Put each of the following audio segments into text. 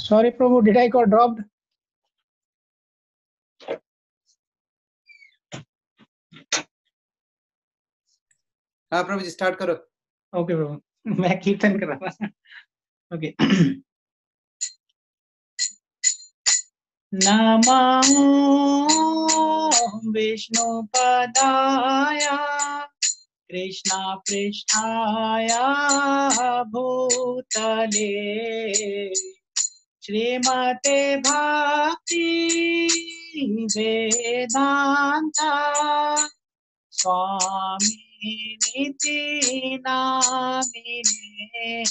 Sorry, Prabhu, did I got dropped? हाँ प्रभु जी start करो। Okay प्रभु, मैं कीर्तन कर रहा था। ओके। नमो विष्णुपदाय कृष्ण पृष्ठाय भूतले श्रीमते भक्ति वेदांत स्वामी निति नामिने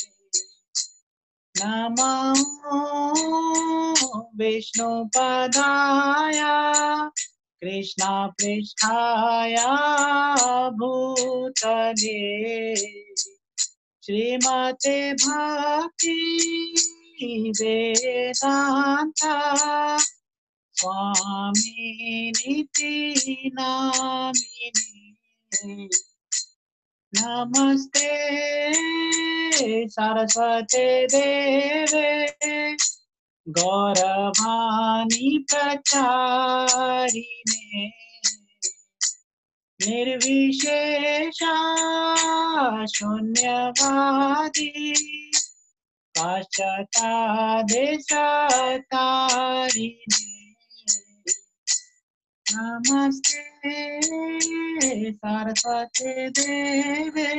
नमो विष्णुपदाय कृष्ण पृष्ठाय भूतले श्रीमते भक्ति वेदांत स्वामी निति नामिने नमस्ते सरस्वते देवे गौरवाणी प्रचारिणे निर्विशेष शून्यवादी पाश्चात्देशतारिणे नमस्ते सरस्वते देवे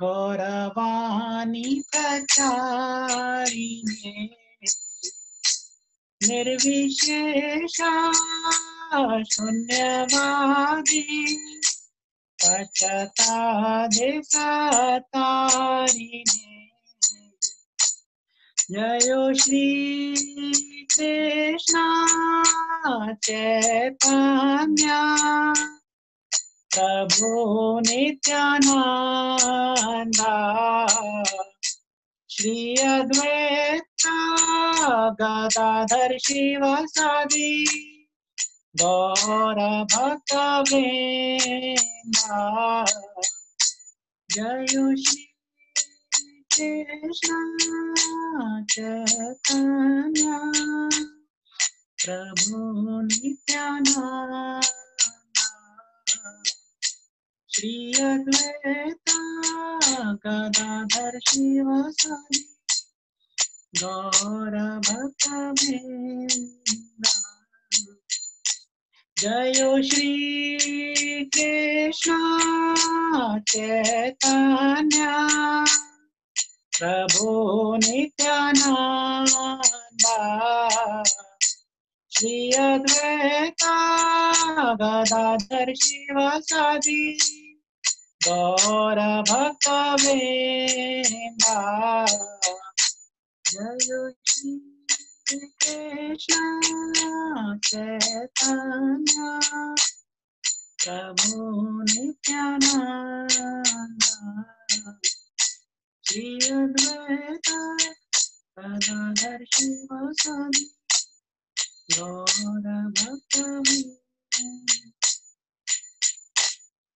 गौरवाणी प्रचारिणे निर्विशेष शून्यवादी पश्चात्देशतारिणे जयो श्री कृष्ण चैतन्य प्रभु नित्यानंदा श्री अद्वैत गदाधर शिवासादि गौर भक्तवृंदा जयो श्री कृष्ण चैतन्य प्रभु नित्यानंद श्री अद्वैत गदाधर शिवासादि गौर भक्तवृंदा जयो श्री कृष्ण चैतन्य प्रभु नित्यानंदा श्री अद्वैत गदाधर शिवासादि गौर भक्तवृंदा जयो श्री कृष्ण चैतन्य प्रभु नित्यानंदा श्री अद्वैत गदाधर शिवासादि गौर भक्तवृंदा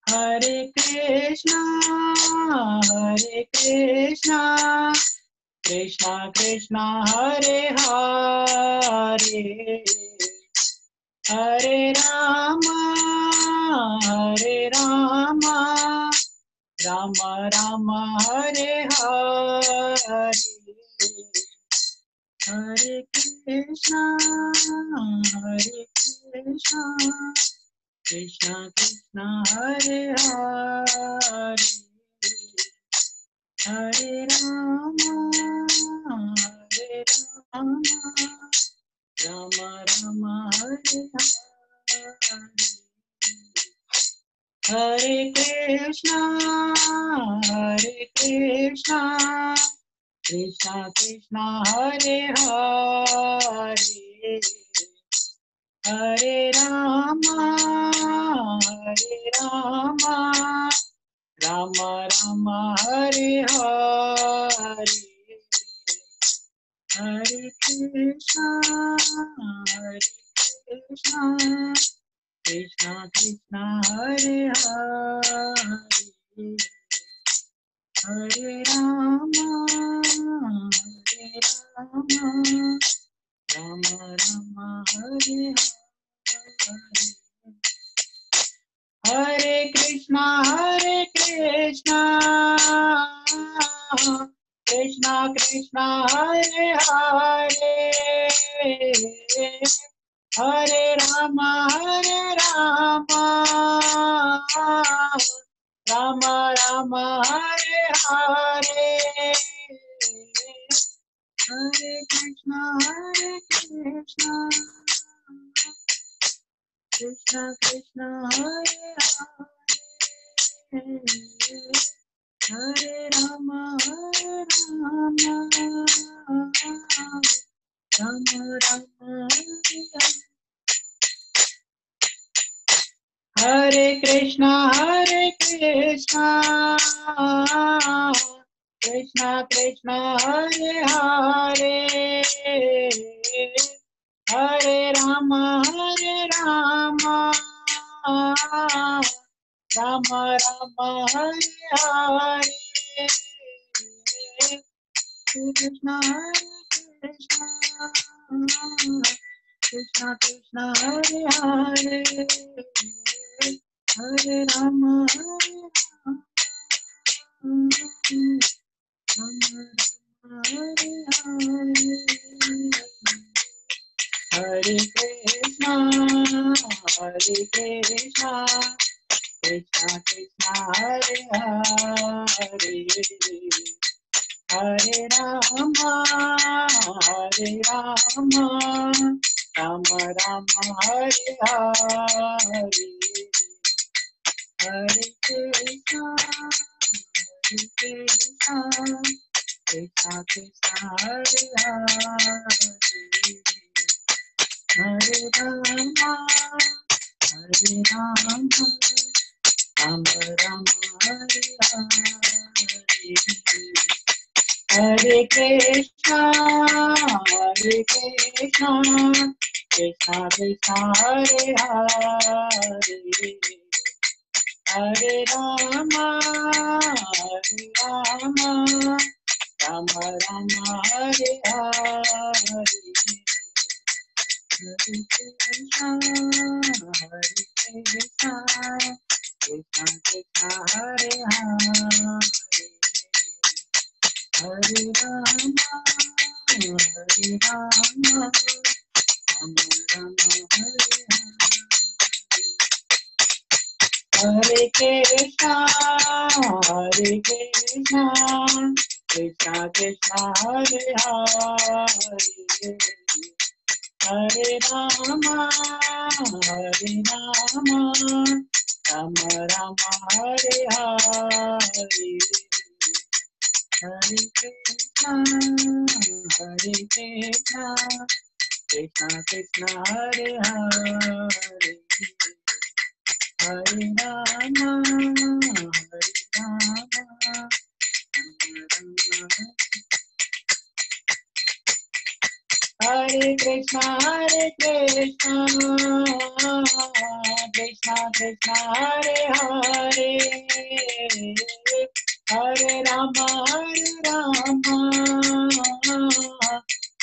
हरे Krishna Krishna Krishna Hare Hare Hare Ram Ram Ram Hare Hare Hare Krishna Krishna Krishna Hare Hare Hare Ram Ram Ram Hare Hare Hare Krishna Krishna Krishna Hare Hare Hare Ram Ram Ram Hare Hare Hare Krishna Krishna Krishna Hare Hare Hare Ram Rama Rama Hare Hare Hare Krishna Krishna Krishna Hare Hare Hare Rama Rama Rama Hare Hare Hare Krishna Krishna Krishna Hare Hare Hare Rama Rama Rama Hare Krishna Krishna Krishna Hare Hare Hare Rama Rama Rama Hare Hare Krishna Krishna Krishna Hare Hare Hare Rama Hare Hare Hare Krishna Krishna Krishna Hare Hare Hare Rama Rama Rama Hare Hare Hare Krishna Krishna Krishna Hare Hare Hare Rama Rama Rama Hare Hare Hare Krishna Krishna Krishna Hare Hare Hare Rama Rama Rama Hare Hare Hare Krishna Krishna Krishna Hare Hare Hare Rama Rama Rama Hare Hare Krishna Krishna Krishna Hare Hare Hare Rama Rama Rama Hare Hare Hare Krishna Krishna Krishna Hare Hare Hare Rama Hare Krishna Krishna Krishna Hare Hare Hare Rama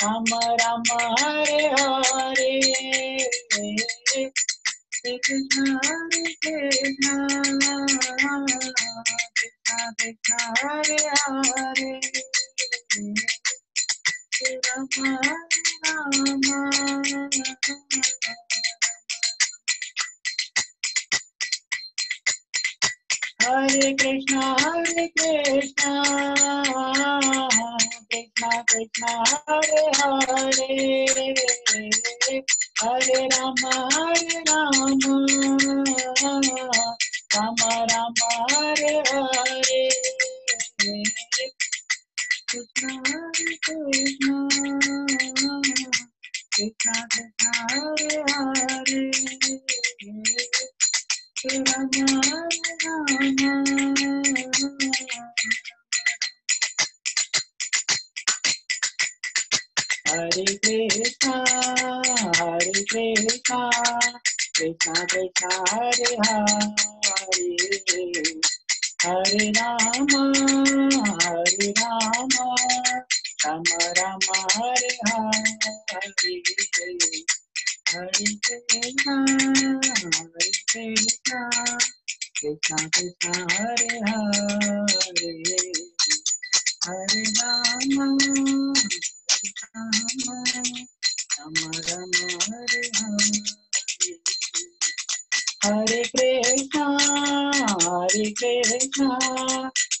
Rama Rama Hare Hare Krishna Krishna Krishna Hare Hare Rama Rama Hare Krishna Krishna Krishna Hare Hare Hare Rama Rama Rama Hare Hare Krishna Krishna Krishna Hare Hare Rama Rama Hare Krishna Krishna Krishna Hare Hare Hare Rama Ram Ram Hare Hare Hare Krishna Krishna Krishna Hare Hare Hare Ram Ram Ram Hare Hare Krishna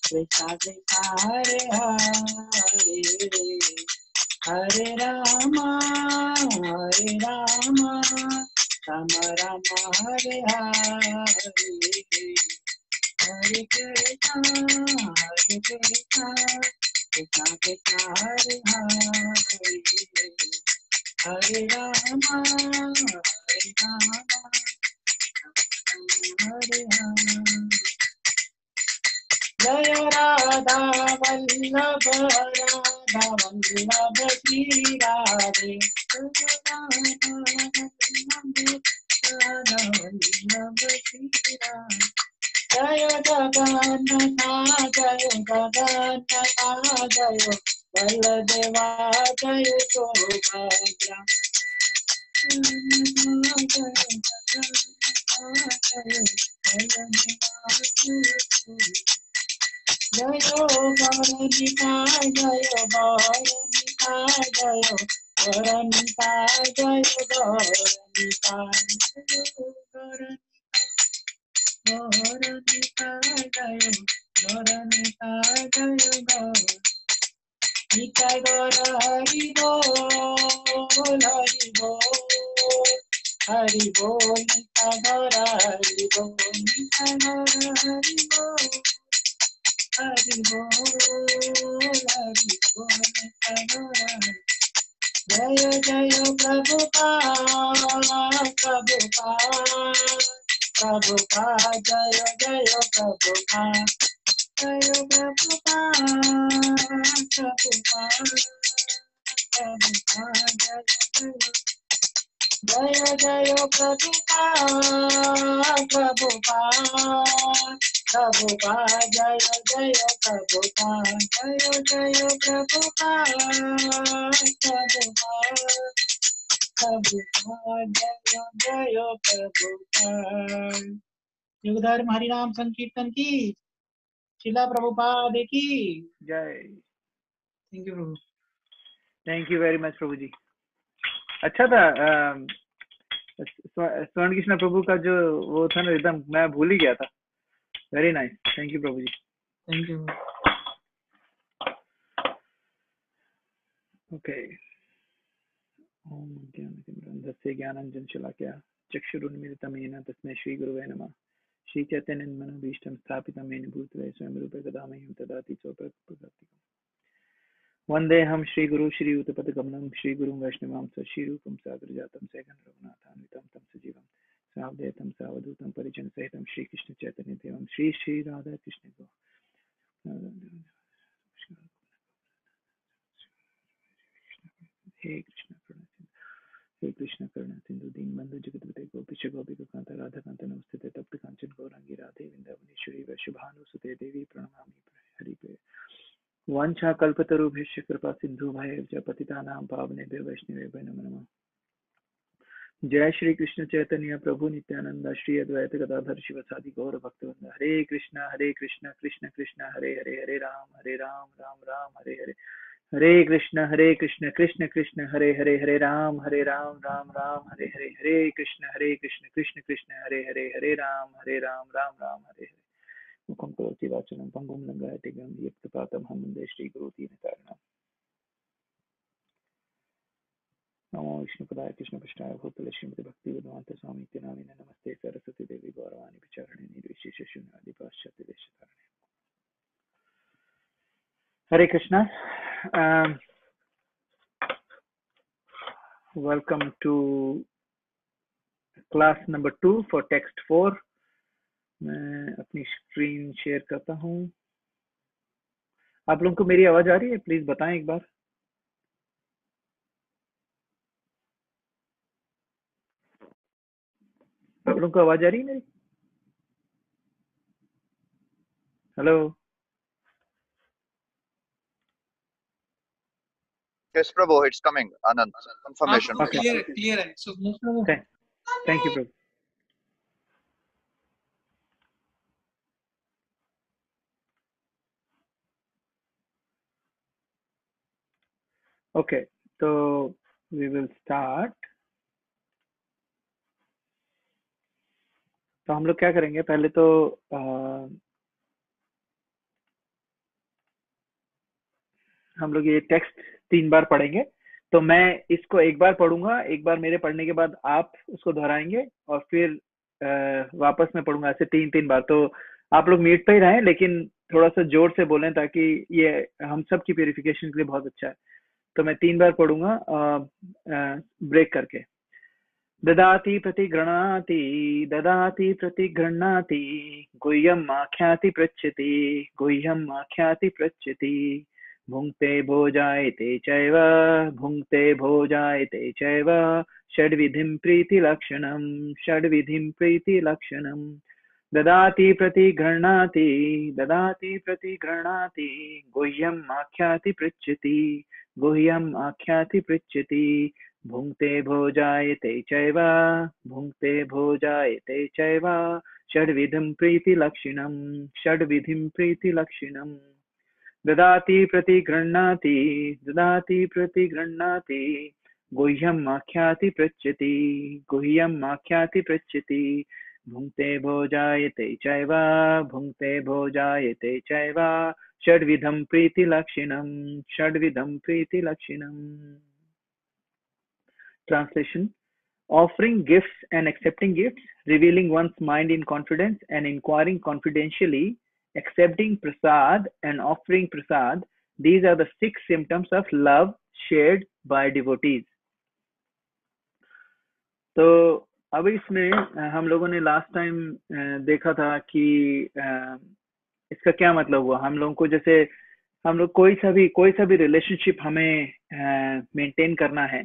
Krishna Krishna Hare Hare Hare Ram Ram Ram Hare Hare Hare Krishna Krishna Krishna Hare Hare Hare Ram हरे जय राधा वल्लभ राधा वल्लभ श्री राधे राधा वल्लभ श्री राधे जय जगन्नाथ जय बलदेवा जय सुभद्रा जय गौरनिता जय गौरनिता जय गौरनिता जय गौरनिता गौरनिता जय गौरनिता जय गौर निताय गौर हरि बोल हरि बोल हरि बोल निताय गौर हरि बोल निताय गौर हरि बोल हरि बोल निताय गौर जय जय प्रभुपाद प्रभुपाद जय जय प्रभुपाद जय प्रभुपाद जय जय प्रभुपाद प्रभुपाद जय जय प्रभुपाद जय जय प्रभुपाद प्रभुपाद जय जय प्रभुपाद। युगधर्म हरिनाम संकीर्तन की शिला प्रभुपाद की जय। थैंक यू प्रभु। थैंक यू वेरी मच प्रभु जी। अच्छा था स्वर्ण कृष्ण प्रभु का जो वो था ना, एकदम मैं भूल ही गया था। Very nice, thank you Prabhu ji. Thank you. Okay. ओम ज्ञानतिमिरन्धस्य ज्ञानाञ्जनशलाकया चक्षुरुन्मीलितं येन तस्मै श्रीगुरवे नमः। श्रीचैतन्यमनोभीष्टं स्थापितं येन भूतले स्वयं रूपे कदा मह्यं ददाति स्वपदातिकम्। वन्देऽहं श्रीगुरु श्रीयुतपदकमलं श्रीगुरुं वैष्णवां सश्रीरूपं सागरजातं सैकं रघुनाथान्वितं तं सजीवं सावधेतं सावधूतं परिजनसहितं श्रीकृष्णचैतन्यदेवं श्री श्री राधा कृष्ण को हे कृष्ण करुणा सिंधु दीनबंधु जगतपते गोपीश गोपिकांत राधाकांत नमस्ते तप्त कांचन गौरांगी राधे वृंदावनेश्वरी वैश्यभानुसुते देवी प्रणमामि हरिप्रिय वांछा कल्पतरुभ्यश्च कृपा सिन्धुभ्यश्च पतितानां पावनेभ्यो वैष्णवेभ्यो नमो नमः। जय श्री कृष्ण चैतन्य प्रभु नित्यानंद श्री अद्वैत गदाधर शिवसादि गौर भक्तवृंद। हरे कृष्ण कृष्ण कृष्ण हरे हरे हरे राम राम राम हरे हरे हरे कृष्ण कृष्ण कृष्ण हरे हरे हरे राम राम राम हरे हरे हरे कृष्ण कृष्ण कृष्ण हरे हरे राम राम राम हरे हरे। मुखं करोति वाचनं पंगुं लंघयति गिरिं यत्कृपातमहं वन्दे श्रीगुरुदीनतारिणम्। नमो विष्णुपदाय कृष्णपृष्ठाय भूतले श्रीमते भक्तिवेदान्त स्वामी नामिने नमस्ते सरस्वती देवी गौरवाणी विचारणे निर्विशेष शून्यवादी पाश्चात्य देशतारिणे। हरे Krishna. Welcome to class number 2 for text 4. मैं अपनी स्क्रीन शेयर करता हूँ। आप लोगों को मेरी आवाज आ रही है? प्लीज बताएं एक बार। आप लोगों को आवाज आ रही है मेरी? Hello Yes, Prabhu, it's coming. Anand, confirmation. Okay. Clear है so no problem. Thank you, Prabhu. Okay, so we will start. तो हम लोग क्या करेंगे, पहले तो हम लोग ये टेक्स्ट 3 बार पढ़ेंगे। तो मैं इसको एक बार पढ़ूंगा, एक बार मेरे पढ़ने के बाद आप उसको दोहराएंगे और फिर वापस मैं पढ़ूंगा, ऐसे 3-3 बार। तो आप लोग म्यूट पे ही रहें, लेकिन थोड़ा सा जोर से बोलें ताकि ये हम सब की प्यूरिफिकेशन के लिए बहुत अच्छा है। तो मैं 3 बार पढ़ूंगा ब्रेक करके। ददाति प्रतिगृह्णाति, ददाति प्रतिगृह्णाति, गुह्यम् आख्याति पृच्छति, गुह्यम् आख्याति पृच्छति, भुङ्क्ते भोजायते चैव, भुङ्क्ते भोजायते चैव, षड्विधिं प्रीतिलक्षणं, षड्विधिं प्रीतिलक्षणं। ददाति प्रतिगृह्णाति, ददाति प्रतिगृह्णाति, गुह्यम् आख्याति पृच्छति, गुह्यम् आख्याति पृच्छति, भुङ्क्ते भोजायते चैव, भुङ्क्ते भोजायते चैव, षड्विधिं प्रीतिलक्षणं, षड्विधिं प्रीतिलक्षणं। ददाति प्रतिगृह्णाति, ददाति प्रतिगृह्णाति, गुह्यम् आख्याति पृच्छति, गुह्यम् आख्याति पृच्छति, भुङ्क्ते भोजायते चैव, भुङ्क्ते भोजायते चैव, षड्विधं प्रीतिलक्षणं, षड्विधं प्रीतिलक्षणं। Translation: offering gifts and accepting gifts, revealing one's mind in confidence and inquiring confidentially, accepting prasad and offering prasad, these are the 6 symptoms of love shared by devotees. तो अब इसमें हम लोगों ने लास्ट टाइम देखा था कि इसका क्या मतलब हुआ। हम लोगों को जैसे हम लोग कोई सा भी रिलेशनशिप हमें मेंटेन करना है,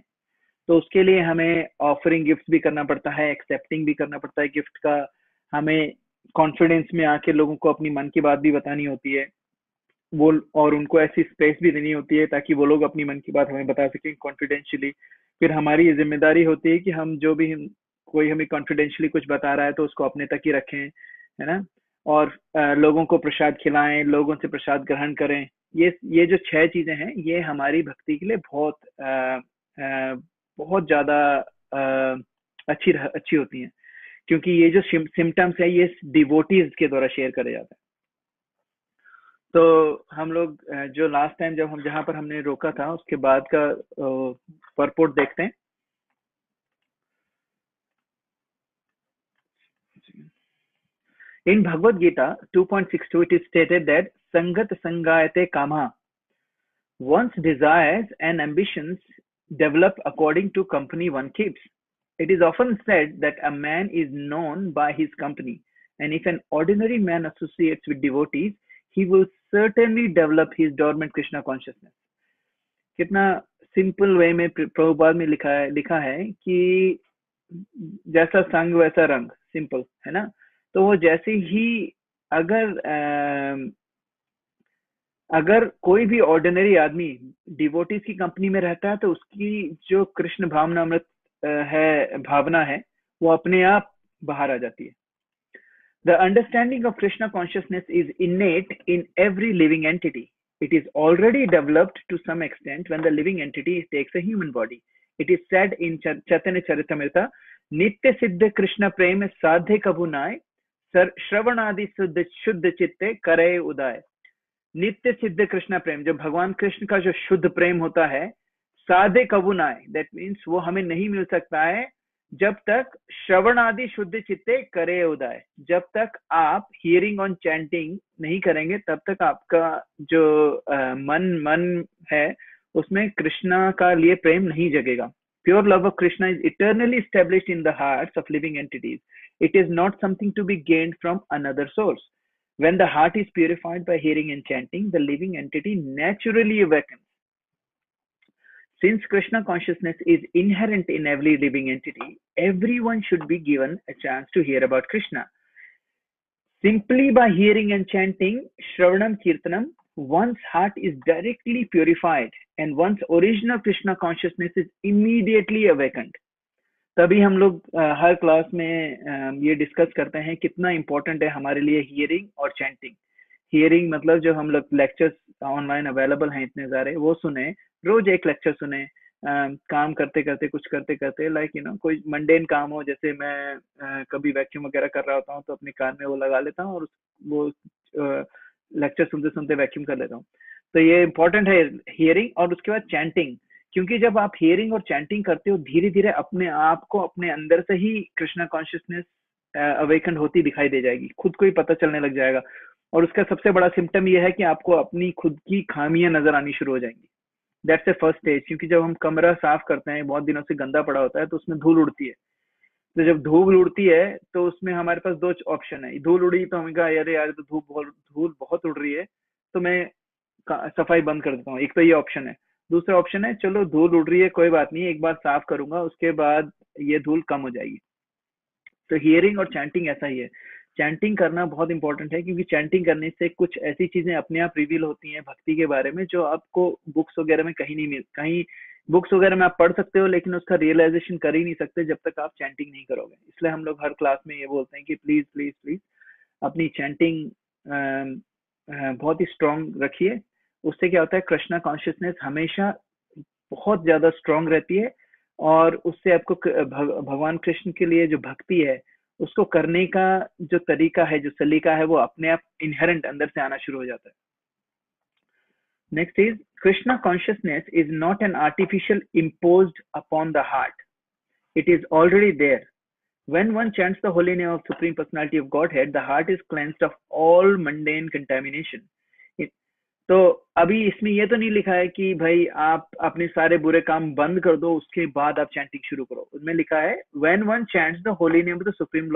तो उसके लिए हमें ऑफरिंग गिफ्ट भी करना पड़ता है, एक्सेप्टिंग भी करना पड़ता है गिफ्ट का। हमें कॉन्फिडेंस में आके लोगों को अपनी मन की बात भी बतानी होती है, वो और उनको ऐसी स्पेस भी देनी होती है ताकि वो लोग अपनी मन की बात हमें बता सकें कॉन्फिडेंशियली। फिर हमारी ये जिम्मेदारी होती है कि हम जो भी कोई हमें कॉन्फिडेंशियली कुछ बता रहा है तो उसको अपने तक ही रखें, है ना। और लोगों को प्रसाद खिलाएं, लोगों से प्रसाद ग्रहण करें। ये जो 6 चीजें हैं, ये हमारी भक्ति के लिए बहुत ज्यादा अच्छी होती हैं, क्योंकि ये जो सिम्टम्स है ये डिवोटीज के द्वारा शेयर करे जाते हैं। तो हम लोग जो लास्ट टाइम जहाँ पर हमने रोका था उसके बाद का परपोर्ट देखते हैं। In Bhagavad Gita 2.62 it is stated that Sangat Sangayate Kama, one's desires and ambitions develop according to company one keeps. It is often said that a man is known by his company, and if an ordinary man associates with devotees, he will certainly develop his dormant Krishna consciousness. कितना simple way में प्रभुपाद में लिखा है कि जैसा संग वैसा रंग, सिंपल है ना। तो वो जैसे ही अगर कोई भी ऑर्डिनरी आदमी डिवोटीज की कंपनी में रहता है तो उसकी जो कृष्ण भावनामृत भावना है वो अपने आप बाहर आ जाती है। The understanding of Krishna consciousness is innate in every living entity. It is already developed to some extent when the living entity takes a human body. It is said in Chaitanya Charitamrita, Nitya Siddha Krishna Prem Sadhe Kabunai, श्रवणादि शुद्ध चित्ते करे उदय। नित्य सिद्ध कृष्ण प्रेम, जो भगवान कृष्ण का जो शुद्ध प्रेम होता है, साधे कबुनाय, दैट मीन्स वो हमें नहीं मिल सकता है जब तक श्रवण आदि शुद्ध चित्ते करे उदय। जब तक आप हियरिंग ऑन चैंटिंग नहीं करेंगे तब तक आपका जो मन है उसमें कृष्णा का लिए प्रेम नहीं जगेगा। Pure love of Krishna is eternally established in the hearts of living entities. It is not something to be gained from another source. When the heart is purified by hearing and chanting, the living entity naturally awakens. Since Krishna consciousness is inherent in every living entity, everyone should be given a chance to hear about Krishna. Simply by hearing and chanting Shravanam Kirtanam, one's heart is directly purified and one's original Krishna consciousness is immediately awakened. तभी हम लोग हर class में ये discuss करते हैं कितना important है हमारे लिए हियरिंग और चैंटिंग. हियरिंग मतलब जो हम लोग लेक्चर्स ऑनलाइन अवेलेबल हैं इतने सारे, वो सुने, रोज एक लेक्चर सुने, काम करते करते, कुछ करते करते, लाइक यू नो कोई मंडेन काम हो, जैसे मैं कभी वैक्यूम वगैरह कर रहा होता हूँ तो अपने कान में वो लगा लेता हूँ और वो लेक्चर सुनते सुनते वैक्यूम कर लेता हूँ. तो ये इम्पोर्टेंट है हियरिंग. और उसके बाद चैंटिंग, क्योंकि जब आप हियरिंग और चैंटिंग करते हो धीरे धीरे अपने आप को अपने अंदर से ही कृष्णा कॉन्शियसनेस अवेकन होती दिखाई दे जाएगी, खुद को ही पता चलने लग जाएगा. और उसका सबसे बड़ा सिम्टम ये है कि आपको अपनी खुद की खामियां नजर आनी शुरू हो जाएंगी. That's the first stage. क्योंकि जब हम कमरा साफ करते हैं, बहुत दिनों से गंदा पड़ा होता है, तो उसमें धूल उड़ती है. तो जब धूल उड़ती है तो उसमें हमारे पास दो ऑप्शन है. धूल उड़ी तो हमें कहा अरे यार तो धूल बहुत उड़ रही है, तो मैं सफाई बंद कर देता हूँ. एक तो ये ऑप्शन है. दूसरा ऑप्शन है चलो धूल उड़ रही है कोई बात नहीं, एक बार साफ करूंगा उसके बाद ये धूल कम हो जाएगी. तो हियरिंग और चैंटिंग ऐसा ही है. चैंटिंग करना बहुत इंपॉर्टेंट है, क्योंकि चैंटिंग करने से कुछ ऐसी चीजें अपने आप रिवील होती हैं भक्ति के बारे में जो आपको बुक्स वगैरह में कहीं नहीं मिल. कहीं बुक्स वगैरह में आप पढ़ सकते हो लेकिन उसका रियलाइजेशन कर ही नहीं सकते जब तक आप चैंटिंग नहीं करोगे. इसलिए हम लोग हर क्लास में ये बोलते हैं कि प्लीज प्लीज प्लीज अपनी चैंटिंग बहुत ही स्ट्रांग रखिए. उससे क्या होता है, कृष्णा कॉन्शियसनेस हमेशा बहुत ज्यादा स्ट्रांग रहती है और उससे आपको भगवान कृष्ण के लिए जो भक्ति है उसको करने का जो तरीका है, जो सलीका है, वो अपने आप इनहेरेंट अंदर से आना शुरू हो जाता है. Next is Krishna consciousness is not an artificial imposed upon the heart. It is already there. When one chants the holy name of Supreme Personality of Godhead, the heart is cleansed of all mundane contamination. तो अभी इसमें ये तो नहीं लिखा है कि भाई आप अपने सारे बुरे काम बंद कर दो उसके बाद आप चैंटिंग शुरू करो. उसमें लिखा है when one chants the holy name of the Supreme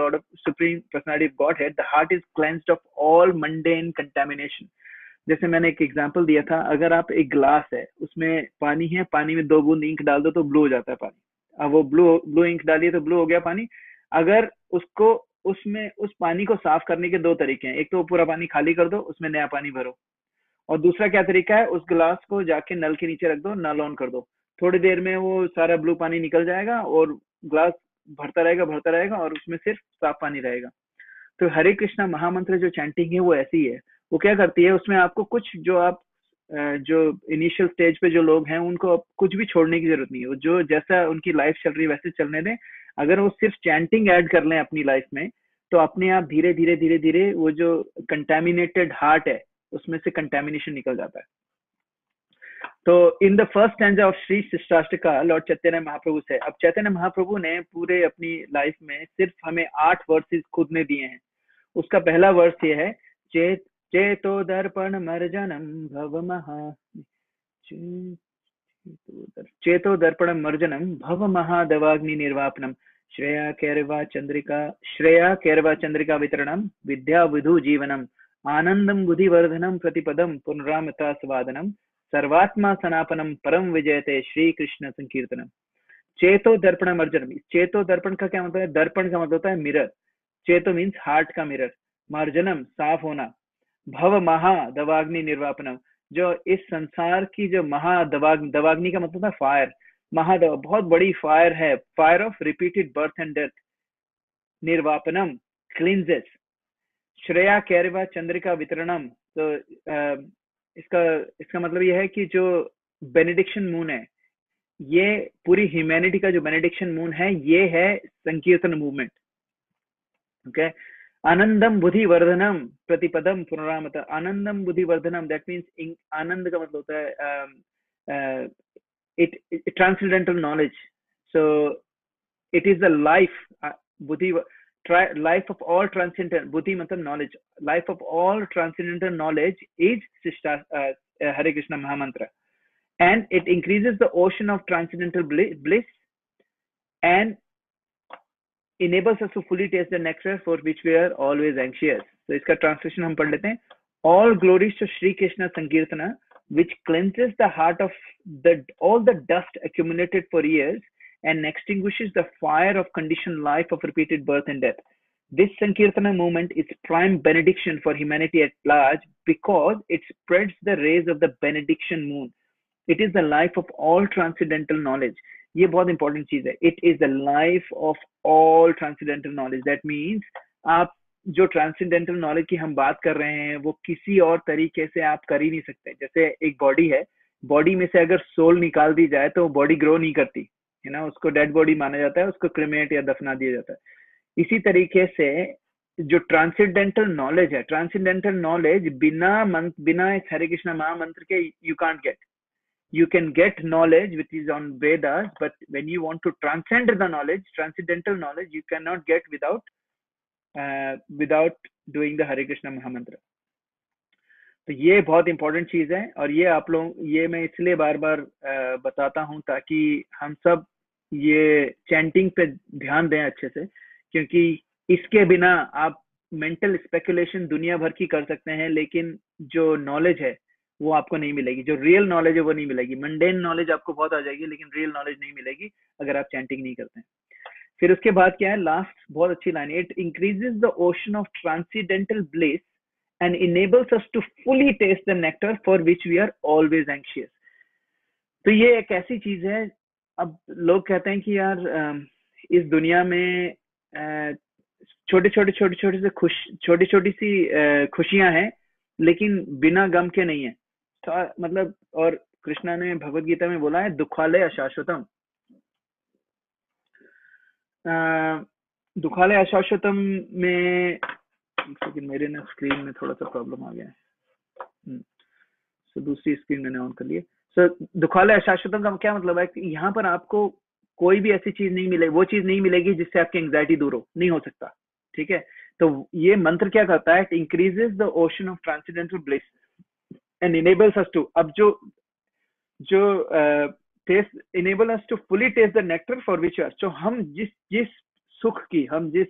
Personality of Godhead, the heart is cleansed of all mundane contamination. जैसे मैंने एक एग्जांपल दिया था, अगर आप एक ग्लास है उसमें पानी है, पानी में 2 बूंद इंक डाल दो तो ब्लू हो जाता है पानी. अब वो ब्लू इंक डालिए तो ब्लू हो गया पानी. अगर उसको उसमें उस पानी को साफ करने के 2 तरीके हैं. एक तो पूरा पानी खाली कर दो, उसमें नया पानी भरो, और दूसरा क्या तरीका है, उस गिलास को जाके नल के नीचे रख दो, नल ऑन कर दो, थोड़ी देर में वो सारा ब्लू पानी निकल जाएगा और ग्लास भरता रहेगा और उसमें सिर्फ साफ पानी रहेगा. तो हरे कृष्णा महामंत्र जो चैंटिंग है वो ऐसी है. वो क्या करती है, उसमें आपको कुछ जो इनिशियल स्टेज पे जो लोग हैं उनको कुछ भी छोड़ने की जरूरत नहीं है. जो जैसा उनकी लाइफ चल रही है वैसे चलने दें. अगर वो सिर्फ चैंटिंग ऐड कर लें अपनी लाइफ में तो अपने आप धीरे धीरे धीरे धीरे वो जो कंटेमिनेटेड हार्ट है उसमें से कंटेमिनेशन निकल जाता है. तो in the first stanza of Shri Shikshashtaka lord Chaitanya Mahaprabhu से. अब चैतन्य महाप्रभु ने पूरे अपनी लाइफ में सिर्फ हमें 8 वर्सेस खुद ने दिए हैं. उसका पहला वर्स ये है, चेतो दर्पण मर्जनम भव महा चेतो दर्पण मर्जनम भव महादवाग्नि निर्वापनम श्रेया कैरवा चंद्रिका वितरणम विद्या विधु जीवनम आनंदम बुद्धिवर्धनम प्रतिपदम पुनरामता स्वादनम सर्वात्मा सनापनम परम विजयते श्री कृष्ण संकीर्तनम. चेतो दर्पण मर्जनम. चेतो दर्पण का क्या मतलब है? दर्पण का मतलब होता है मिरर. चेतो मीन्स हार्ट का मिरर. मर्जनम साफ होना. भव महा दवाग्नि निर्वापनम, जो इस संसार की जो दवाग्नि का मतलब है फायर. बहुत बड़ी फायर है, fire of repeated birth and death. निर्वापनम क्लींजेस. श्रेया कैरवा चंद्रिका वितरणम, तो इसका मतलब यह है कि जो बेनेडिक्शन मून है, ये पूरी ह्यूमैनिटी का जो बेनेडिक्शन मून है, ये है संकीर्तन मूवमेंट. ओके. आनंदम बुद्धि वर्धनम प्रतिपदम पुनरामता. आनंदम बुद्धि वर्धनम, दैट मीन्स आनंद का मतलब होता है it transcendental knowledge. So it is the life buddhi life of all transcendental. Buddhi matlab knowledge. Life of all transcendental knowledge is Hare Krishna Mahamantra, and it increases the ocean of transcendental bliss and enables us to fully taste the nectar for which we are always anxious. So iska translation hum pad lete hain. All glories to Shri Krishna Sankirtana, which cleanses the heart of all the dust accumulated for years and extinguishes the fire of conditioned life of repeated birth and death. This Sankirtana movement is prime benediction for humanity at large because it spreads the rays of the benediction moon. It is the life of all transcendental knowledge. ये बहुत important चीज है, it is the life of all transcendental knowledge. That means आप जो transcendental knowledge की हम बात कर रहे हैं वो किसी और तरीके से आप कर ही नहीं सकते। जैसे एक बॉडी है, बॉडी में से अगर सोल निकाल दी जाए तो बॉडी ग्रो नहीं करती है ना, उसको डेड बॉडी माना जाता है, उसको क्रिमेट या दफना दिया जाता है। इसी तरीके से जो ट्रांसेंडेंटल नॉलेज है, ट्रांसेंडेंटल नॉलेज बिना इस हरे कृष्णा महामंत्र के you can't get. You can get knowledge which is on Vedas, but when you want to transcend the knowledge, transcendental knowledge, you cannot get without doing the Hare Krishna Mahamantra. तो ये बहुत important चीज है, और ये आप लोग, ये मैं इसलिए बार बार बताता हूँ ताकि हम सब ये चैंटिंग पे ध्यान दें अच्छे से, क्योंकि इसके बिना आप मेंटल स्पेकुलेशन दुनिया भर की कर सकते हैं, लेकिन जो नॉलेज है वो आपको नहीं मिलेगी, जो रियल नॉलेज है वो नहीं मिलेगी। मंडेन नॉलेज आपको बहुत आ जाएगी, लेकिन रियल नॉलेज नहीं मिलेगी अगर आप चैंटिंग नहीं करते हैं। फिर उसके बाद क्या है, लास्ट बहुत अच्छी line, it increases the ocean of transcendental bliss and enables us to fully taste the nectar for which we are always anxious. तो ये एक ऐसी चीज है, अब लोग कहते हैं कि यार इस दुनिया में छोटी छोटी सी खुशियां हैं, लेकिन बिना गम के नहीं है। तो मतलब, और कृष्णा ने भगवत गीता में बोला है दुखालय अशाश्वतम। दुखालय अशाश्वतम में, लेकिन मेरे ना स्क्रीन में थोड़ा सा प्रॉब्लम आ गया है, सो दूसरी स्क्रीन मैंने ऑन कर ली है। सो दुखालय अशाश्वतम का क्या मतलब है कि यहाँ पर आपको कोई भी ऐसी चीज नहीं मिलेगी, वो चीज नहीं मिलेगी जिससे आपकी एंग्जाइटी दूर हो, नहीं हो सकता, ठीक है। तो ये मंत्र क्या करता है, it increases the ocean of transcendental bliss and enables us to, अब जो taste, enable us to fully taste the nectar for which are, जो हम जिस सुख की, हम जिस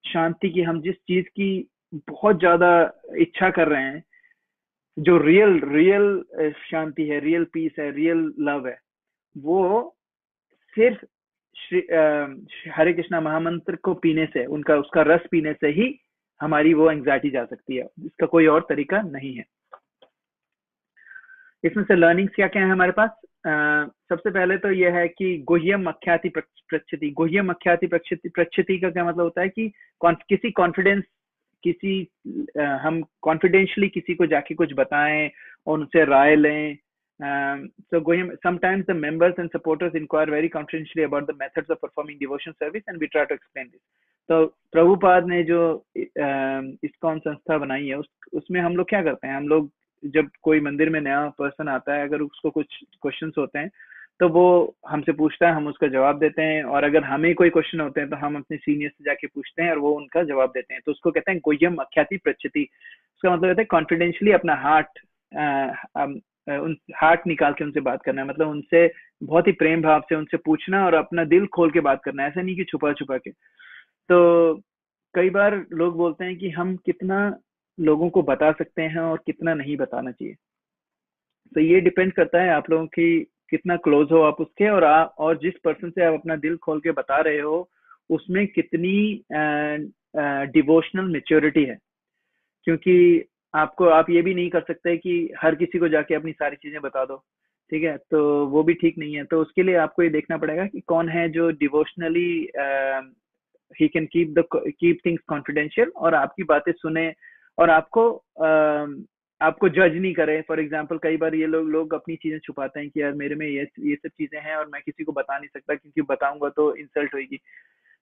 शांति की, हम जिस चीज की बहुत ज्यादा इच्छा कर रहे हैं, जो रियल शांति है, रियल पीस है, रियल लव है, वो सिर्फ हरे कृष्णा महामंत्र को पीने से, उसका रस पीने से ही हमारी वो एंग्जाइटी जा सकती है। इसका कोई और तरीका नहीं है। इसमें से लर्निंग्स क्या क्या है हमारे पास? सबसे पहले तो यह है कि गुह्यम अख्याति प्रच्छति। गुह्यम अख्याति प्रच्छति का क्या मतलब होता है कि किसी कॉन्फिडेंस, हम कॉन्फिडेंशियली किसी को जाके कुछ बताएं और उनसे राय लें। So Goyam, sometimes the members and supporters inquire very confidentially about the methods of performing devotion service and we try to explain this. तो प्रभुपाद ने जो ISKCON संस्था बनाई है, उसमें हम लोग क्या करते हैं, हम लोग जब कोई मंदिर में नया पर्सन आता है, अगर उसको कुछ क्वेश्चंस होते हैं तो वो हमसे पूछता है, हम उसका जवाब देते हैं, और अगर हमें कोई क्वेश्चन होते हैं तो हम अपने सीनियर से जाके पूछते हैं और वो उनका जवाब देते हैं। तो उसको कहते हैं गुह्यम अख्याति प्रच्छति। उसका मतलब होता है कॉन्फिडेंशियली अपना हार्ट निकाल के उनसे बात करना है, मतलब उनसे बहुत ही प्रेम भाव से उनसे पूछना और अपना दिल खोल के बात करना है, ऐसा नहीं कि छुपा छुपा के। तो कई बार लोग बोलते हैं कि हम कितना लोगों को बता सकते हैं और कितना नहीं बताना चाहिए। तो ये डिपेंड करता है आप लोगों की कितना क्लोज हो आप उसके, और जिस पर्सन से आप अपना दिल खोल के बता रहे हो उसमें कितनी डिवोशनल मैच्योरिटी है। क्योंकि आप ये भी नहीं कर सकते कि हर किसी को जाके अपनी सारी चीजें बता दो, ठीक है, तो वो भी ठीक नहीं है। तो उसके लिए आपको ये देखना पड़ेगा कि कौन है जो devotionally he can keep things confidential और आपकी बातें सुने और आपको जज नहीं करे। फॉर एग्जाम्पल, कई बार ये लोग अपनी चीजें छुपाते हैं कि यार मेरे में ये सब चीजें हैं और मैं किसी को बता नहीं सकता क्योंकि बताऊंगा तो इंसल्ट होगी।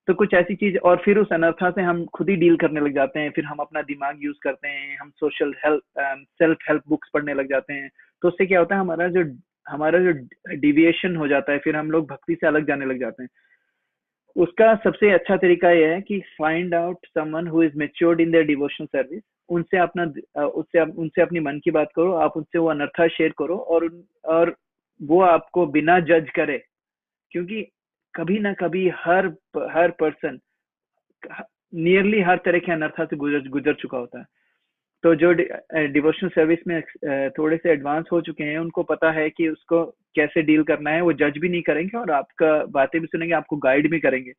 तो कुछ ऐसी चीज, और फिर उस अनर्था से हम खुद ही डील करने लग जाते हैं, फिर हम अपना दिमाग यूज करते हैं, हम सेल्फ हेल्प बुक्स पढ़ने लग जाते हैं। तो उससे क्या होता है, हमारा जो डिविएशन हो जाता है, फिर हम लोग भक्ति से अलग जाने लग जाते हैं। उसका सबसे अच्छा तरीका यह है कि find out someone who is matured in their devotional service, उनसे अपनी मन की बात करो, आप उनसे वो अनर्था शेयर करो और वो आपको बिना जज करे, क्योंकि कभी ना कभी हर पर्सन नियरली हर तरह के अनर्था से गुजर चुका होता है। तो जो डिवोशनल सर्विस में थोड़े से एडवांस हो चुके हैं, उनको पता है कि उसको कैसे डील करना है। वो जज भी नहीं करेंगे और आपका बातें भी सुनेंगे, आपको गाइड भी करेंगे।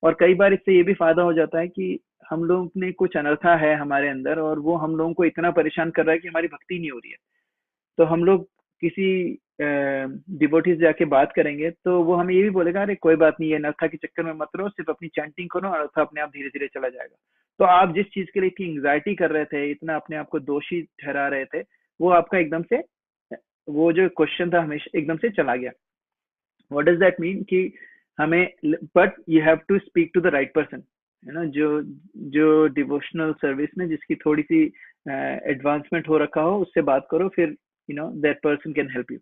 और कई बार इससे ये भी फायदा हो जाता है कि हम लोग ने कुछ अनर्था है हमारे अंदर और वो हम लोगों को इतना परेशान कर रहा है कि हमारी भक्ति नहीं हो रही है। तो हम लोग किसी डिवोटीज जाके बात करेंगे तो वो हमें ये भी बोलेगा, अरे कोई बात नहीं है, अनर्था के चक्कर में मत रहो, सिर्फ अपनी चैंटिंग करो, अनर्था अपने आप धीरे धीरे चला जाएगा। तो आप जिस चीज के लिए इतनी एंग्जाइटी कर रहे थे, इतना अपने आप को दोषी ठहरा रहे थे, वो आपका एकदम से, वो जो क्वेश्चन था हमेशा एकदम से चला गया। व्हाट डज दैट मीन कि हमें, but you have to speak to the right person, है ना, जो डिवोशनल सर्विस में जिसकी थोड़ी सी एडवांसमेंट हो रखा हो, उससे बात करो, फिर that person can help you.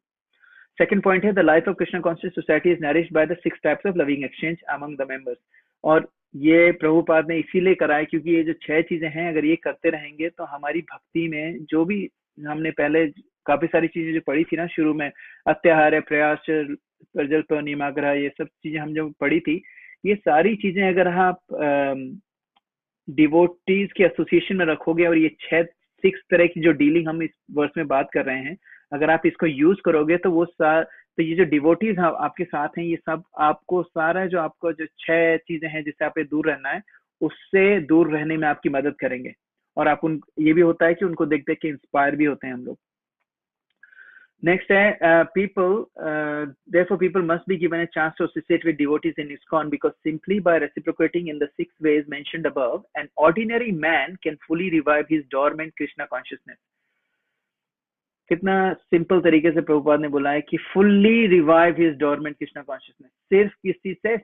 Second point है, the life of Krishna conscious society is nourished by the 6 types of loving exchange among the members. और ये प्रभुपाद ने इसीलिए कराया क्योंकि ये जो 6 चीजें हैं, अगर ये करते रहेंगे तो हमारी भक्ति में जो भी हमने पहले काफी सारी चीजें जो पढ़ी थी ना शुरू में, अत्याहार, प्रयास, प्रजल्प, नियमाग्रह, ये सब चीजें हम जो पढ़ी थी, ये सारी चीजें अगर आप डिवोटीज के एसोसिएशन में रखोगे और ये 6 तरह की जो डीलिंग हम इस वर्ष में बात कर रहे हैं, अगर आप इसको यूज करोगे तो वो तो ये जो डिवोटीज आपके साथ हैं, ये सब आपको सारा जो आपको जो 6 चीजें हैं जिससे आप दूर रहना है, उससे दूर रहने में आपकी मदद करेंगे। और आप ये भी होता है कि उनको देख देख के इंस्पायर भी होते हैं हम लोग। नेक्स्ट है, therefore people must be given a chance to associate with devotees in ISKCON because simply by reciprocating in the 6 ways mentioned above, an ordinary man can fully revive his dormant Krishna consciousness. कितना simple तरीके से प्रभुपाद ने बोला है कि fully revive his dormant Krishna consciousness, सिर्फ किसी से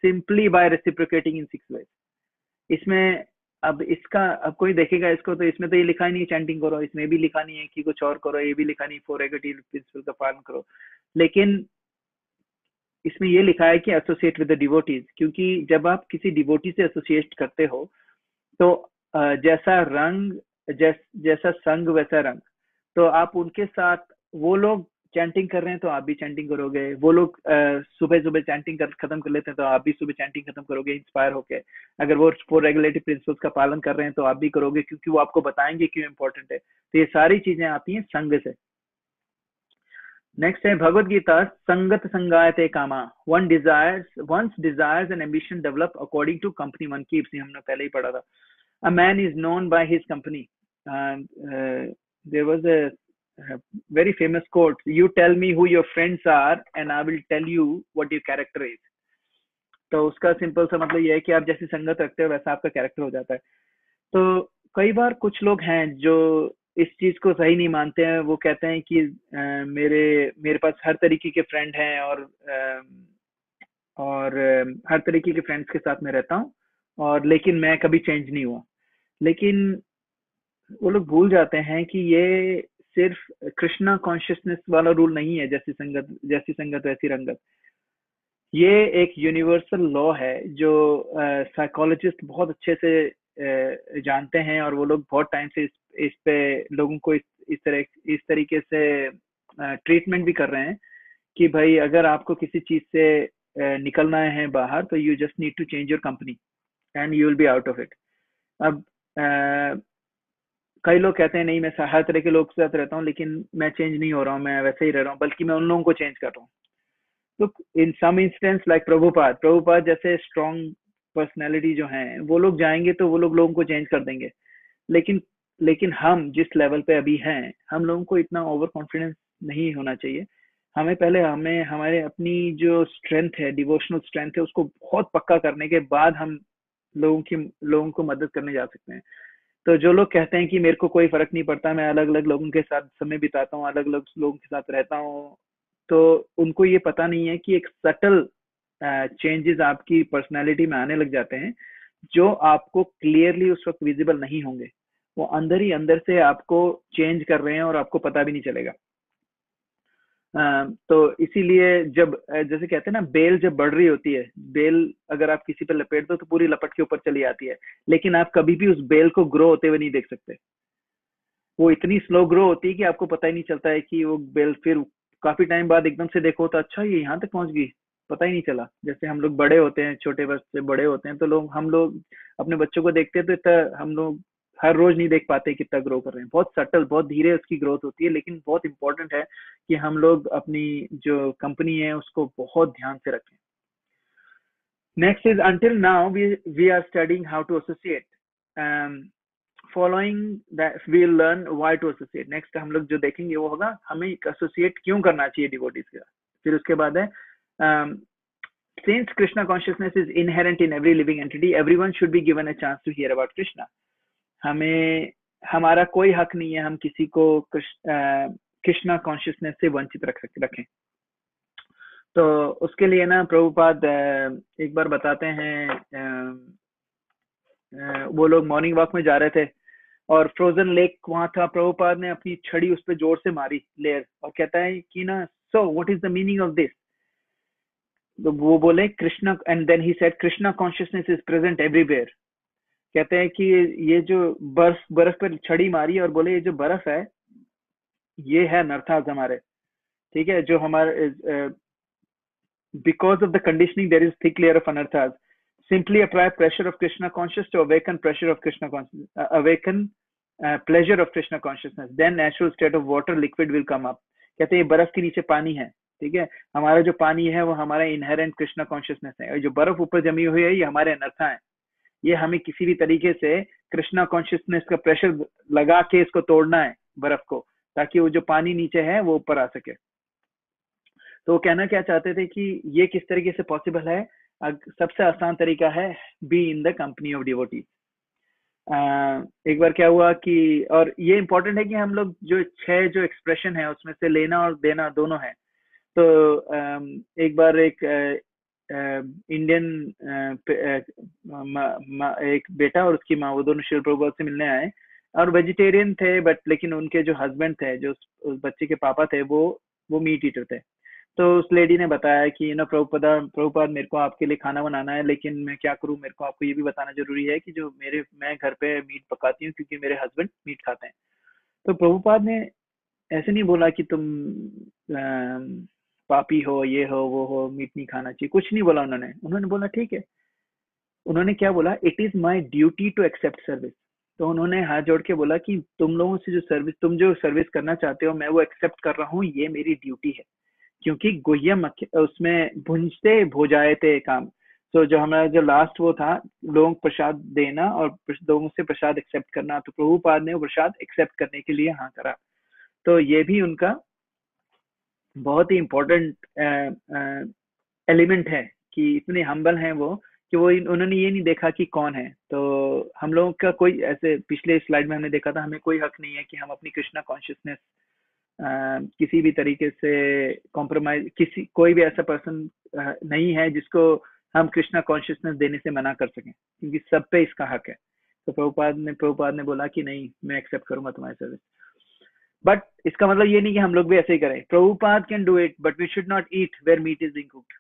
simply by reciprocating in 6 ways। इसमें अब कोई देखेगा इसको तो इसमें तो ये लिखा ही नहीं चैंटिंग करो, इसमें भी लिखा नहीं है कि कुछ और करो, ये भी लिखा नहीं 4 प्रिंसिपल का पालन करो, लेकिन इसमें ये लिखा है कि एसोसिएट विद द डिवोटीज, क्योंकि जब आप किसी डिवोटी से एसोसिएट करते हो तो जैसा रंग जैसा संग वैसा रंग। तो आप उनके साथ, वो लोग चैंटिंग कर रहे हैं तो आप भी चैंटिंग करोगे, वो लोग सुबह सुबह चैंटिंग खत्म कर लेते हैं तो आप भी सुबह चैंटिंग खत्म करोगे इंस्पायर होके। अगर वो 4 रेगुलेटरी प्रिंसिपल्स का पालन कर रहे हैं तो आप भी करोगे, क्योंकि वो आपको बताएंगे क्यों इंपॉर्टेंट है। तो ये सारी चीजें आती हैं संग से। नेक्स्ट है भगवद गीता, संगत संगायते कामा, once desires and ambition develop according to company one keeps, ये हमने पहले ही पढ़ा था। A man is known by his company. There was a very famous quote, you tell me who your friends are and I will tell you what your character is। तो उसका simple सा मतलब ये है कि आप जैसी संगत रखते हो वैसा आपका कैरेक्टर हो जाता है। तो कई बार कुछ लोग हैं जो इस चीज को सही नहीं मानते हैं, वो कहते हैं कि मेरे पास हर तरीके के फ्रेंड हैं और हर तरीके के फ्रेंड्स के साथ मैं रहता हूँ, और लेकिन मैं कभी चेंज नहीं हुआ। लेकिन वो लोग भूल जाते हैं कि ये सिर्फ कृष्णा कॉन्शियसनेस वाला रूल नहीं है, जैसी संगत वैसी रंगत। ये एक यूनिवर्सल लॉ है जो साइकोलॉजिस्ट बहुत अच्छे से जानते हैं, और वो लोग बहुत टाइम से इस पे लोगों को इस तरीके से ट्रीटमेंट भी कर रहे हैं कि भाई अगर आपको किसी चीज से निकलना है बाहर तो you just need to change your company and you will be out of it. अब कई लोग कहते हैं नहीं मैं हर तरह के लोग के साथ रहता हूँ लेकिन मैं चेंज नहीं हो रहा हूँ, मैं वैसे ही रह रहा हूँ, बल्कि मैं उन लोगों को चेंज कर रहा हूँ। तो इन सम इंस्टेंस लाइक प्रभुपाद जैसे स्ट्रॉन्ग पर्सनैलिटी जो हैं, वो लोग जाएंगे तो वो लोगों को चेंज कर देंगे। लेकिन हम जिस लेवल पे अभी हैं, हम लोगों को इतना ओवर कॉन्फिडेंस नहीं होना चाहिए। हमें हमारे अपनी जो स्ट्रेंथ है, डिवोशनल स्ट्रेंथ है, उसको बहुत पक्का करने के बाद हम लोगों को मदद करने जा सकते हैं। तो जो लोग कहते हैं कि मेरे को कोई फर्क नहीं पड़ता, मैं अलग अलग लोगों के साथ समय बिताता हूँ, अलग अलग लोगों के साथ रहता हूँ, तो उनको ये पता नहीं है कि एक सटल चेंजेस आपकी पर्सनालिटी में आने लग जाते हैं जो आपको क्लियरली उस वक्त विजिबल नहीं होंगे। वो अंदर ही अंदर से आपको चेंज कर रहे हैं और आपको पता भी नहीं चलेगा। तो इसीलिए जब जैसे कहते हैं ना, बेल जब बढ़ रही होती है, बेल अगर आप किसी पे लपेट दो तो पूरी लपट के ऊपर चली आती है, लेकिन आप कभी भी उस बेल को ग्रो होते हुए नहीं देख सकते। वो इतनी स्लो ग्रो होती है कि आपको पता ही नहीं चलता है कि वो बेल फिर काफी टाइम बाद एकदम से देखो तो अच्छा ये यहाँ तक पहुंच गई, पता ही नहीं चला। जैसे हम लोग बड़े होते हैं, छोटे बच्चे बड़े होते हैं, तो हम लोग अपने बच्चों को देखते हैं तो इतना हम लोग हर रोज नहीं देख पाते कितना ग्रो कर रहे हैं। बहुत सटल, बहुत धीरे उसकी ग्रोथ होती है, लेकिन बहुत इंपॉर्टेंट है कि हम लोग अपनी जो कंपनी है उसको बहुत ध्यान से रखें। Next is, until now we are studying how to associate. following that we'll learn why to associate. Next हम लोग जो देखेंगे वो होगा हमें associate क्यों करना चाहिए devotees का. फिर उसके बाद है since Krishna consciousness is inherent in every living entity, everyone should be given a chance to hear about Krishna. हमें हमारा कोई हक नहीं है हम किसी को कृष्णा कॉन्शियसनेस से वंचित रखें. तो उसके लिए ना प्रभुपाद एक बार बताते हैं, वो लोग मॉर्निंग वॉक में जा रहे थे और फ्रोजन लेक वहां था. प्रभुपाद ने अपनी छड़ी उस पर जोर से मारी लेयर और कहता है कि ना so what is the meaning of this. तो वो बोले Krishna and then he said Krishna consciousness is present everywhere. कहते हैं कि ये जो बर्फ पर छड़ी मारी और बोले ये जो बर्फ है ये है नर्थास हमारे, ठीक है, जो हमारे because of the conditioning there is thick layer of anarthas. Simply apply pressure of Krishna conscious to awaken pressure of Krishna consciousness, awaken pleasure of Krishna consciousness, then natural state of water liquid will come up. कहते हैं बर्फ के नीचे पानी है, ठीक है, हमारा जो पानी है वो हमारा इनहेरेंट कृष्णा कॉन्शियसनेस है और जो बर्फ ऊपर जमी हुई है ये हमारे अनर्था है. ये हमें किसी भी तरीके से कृष्णा कॉन्शियसनेस का प्रेशर लगा के इसको तोड़ना है बर्फ को, ताकि वो जो पानी नीचे है वो ऊपर आ सके. तो वो कहना क्या चाहते थे कि ये किस तरीके से पॉसिबल है. सबसे आसान तरीका है be in the company of devotees. एक बार क्या हुआ कि, और ये इंपॉर्टेंट है कि हम लोग जो 6 जो एक्सप्रेशन है उसमें से लेना और देना दोनों है. तो एक बार एक इंडियन एक बेटा और उसकी माँ वो दोनों श्रील प्रभुपाद से मिलने आए और वेजिटेरियन थे बट लेकिन उनके जो हस्बैंड थे जो उस बच्चे के पापा थे वो मीट ईटर थे. तो उस लेडी ने बताया कि ना प्रभुपाद मेरे को आपके लिए खाना बनाना है लेकिन मैं क्या करूं, मेरे को आपको ये भी बताना जरूरी है कि जो मैं घर पे मीट पकाती हूँ क्योंकि मेरे हस्बैंड मीट खाते हैं. तो प्रभुपाद ने ऐसे नहीं बोला कि तुम पापी हो, ये हो वो हो, मीट नहीं खाना चाहिए, कुछ नहीं बोला उन्होंने बोला ठीक है. उन्होंने क्या बोला, it is my duty to accept service. तो उन्होंने हाथ जोड़ के बोला कि तुम लोगों से तुम जो सर्विस करना चाहते हो मैं वो एक्सेप्ट कर रहा हूँ, ये मेरी ड्यूटी है. क्योंकि गुह्यम उसमें भुंजते भोजाए थे काम. तो जो हमारा जो लास्ट वो था लोगों को प्रसाद देना और लोगों से प्रसाद एक्सेप्ट करना, तो प्रभुपाद ने वो प्रसाद एक्सेप्ट करने के लिए हाँ करा. तो ये भी उनका बहुत ही इम्पोर्टेंट एलिमेंट है कि इतने हम्बल हैं वो कि वो उन्होंने ये नहीं देखा कि कौन है. तो हम लोगों का कोई ऐसे पिछले स्लाइड में हमने देखा था हमें कोई हक नहीं है कि हम अपनी कृष्णा कॉन्शियसनेस किसी भी तरीके से कॉम्प्रोमाइज, कोई भी ऐसा पर्सन नहीं है जिसको हम कृष्णा कॉन्शियसनेस देने से मना कर सकें, क्योंकि सब पे इसका हक है. तो प्रभुपाद ने बोला कि नहीं मैं एक्सेप्ट करूंगा तुम्हारी सर्विस. बट इसका मतलब ये नहीं कि हम लोग भी ऐसे ही करें. Prabhupada can do it but we should not eat where meat is being cooked,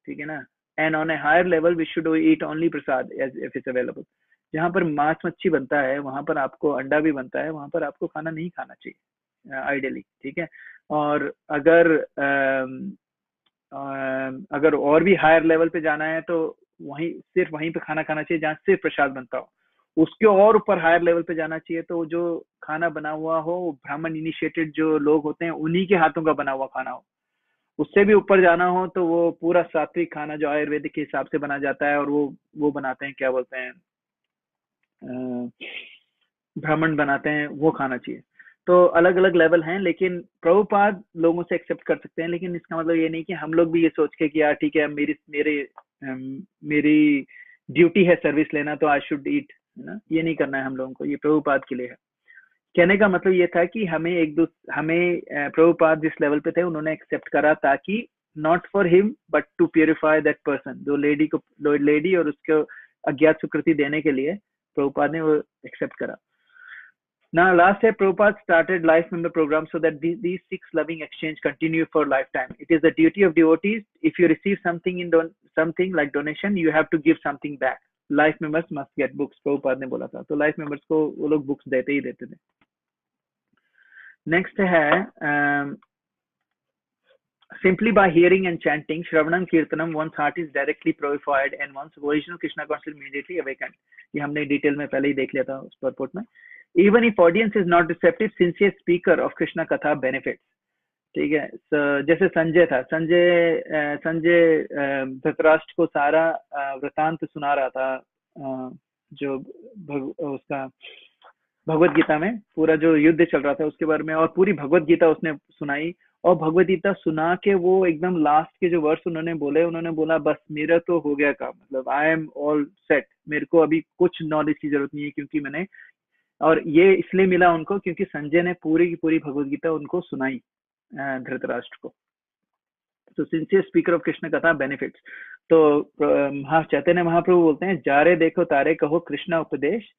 ठीक है ना. And on a higher level we should eat only prasad if it's available. जहाँ पर मांस मच्छी बनता है वहां पर आपको अंडा भी बनता है, वहां पर आपको खाना नहीं खाना चाहिए आइडियली, ठीक है. और अगर और भी हायर लेवल पे जाना है तो सिर्फ वहीं पे खाना खाना चाहिए जहाँ सिर्फ प्रसाद बनता हो. उसके और ऊपर हायर लेवल पे जाना चाहिए तो जो खाना बना हुआ हो ब्राह्मण इनिशिएटेड जो लोग होते हैं उन्हीं के हाथों का बना हुआ खाना हो. उससे भी ऊपर जाना हो तो वो पूरा सात्विक खाना जो आयुर्वेदिक के हिसाब से बना जाता है और वो बनाते हैं, क्या बोलते हैं, ब्राह्मण बनाते हैं, वो खाना चाहिए. तो अलग अलग लेवल हैं, लेकिन प्रभुपाद लोगों से एक्सेप्ट कर सकते हैं. लेकिन इसका मतलब ये नहीं कि हम लोग भी ये सोच के कि यार ठीक है मेरी ड्यूटी है सर्विस लेना तो आई शुड ईट, है ना. ये नहीं करना है हम लोगों को, ये प्रभुपाद के लिए है. कहने का मतलब ये था कि हमें प्रभुपाद जिस लेवल पे थे उन्होंने एक्सेप्ट करा ताकि not for him but to purify that person, जो लेडी और उसको अज्ञात स्वीकृति देने के लिए प्रभुपाद ने वो एक्सेप्ट करा. Now last year Prabhupada started life member program so that these 6 loving exchange continue for lifetime. It is the duty of devotees, if you receive something something like donation, you have to give something back. Life members must get books, Prabhupada ने बोला था. तो life members को वो लोग books देते ही देते थे. Next है simply by hearing and chanting Shravanam Kirtanam, one's heart is directly purified and one's original Krishna consciousness immediately awakened. ये हमने डिटेल में पहले ही देख लिया था उस परपोर्ट में. Even if audience is not receptive, sincere speaker of Krishna Katha benefits. ठीक है. जैसे संजय था, संजय धृतराष्ट्र को सारा वृतांत सुना रहा था जो उसका भगवत गीता में पूरा जो युद्ध चल रहा था उसके बारे में, और पूरी भगवत गीता उसने सुनाई। और भगवत गीता सुना के वो एकदम लास्ट के जो वर्ष उन्होंने बोला बस मेरा तो हो गया काम, मतलब आई एम ऑल सेट, मेरे को अभी कुछ नॉलेज की जरूरत नहीं है, क्योंकि मैंने, और ये इसलिए मिला उनको क्योंकि संजय ने पूरी की पूरी भगवत गीता उनको सुनाई धृतराष्ट्र को। तो सिंसियर स्पीकर ऑफ कृष्ण कथा बेनिफिट्स। तो चैतन्य महाप्रभु बोलते हैं, जारे देखो तारे कहो कृष्णा उपदेश।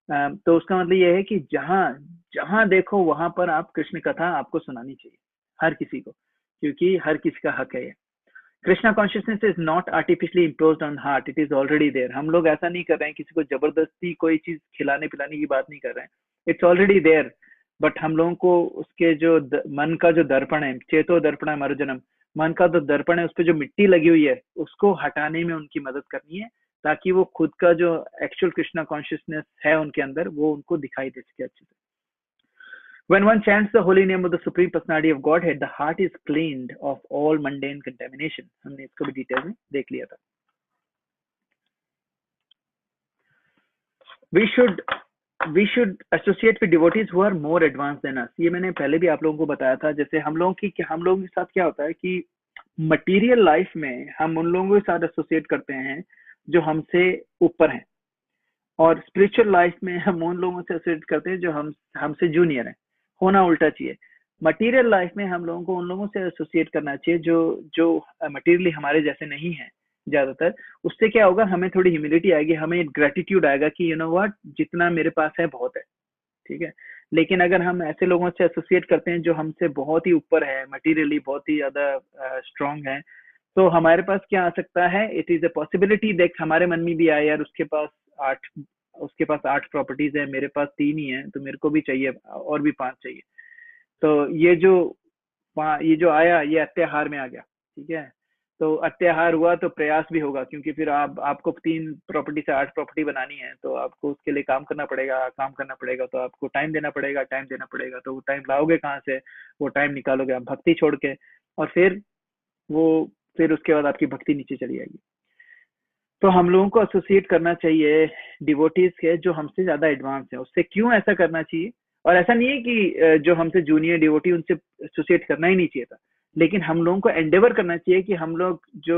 तो उसका मतलब ये है कि जहां जहां देखो वहां पर आप कृष्ण कथा आपको सुनानी चाहिए, हर किसी को, क्योंकि हर किसी का हक है ये। Krishna consciousness is not artificially imposed on heart, it is already there. हम लोग ऐसा नहीं कर रहे हैं, किसी को जबरदस्ती कोई चीज खिलाने पिलाने की बात नहीं कर रहे हैं, इट्स ऑलरेडी देयर। बट हम लोगों को उसके जो मन का जो दर्पण है, चेतो दर्पण मर्जनम, मन का जो दर्पण है उस पर जो मिट्टी लगी हुई है उसको हटाने में उनकी मदद करनी है, ताकि वो खुद का जो एक्चुअल कृष्णा कॉन्शियसनेस है उनके अंदर वो उनको दिखाई दे सके अच्छे से। When one chants the holy name of the Supreme Personality of Godhead, the heart is cleaned of all mundane contamination. हमने इसको भी डिटेल में देख लिया था। We should associate with devotees who are more advanced than us. ये मैंने पहले भी आप लोगों को बताया था। जैसे हम लोगों के साथ क्या होता है कि मटीरियल लाइफ में हम उन लोगों के साथ एसोसिएट करते हैं जो हमसे ऊपर हैं, और स्पिरिचुअल लाइफ में हम उन लोगों से एसोसिएट करते हैं जो हमसे जूनियर हैं। होना उल्टा चाहिए। मटीरियल लाइफ में हम लोगों को उन लोगों से एसोसिएट करना चाहिए जो मटीरियली हमारे जैसे नहीं है ज्यादातर। उससे क्या होगा, हमें थोड़ी ह्यूमिलिटी आएगी, हमें ग्रेटिट्यूड आएगा कि यू नो व्हाट, जितना मेरे पास है बहुत है, ठीक है। लेकिन अगर हम ऐसे लोगों से एसोसिएट करते हैं जो हमसे बहुत ही ऊपर है, मटीरियली बहुत ही ज्यादा स्ट्रांग है, तो हमारे पास क्या आ सकता है, इट इज अ पॉसिबिलिटी। देख हमारे मन में भी आया यार, उसके पास 8 प्रॉपर्टीज है, मेरे पास 3 ही है, तो मेरे को भी चाहिए और भी 5 चाहिए। तो ये जो आया ये अत्याहार में आ गया, ठीक है। तो अत्याहार हुआ तो प्रयास भी होगा, क्योंकि फिर आपको 3 प्रॉपर्टी से 8 प्रॉपर्टी बनानी है, तो आपको उसके लिए काम करना पड़ेगा, तो आपको टाइम देना पड़ेगा। तो वो टाइम लाओगे कहाँ से, वो टाइम निकालोगे आप भक्ति छोड़ के, और फिर उसके बाद आपकी भक्ति नीचे चली जाएगी। तो हम लोगों को एसोसिएट करना चाहिए डिवोटीज के जो हमसे ज्यादा एडवांस है। उससे क्यों ऐसा करना चाहिए? और ऐसा नहीं है कि जो हमसे जूनियर डिवोटी उनसे एसोसिएट करना ही नहीं चाहिए था, लेकिन हम लोगों को एंडेवर करना चाहिए कि हम लोग जो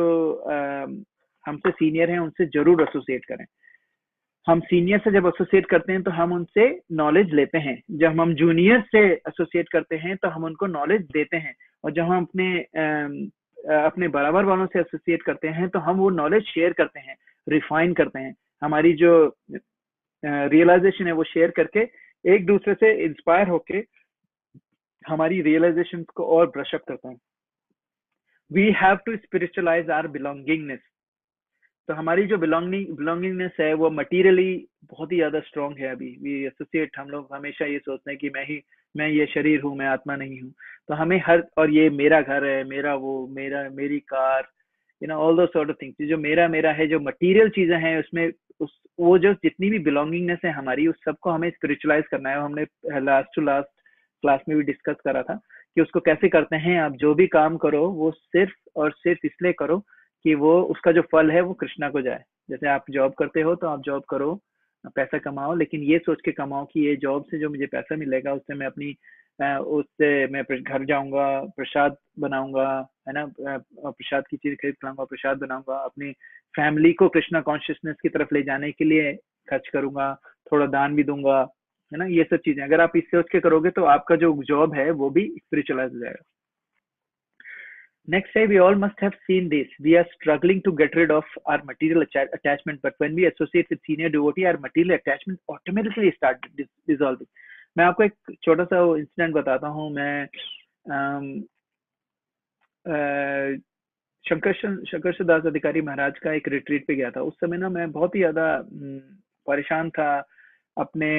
हमसे सीनियर हैं उनसे जरूर एसोसिएट करें। हम सीनियर से जब एसोसिएट करते हैं तो हम उनसे नॉलेज लेते हैं, जब हम जूनियर से एसोसिएट करते हैं तो हम उनको नॉलेज देते हैं, और जब हम अपने बराबर वालों से एसोसिएट करते हैं तो हम वो नॉलेज शेयर करते हैं, रिफाइन करते हैं, हमारी जो रियलाइजेशन है वो शेयर करके एक दूसरे से इंस्पायर होके हमारी रियलाइजेशन को और ब्रश अप करते हैं। We have to spiritualise our belongingness. तो हमारी जो बिलोंगिंगनेस है वो मटीरियली बहुत ही ज्यादा स्ट्रांग है। अभी वी एसोसिएट, हम लोग हमेशा ये सोचते हैं कि मैं ये शरीर हूँ, मैं आत्मा नहीं हूँ। तो हमें और ये मेरा घर है, मेरी कार, ऑल दो सॉर्ट ऑफ थिंग्स। जो मेरा है, जो मटीरियल चीजें हैं उसमें वो जो जितनी भी बिलोंगिंगनेस है हमारी, उस सबको हमें स्पिरिचुअलाइज करना है। हमने लास्ट टू लास्ट क्लास में भी डिस्कस करा था कि उसको कैसे करते हैं। आप जो भी काम करो वो सिर्फ और सिर्फ इसलिए करो कि वो उसका जो फल है वो कृष्णा को जाए। जैसे आप जॉब करते हो तो आप जॉब करो, पैसा कमाओ, लेकिन ये सोच के कमाओ कि ये जॉब से जो मुझे पैसा मिलेगा उससे मैं घर जाऊंगा, प्रसाद बनाऊंगा, है ना, प्रसाद की चीज खरीद लाऊंगा, प्रसाद बनाऊंगा, अपनी फैमिली को कृष्णा कॉन्शियसनेस की तरफ ले जाने के लिए खर्च करूंगा, थोड़ा दान भी दूंगा, है ना। ये सब चीजें अगर आप इस सोच के करोगे तो आपका जो जॉब है वो भी स्पिरिचुअलाइज हो जाएगा। Next, we all must have seen this. We are struggling to get rid of our material attachment, but when we associate with senior devotee, our material attachment automatically start dissolving. मैं आपको एक छोटा सा incident बताता हूँ। मैं शंकर दास अधिकारी महाराज का एक रिट्रीट पे गया था। उस समय ना मैं बहुत ही ज्यादा परेशान था, अपने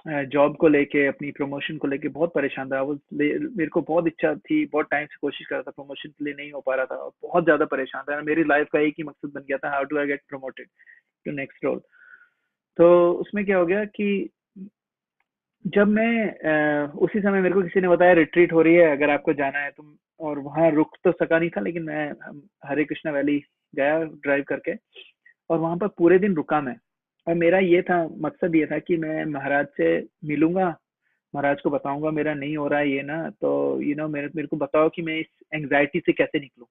जॉब को लेके, अपनी प्रमोशन को लेके बहुत परेशान था। मेरे को बहुत इच्छा थी, बहुत टाइम से कोशिश कर रहा था, प्रमोशन के लिए नहीं हो पा रहा था, बहुत ज्यादा परेशान था। मेरी लाइफ का एक ही मकसद बन गया था, how do I get promoted to next role. तो उसमें क्या हो गया कि जब मैं उसी समय मेरे को किसी ने बताया रिट्रीट हो रही है, अगर आपको जाना है तुम, और वहां रुक तो सका नहीं था, लेकिन मैं हरे कृष्णा वैली गया ड्राइव करके, और वहां पर पूरे दिन रुका मैं। और मेरा ये था, मकसद ये था कि मैं महाराज से मिलूंगा, महाराज को बताऊंगा मेरा नहीं हो रहा है ये ना, तो मेरे को बताओ कि मैं इस एंग्जाइटी से कैसे निकलूं।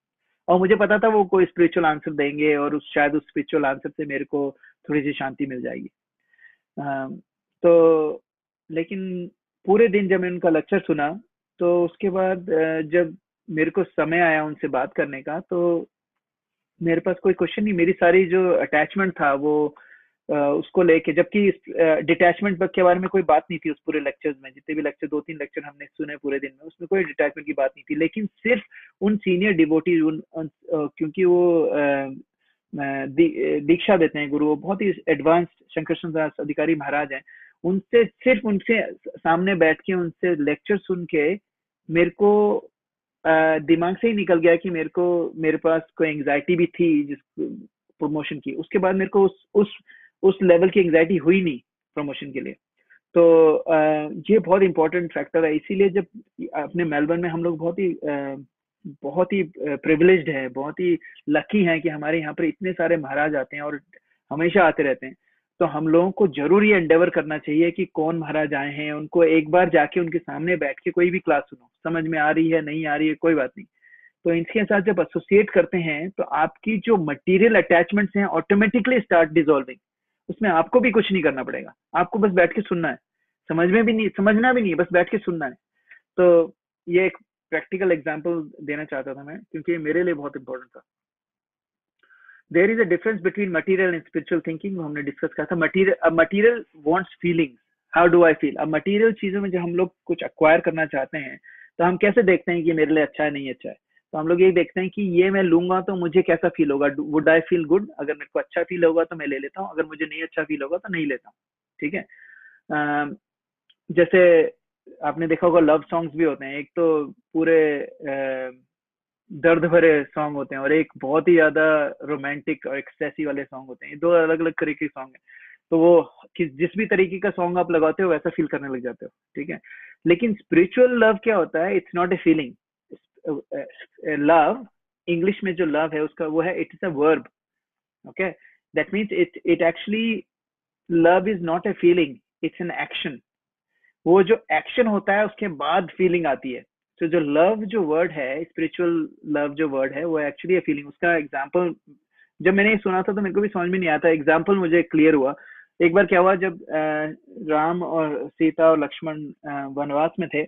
और मुझे पता था वो कोई स्पिरिचुअल आंसर देंगे और शायद उस स्पिरिचुअल आंसर से मेरे को थोड़ी सी शांति मिल जाएगी। तो लेकिन पूरे दिन जब मैंने उनका लेक्चर सुना, तो उसके बाद जब मेरे को समय आया उनसे बात करने का, तो मेरे पास कोई क्वेश्चन नहीं, मेरी सारी जो अटैचमेंट था वो उसको लेके, जबकि डिटैचमेंट के बारे में कोई बात नहीं थी उस पूरे लेक्चर्स में, जितने भी लेक्चर 2-3 लेक्चर हमने सुने पूरे दिन में, उसमें कोई डिटैचमेंट की बात नहीं थी। लेकिन सिर्फ उन सीनियर डिवोटीज, क्योंकि वो दीक्षा देते हैं गुरु, वो बहुत ही एडवांस्ड शंकरशन दास अधिकारी महाराज हैं, उनसे सामने बैठ के उनसे लेक्चर सुन के मेरे को दिमाग से ही निकल गया कि मेरे पास कोई एंग्जाइटी भी थी जिस प्रमोशन की। उसके बाद मेरे को उस लेवल की एंग्जाइटी हुई नहीं प्रमोशन के लिए। तो ये बहुत इंपॉर्टेंट फैक्टर है। इसीलिए जब अपने मेलबर्न में हम लोग बहुत ही प्रिविलेज्ड है, बहुत ही लकी हैं कि हमारे यहाँ पर इतने सारे महाराज आते हैं और हमेशा आते रहते हैं। तो हम लोगों को जरूर ये एंडेवर करना चाहिए कि कौन महाराज आए हैं, उनको एक बार जाके उनके सामने बैठ के कोई भी क्लास सुनो, समझ में आ रही है नहीं आ रही है कोई बात नहीं। तो इनके साथ जब एसोसिएट करते हैं तो आपकी जो मटेरियल अटैचमेंट्स हैं ऑटोमेटिकली स्टार्ट डिसॉल्विंग। उसमें आपको भी कुछ नहीं करना पड़ेगा, आपको बस बैठ के सुनना है, समझना भी नहीं है, बस बैठ के सुनना है। तो ये एक प्रैक्टिकल एग्जांपल देना चाहता था मैं, क्योंकि ये मेरे लिए बहुत इंपॉर्टेंट था। There is a difference between material and spiritual thinking, हमने डिस्कस किया था। Material wants feelings, how do I feel. अब मटेरियल चीजों में जब हम लोग कुछ अक्वायर करना चाहते हैं तो हम कैसे देखते हैं कि मेरे लिए अच्छा है नहीं अच्छा है। तो हम लोग ये देखते हैं कि ये मैं लूंगा तो मुझे कैसा फील होगा, वुड आई फील गुड। अगर मेरे को अच्छा फील होगा तो मैं ले लेता हूँ, अगर मुझे नहीं अच्छा फील होगा तो नहीं लेता हूँ। ठीक है। जैसे आपने देखा होगा लव सॉन्ग्स भी होते हैं, एक तो पूरे दर्द भरे सॉन्ग होते हैं और एक बहुत ही ज्यादा रोमांटिक और एक्सप्रेसिव वाले सॉन्ग होते हैं। दो अलग अलग तरीके के सॉन्ग हैं। तो वो जिस भी तरीके का सॉन्ग आप लगाते हो वैसा फील करने लग जाते हो। ठीक है। लेकिन स्पिरिचुअल लव क्या होता है, it's not a feeling. Love, English में जो लव है उसका वो है, it is a verb. Okay, that means it actually, love is not a feeling, it's an action. वो जो एक्शन होता है उसके बाद फीलिंग आती है। तो जो लव जो वर्ड है, स्पिरिचुअल लव जो वर्ड है, वो एक्चुअली है फीलिंग। उसका एग्जांपल जब मैंने सुना था तो मेरे को भी समझ में नहीं आता, एग्जांपल मुझे क्लियर हुआ। एक बार क्या हुआ, जब राम और सीता और लक्ष्मण वनवास में थे,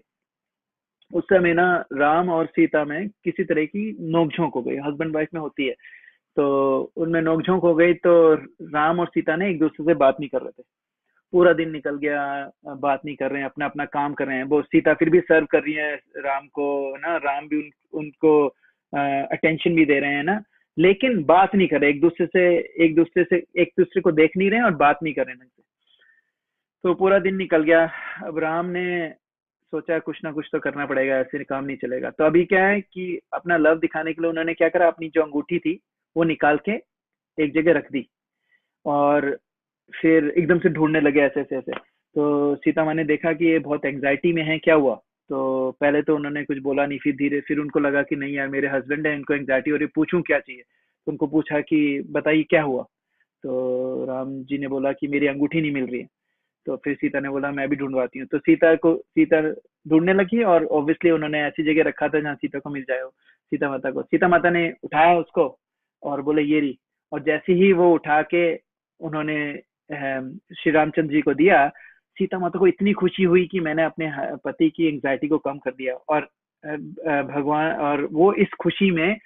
उस समय ना राम और सीता में किसी तरह की नोकझोंक हो गई, हस्बैंड वाइफ में होती है। तो उनमें नोकझोंक हो गई, तो राम और सीता ने एक दूसरे से बात नहीं कर रहे थे। पूरा दिन निकल गया, बात नहीं कर रहे हैं, अपना अपना काम कर रहे हैं। वो सीता फिर भी सर्व कर रही है राम को ना, राम भी उनको अटेंशन भी दे रहे हैं ना, लेकिन बात नहीं कर रहे एक दूसरे को देख नहीं रहे हैं और बात नहीं कर रहे हैं। तो पूरा दिन निकल गया। अब राम ने सोचा कुछ ना कुछ तो करना पड़ेगा, ऐसे काम नहीं चलेगा। तो अभी क्या है कि अपना लव दिखाने के लिए उन्होंने क्या करा, अपनी जो अंगूठी थी वो निकाल के एक जगह रख दी और फिर एकदम से ढूंढने लगे ऐसे ऐसे। तो सीता माँ ने देखा कि ये बहुत एंग्जाइटी में है, क्या हुआ। तो पहले तो उन्होंने कुछ बोला नहीं, फिर उनको लगा कि नहीं यार मेरे हस्बैंड है, इनको एंग्जाइटी हो रही, पूछूं क्या चाहिए। तो उनको पूछा कि बताइए क्या हुआ। तो राम जी ने बोला कि मेरी अंगूठी नहीं मिल रही है। तो फिर सीता ने बोला मैं भी ढूंढवाती हूँ। तो सीता ढूंढने लगी और ऑब्वियसली उन्होंने ऐसी जगह रखा था जहाँ सीता को मिल जाए। सीता माता ने उठाया उसको और बोले ये रही। और जैसे ही वो उठा के उन्होंने श्री रामचंद्र जी को दिया, सीता माता को इतनी खुशी हुई कि मैंने अपने पति की एंग्जाइटी को कम कर दिया। और भगवान, और वो इस खुशी में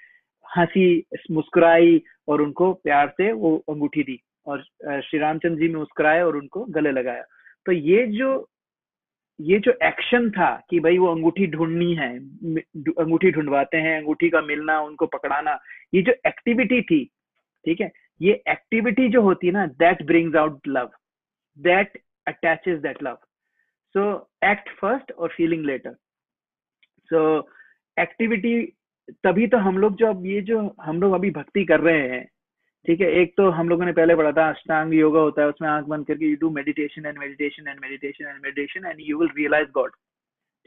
हंसी, मुस्कुराई और उनको प्यार से वो अंगूठी दी और श्री रामचंद्र जी में मुस्कुराए और उनको गले लगाया। तो ये जो एक्शन था कि भाई वो अंगूठी ढूंढनी है, अंगूठी ढूंढवाते हैं, अंगूठी का मिलना, उनको पकड़ाना, ये जो एक्टिविटी थी, ठीक है, ये एक्टिविटी जो होती है ना, that brings out love, that attaches that love. So act first और फीलिंग लेटर। सो एक्टिविटी, तभी तो हम लोग जो हम लोग अभी भक्ति कर रहे हैं, ठीक है, एक तो हम लोगों ने पहले पढ़ा था अष्टांग योगा होता है, उसमें आंख बंद करके you do meditation and meditation and meditation and meditation and you will realise God.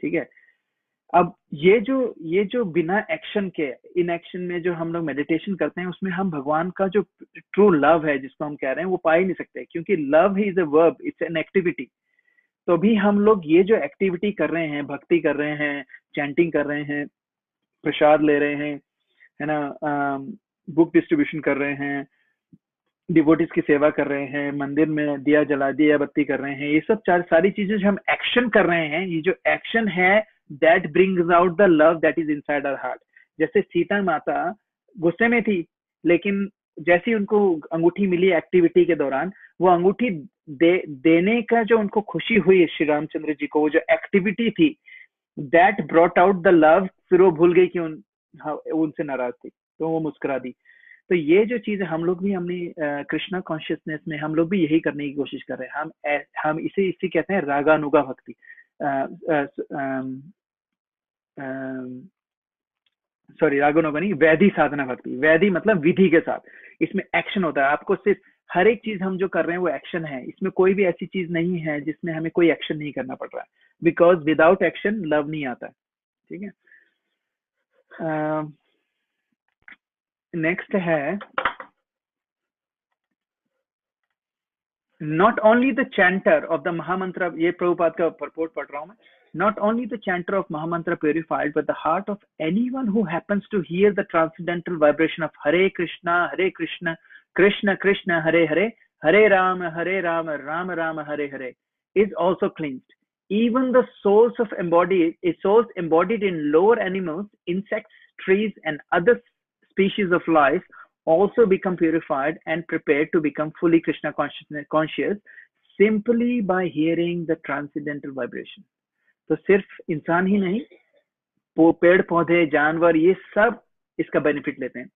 ठीक है, अब ये जो बिना एक्शन के, इन एक्शन में जो हम लोग मेडिटेशन करते हैं, उसमें हम भगवान का जो ट्रू लव है जिसको हम कह रहे हैं वो पा ही नहीं सकते, क्योंकि love is a verb, it's an activity. तो भी हम लोग ये जो एक्टिविटी कर रहे हैं, भक्ति कर रहे हैं, चैंटिंग कर रहे हैं, प्रसाद ले रहे हैं, है ना, बुक डिस्ट्रीब्यूशन कर रहे हैं, डिवोटीज की सेवा कर रहे हैं, मंदिर में दिया जला दिया बत्ती कर रहे हैं, ये सब सारी चीजें जो हम एक्शन कर रहे हैं, ये जो एक्शन है that brings out the love that is inside our heart. जैसे सीता माता गुस्से में थी, लेकिन जैसी उनको अंगूठी मिली एक्टिविटी के दौरान, वो अंगूठी देने का जो उनको खुशी हुई श्री रामचंद्र जी को, वो जो एक्टिविटी थी that brought out the love. फिर वो भूल गई कि उनसे नाराज थी, तो वो मुस्कुरा दी। तो ये जो चीज हम लोग भी हमने कृष्णा कॉन्शियसनेस में हम लोग भी यही करने की कोशिश कर रहे हैं। हम इसे कहते हैं रागानुगा भक्ति, सॉरी रागानुगा नहीं, वैधि साधना भक्ति। वैधि मतलब विधि के साथ, इसमें एक्शन होता है। आपको सिर्फ हर एक चीज हम जो कर रहे हैं वो एक्शन है, इसमें कोई भी ऐसी चीज नहीं है जिसमें हमें कोई एक्शन नहीं करना पड़ रहा है, बिकॉज विदाउट एक्शन लव नहीं आता है। ठीक है, नेक्स्ट है not only the chanter of the Mahamantra, ये प्रभुपाद का purport पढ़ रहा हूँ मैं, not only the chanter of Mahamantra purified, but the heart of anyone who happens to hear the transcendental vibration of Hare Krishna, Krishna Krishna, Hare Hare, Hare Rama, Rama Rama, Hare Hare, is also cleansed. Even the souls embodied in lower animals, insects, trees, and other species of life also become purified and prepared to become fully Krishna conscious simply by hearing the transcendental vibration. तो सिर्फ इंसान ही नहीं, पेड़ पौधे, जानवर, ये सब इसका बेनिफिट लेते हैं।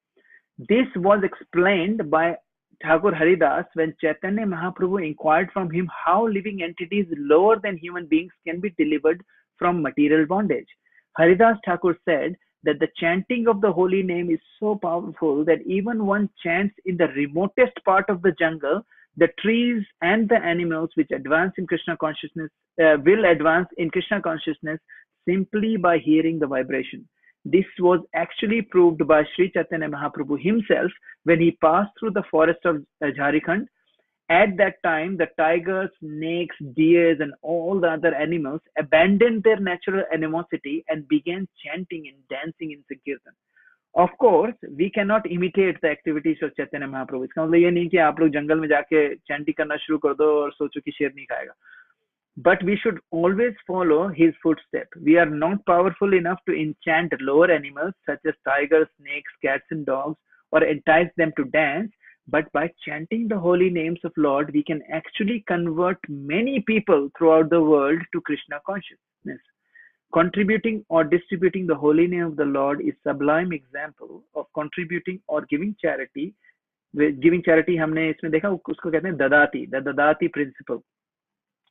This was explained by Thakur Haridas when Chaitanya Mahaprabhu inquired from him how living entities lower than human beings can be delivered from material bondage. Haridas Thakur said that the chanting of the holy name is so powerful that even one chants in the remotest part of the jungle, the trees and the animals which advance in Krishna consciousness will advance in Krishna consciousness simply by hearing the vibration. This was actually proved by Sri Chaitanya Mahaprabhu himself when he passed through the forest of Jharkhand. At that time, the tigers, snakes, deers, and all the other animals abandoned their natural animosity and began chanting and dancing in Sankirtan. Of course, we cannot imitate the activities of Chaitanya Mahaprabhu. इसका मतलब ये नहीं कि आप लोग जंगल में जाके chanting करना शुरू कर दो और सोचो कि शेर नहीं खाएगा. But we should always follow his footsteps. We are not powerful enough to enchant lower animals such as tigers, snakes, cats, and dogs, or entice them to dance. But by chanting the holy names of Lord, we can actually convert many people throughout the world to Krishna consciousness. Contributing or distributing the holy name of the Lord is a sublime example of contributing or giving charity. Giving charity, हमने इसमें देखा, उसको कहते हैं ददाति, the ददाति principle.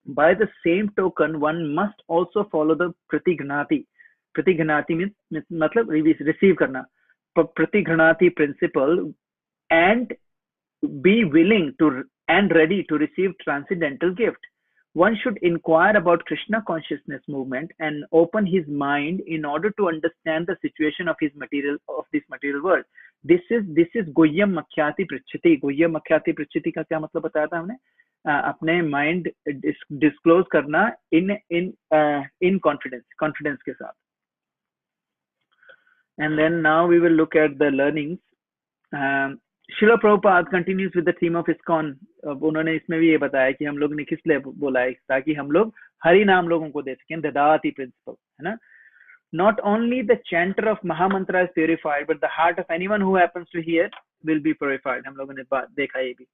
By the same token, one must also follow the pratighnati. Pratighnati means मतलब receive करना. Pratighnati principle and be willing to and ready to receive transcendental gift. One should inquire about Krishna consciousness movement and open his mind in order to understand the situation of this material world. This is Guhyam Makhyati Prichiti. Guhyam Makhyati Prichiti का क्या मतलब बताया था हमने? अपने mind disclose करना इन confidence के साथ. And then now we will look at the learnings. Srila Prabhupada continues with the theme of ISKCON. उन्होंने इसमें भी ये बताया कि हम लोग ने किस लिए बोला है, ताकि हम लोग हरि नाम लोगों को दे सकें, ददाति प्रिंसिपल, है ना. Not only the chanter of Mahamantra is purified, but the heart of anyone who happens to hear will be purified. हम लोगों ने देखा ये भी.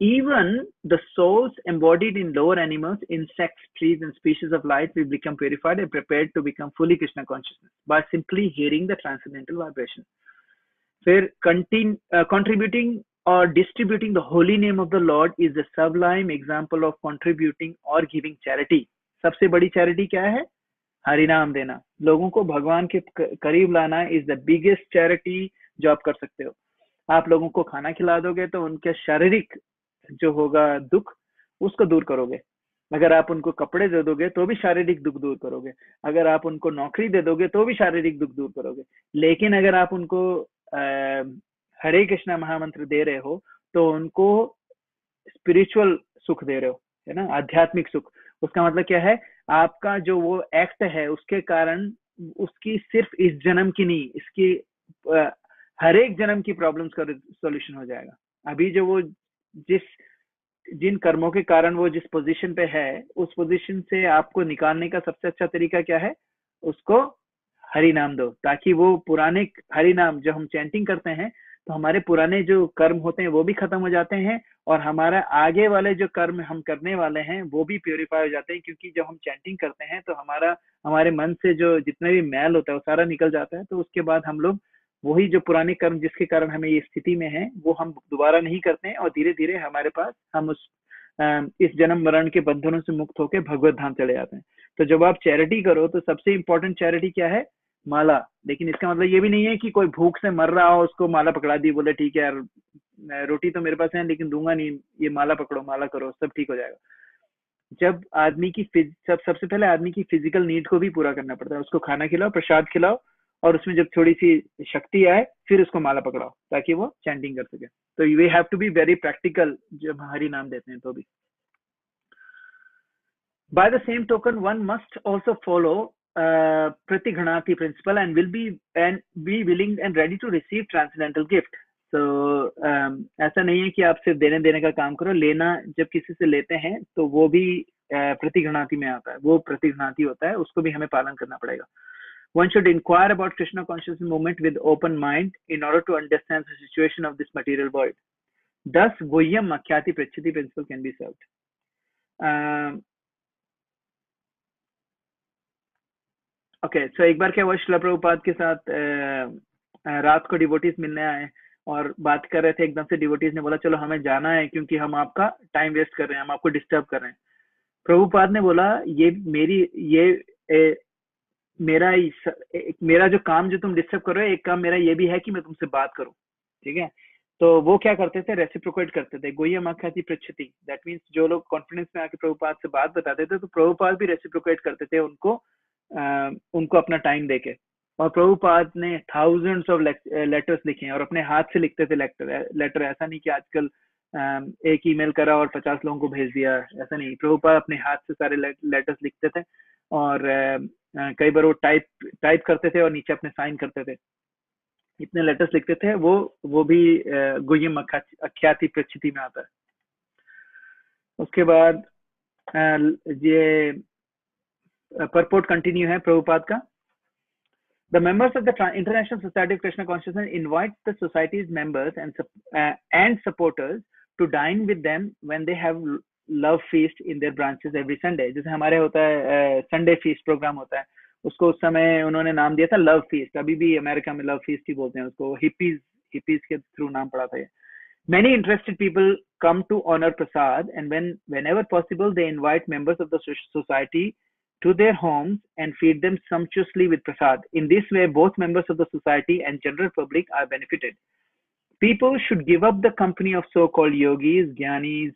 Even the souls embodied in lower animals, insects, trees, and species of light will become purified and prepared to become fully Krishna consciousness by simply hearing the transcendental vibration. फिर contributing or distributing the holy name of the Lord is a sublime example of contributing or giving charity. सबसे बड़ी charity क्या है? हरि नाम देना, लोगों को भगवान के करीब लाना is the biggest charity जो आप कर सकते हो. आप लोगों को खाना खिला दोगे तो उनके शारीरिक जो होगा दुख, उसको दूर करोगे. अगर आप उनको कपड़े दे दोगे तो भी शारीरिक दुख दूर करोगे, अगर आप उनको नौकरी दे दोगे तो भी शारीरिक दुख दूर करोगे। लेकिन अगर आप उनको हरे कृष्णा महामंत्र दे रहे हो तो उनको स्पिरिचुअल सुख दे रहे हो, है ना, आध्यात्मिक सुख। उसका मतलब क्या है, आपका जो वो एक्ट है उसके कारण उसकी सिर्फ इस जन्म की नहीं, इसकी हर एक जन्म की प्रॉब्लम्स का सॉल्यूशन हो जाएगा। अभी जो वो जिन कर्मों के कारण वो जिस पोजीशन पे है, उस पोजीशन से आपको निकालने का सबसे अच्छा तरीका क्या है, उसको हरि नाम दो, ताकि वो पुराने हरि नाम जो हम चैंटिंग करते हैं तो हमारे पुराने जो कर्म होते हैं वो भी खत्म हो जाते हैं, और हमारा आगे वाले जो कर्म हम करने वाले हैं वो भी प्योरीफाई हो जाते हैं। क्योंकि जब हम चैंटिंग करते हैं तो हमारे मन से जो जितना भी मैल होता है वो सारा निकल जाता है। तो उसके बाद हम लोग वही जो पुराने कर्म जिसके कारण हमें ये स्थिति में है वो हम दोबारा नहीं करते हैं, और धीरे धीरे हमारे पास हम इस जन्म मरण के बंधनों से मुक्त होकर भगवत धाम चले जाते हैं। तो जब आप चैरिटी करो तो सबसे इंपॉर्टेंट चैरिटी क्या है, माला। लेकिन इसका मतलब ये भी नहीं है कि कोई भूख से मर रहा हो उसको माला पकड़ा दी, बोले ठीक है यार रोटी तो मेरे पास है लेकिन दूंगा नहीं, ये माला पकड़ो, माला करो, सब ठीक हो जाएगा। जब आदमी की सबसे पहले आदमी की फिजिकल नीड को भी पूरा करना पड़ता है, उसको खाना खिलाओ, प्रसाद खिलाओ, और उसमें जब थोड़ी सी शक्ति आए फिर उसको माला पकड़ाओ ताकि वो चैंटिंग कर सके। तो we have to be very practical जब हरि नाम देते हैं तो भी। By the same token, one must also follow Pratighanati principle and be willing and ready to receive transcendental gift. So ऐसा नहीं है कि आप सिर्फ देने देने का काम करो, लेना जब किसी से लेते हैं तो वो भी प्रतिघणाति में आता है, वो प्रतिघणाति होता है, उसको भी हमें पालन करना पड़ेगा। One should inquire about Krishna consciousness movement with open mind in order to understand the situation of this material world. Thus, Guhyam Akhyati Prachati principle can be served. Okay, so एक बार क्या हुआ, श्रील प्रभुपाद के साथ रात को डिवोटीज मिलने आए और बात कर रहे थे। एकदम से डिवोटीज ने बोला चलो हमें जाना है क्योंकि हम आपका टाइम वेस्ट कर रहे हैं, हम आपको डिस्टर्ब कर रहे हैं। प्रभुपाद ने बोला मेरा जो काम जो तुम डिस्टर्ब कर रहे हो, एक काम मेरा ये भी है कि मैं तुमसे बात करूं, ठीक है। तो वो क्या करते थे, रेसिप्रोकेट करते थे। गुह्यम आख्याति पृच्छति, दैट मीन्स जो लोग कॉन्फिडेंस में आके प्रभुपाद से बात बताते थे तो प्रभुपाद भी रेसिप्रोकेट करते थे उनको अपना टाइम देके। और प्रभुपाद ने थाउजेंड्स ऑफ लेटर्स लिखे हैं और अपने हाथ से लिखते थे लेटर। ऐसा नहीं कि आजकल एक ईमेल करा और 50 लोगों को भेज दिया, ऐसा नहीं। प्रभुपाद अपने हाथ से सारे लेटर्स लिखते थे और कई बार वो टाइप करते थे और नीचे अपने साइन करते थे। इतने लेटर्स लिखते थे वो भी गुह्यम आख्याति पृच्छति में आता है। उसके बाद ये परपोर्ट कंटिन्यू है प्रभुपाद का। The members of the International Society of Krishna Consciousness invite the society's members and supporters to dine with them when they have love feast in their branches every Sunday. जैसे हमारे होता है Sunday feast programme होता है, उसको उस समय उन्होंने नाम दिया था लव फीस्ट। अभी भी अमेरिका में लव फीस्ट ही बोलते हैं उसको, हिपीज के थ्रू नाम पड़ा था ये। Many interested people come to honor prasad, and whenever possible they invite members of the society to their homes and feed them sumptuously with prasad. In this way, both members of the society and general public are benefited. People should give up the company of so-called yogis, jnanis,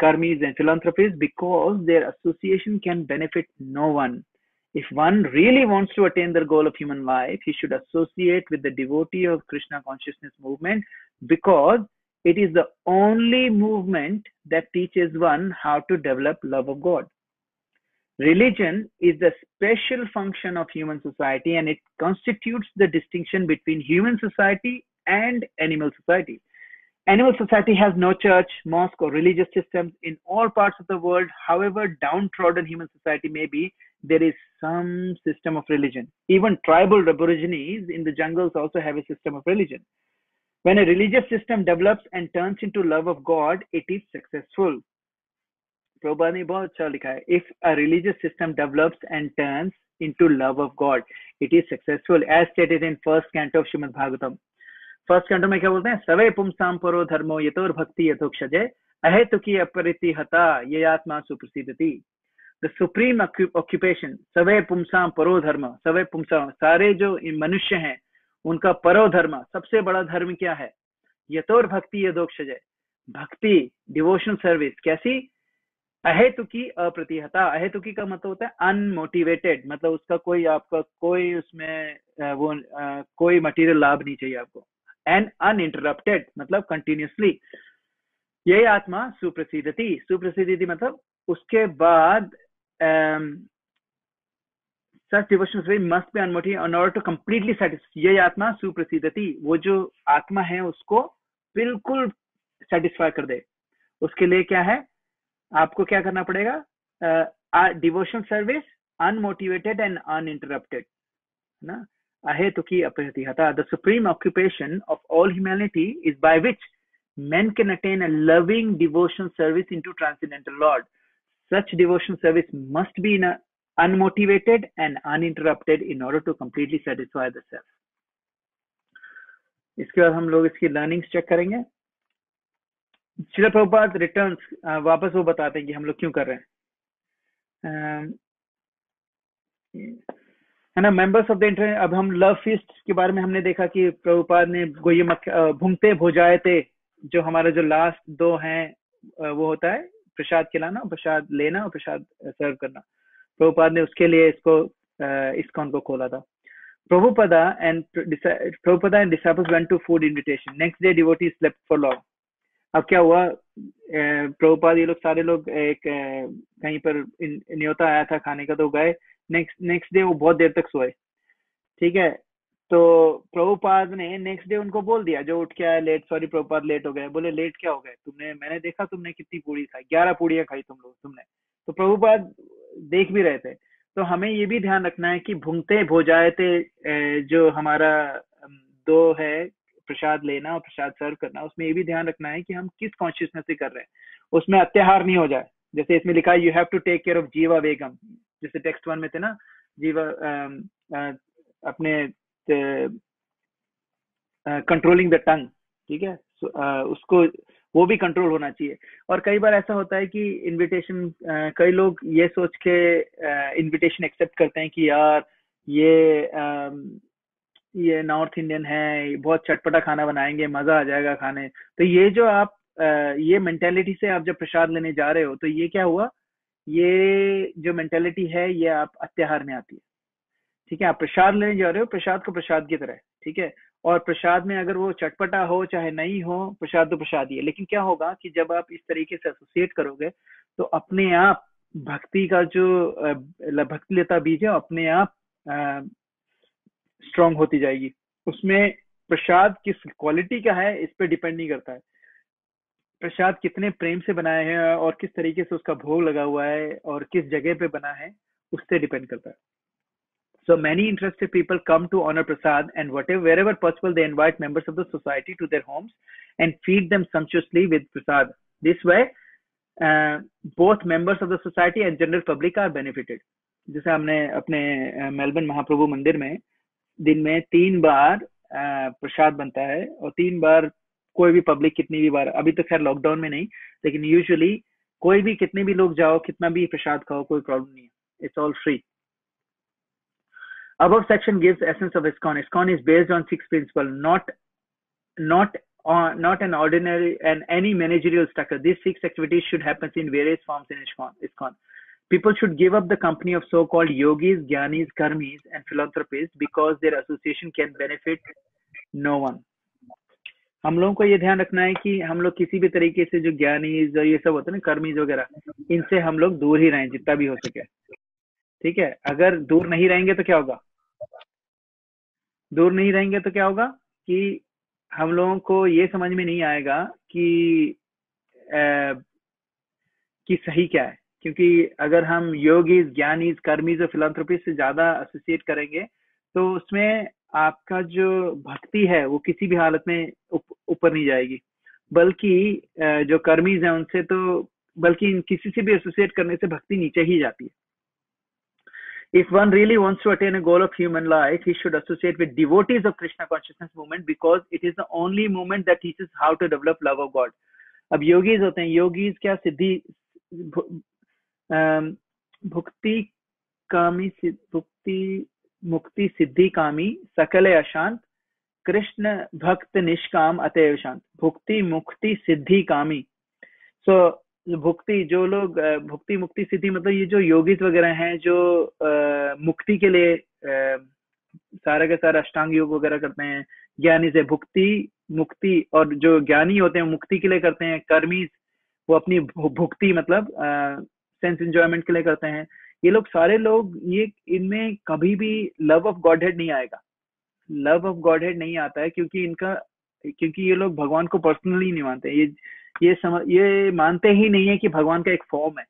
karmis, and philanthropists because their association can benefit no one. If one really wants to attain the goal of human life, he should associate with the devotee of Krishna consciousness movement because it is the only movement that teaches one how to develop love of God. Religion is the special function of human society and it constitutes the distinction between human society and animal society. Animal society has no church, mosque, or religious systems in all parts of the world. However downtrodden human society may be, there is some system of religion. Even tribal aborigines in the jungles also have a system of religion. When a religious system develops and turns into love of God, it is successful. Prabhupada ने बहुत अच्छा लिखा है, if a religious system develops and turns into love of God, it is successful, as stated in first canto of Srimad Bhagavatam. First canto में क्या बोलते हैं, सवे पुंसाम परो धर्मो यतोर भक्ति यथोक्षजे अहेतुकी अपरिति हता ये आत्मा सुप्रसिद्धति। द सुप्रीम ऑक्यूपेशन सवे पुंसाम परो धर्म, सवे पुंसाम सारे जो मनुष्य हैं उनका परो धर्म, सबसे बड़ा धर्म क्या है, यतोर भक्ति यथोक्षजे, भक्ति डिवोशनल सर्विस। कैसी, अहेतुकी अप्रतिहता, अहेतुकी का मतलब होता है अनमोटिवेटेड, मतलब उसका कोई आपका कोई उसमें कोई मटेरियल लाभ नहीं चाहिए आपको। एंड अनइंटरप्टेड मतलब कंटिन्यूसली। यही आत्मा सुप्रसिद्धति, सुप्रसिद्धति मतलब उसके बाद such devotional service must be unmotivated in order to completely satisfy। यही आत्मा सुप्रसिद्धति, वो जो आत्मा है उसको बिल्कुल सेटिस्फाई कर दे। उसके लिए क्या है, आपको क्या करना पड़ेगा, devotional service unmotivated and uninterrupted ना। अहेतुकी अप्रतिहता, the supreme occupation of all humanity is by which men can attain a loving devotional service into transcendental Lord. Such devotional service must be unmotivated and uninterrupted in order to completely satisfy the self. इसके बाद हम लोग इसकी learnings check करेंगे। Srila Prabhupada returns, वापस वो बताते हैं कि हम लोग क्यों कर रहे हैं, है ना। मेंबर्स ऑफ द इंटरनेट, अब हम लव फीस्ट के बारे में हमने देखा कि प्रभुपाद ने भूमते भोजायते, जो हमारा जो लास्ट दो हैं वो होता है प्रसाद खिलाना, प्रसाद लेना और प्रसाद सर्व करना। प्रभुपाद ने उसके लिए इसको इस्कॉन को खोला था। Prabhupada and disciples went to food invitation, next day devotees slept for long. अब क्या हुआ, प्रभुपाद ये लोग सारे लोग एक कहीं पर न्योता आया था खाने का, तो गए। नेक्स्ट डे वो बहुत देर तक सोए, ठीक है। तो प्रभुपाद ने नेक्स्ट डे उनको बोल दिया, जो उठ के आया लेट, सॉरी प्रभुपाद लेट हो गए। बोले लेट क्या हो गए, तुमने, मैंने देखा तुमने कितनी पूड़ी खाई, 11 पूड़ियां खाई तुमने। तो प्रभुपाद देख भी रहे थे। तो हमें ये भी ध्यान रखना है कि भूमते भोजायते जो हमारा दो है, प्रसाद लेना और प्रसाद सर्व करना, उसमें ये भी ध्यान रखना है कि हम किस कॉन्शियसनेस से कर रहे हैं, उसमें अत्याहार नहीं हो जाए। जैसे इसमें लिखा है you have to take care of जीवा वेगम, जैसे टेक्स्ट 1 में थे ना, जीवा अपने कंट्रोलिंग द टंग, ठीक है। उसको वो भी कंट्रोल होना चाहिए। और कई बार ऐसा होता है कि इनविटेशन, कई लोग ये सोच के इनविटेशन एक्सेप्ट करते हैं कि यार ये नॉर्थ इंडियन है, बहुत चटपटा खाना बनाएंगे, मजा आ जाएगा खाने। तो ये जो आप ये मेंटेलिटी से आप जब प्रसाद लेने जा रहे हो, तो ये क्या हुआ, ये जो मेंटेलिटी है ये आप अत्याहार में आती है, ठीक है। आप प्रसाद लेने जा रहे हो, प्रसाद को प्रसाद की तरह, ठीक है। और प्रसाद में अगर वो चटपटा हो चाहे नहीं हो, प्रसाद तो प्रसाद ही है। लेकिन क्या होगा कि जब आप इस तरीके से एसोसिएट करोगे तो अपने आप भक्ति का जो भक्ति लेता बीज है अपने आप स्ट्रांग होती जाएगी। उसमें प्रसाद किस क्वालिटी का है इस पे डिपेंड नहीं करता है, प्रसाद कितने प्रेम से बनाए हैं और किस तरीके से उसका भोग लगा हुआ है और किस जगह पे बना है, उससे डिपेंड करता है। So many interested people come to honor prasad, and wherever possible they invite members of the society to their homes and feed them sumptuously with prasad. This way both members of the society and general public are benefited. जैसे हमने अपने Melbourne महाप्रभु मंदिर में दिन में 3 बार प्रसाद बनता है, और 3 बार कोई भी पब्लिक कितनी भी बार, अभी तो खैर लॉकडाउन में नहीं, लेकिन यूजुअली कोई भी कितने भी लोग जाओ, कितना भी प्रसाद खाओ, कोई प्रॉब्लम नहीं है, it's all free. Above section gives essence of ISKCON. ISKCON is based on 6 principles, not an ordinary and any managerial structure. These 6 activities should happen in various forms in ISKCON. People should give up the company of so-called yogis, jnanis, karmis, and philanthropists because their association can benefit no one. हम लोगों को ये ध्यान रखना है कि हम लोग किसी भी तरीके से जो ज्ञानीज और ये सब होते हैं ना, कर्मीज वगैरह, इनसे हम लोग दूर ही रहें जितना भी हो सके, ठीक है। अगर दूर नहीं रहेंगे तो क्या होगा, दूर नहीं रहेंगे तो क्या होगा कि हम लोगों को ये समझ में नहीं आएगा कि सही क्या है। क्योंकि अगर हम योगीज, ज्ञानीज, कर्मीज और फिलैंथ्रोपिस्ट से ज्यादा एसोसिएट करेंगे तो उसमें आपका जो भक्ति है वो किसी भी हालत में ऊपर नहीं जाएगी, बल्कि जो कर्मीज हैं उनसे तो, बल्कि किसी से भी एसोसिएट करने से भक्ति नीचे ही जाती है। If one really wants to attain a goal of human life, he should associate with devotees of Krishna consciousness movement because it is the only movement that teaches how to develop love of God. अब yogis होते हैं, yogis क्या सिद्धि भुक्ति कामी, मुक्ति सिद्धि कामी, सकले अशांत, कृष्ण भक्त निष्काम अतएव शांत। भुक्ति मुक्ति सिद्धि कामी। So भुक्ति, जो लोग भुक्ति मुक्ति स्थिति, मतलब ये जो योगित वगैरह हैं जो मुक्ति के लिए सारा का सारा अष्टांग योग वगैरह करते हैं, ज्ञानी से भुक्ति मुक्ति, और जो ज्ञानी होते हैं मुक्ति के लिए करते हैं, कर्मी वो अपनी भुक्ति मतलब सेंस एंजॉयमेंट के लिए करते हैं। ये लोग सारे लोग, ये इनमें कभी भी लव ऑफ गॉडहेड नहीं आएगा, लव ऑफ गॉडहेड नहीं आता है, क्योंकि ये लोग भगवान को पर्सनली नहीं मानते। ये मानते ही नहीं है कि भगवान का एक फॉर्म है,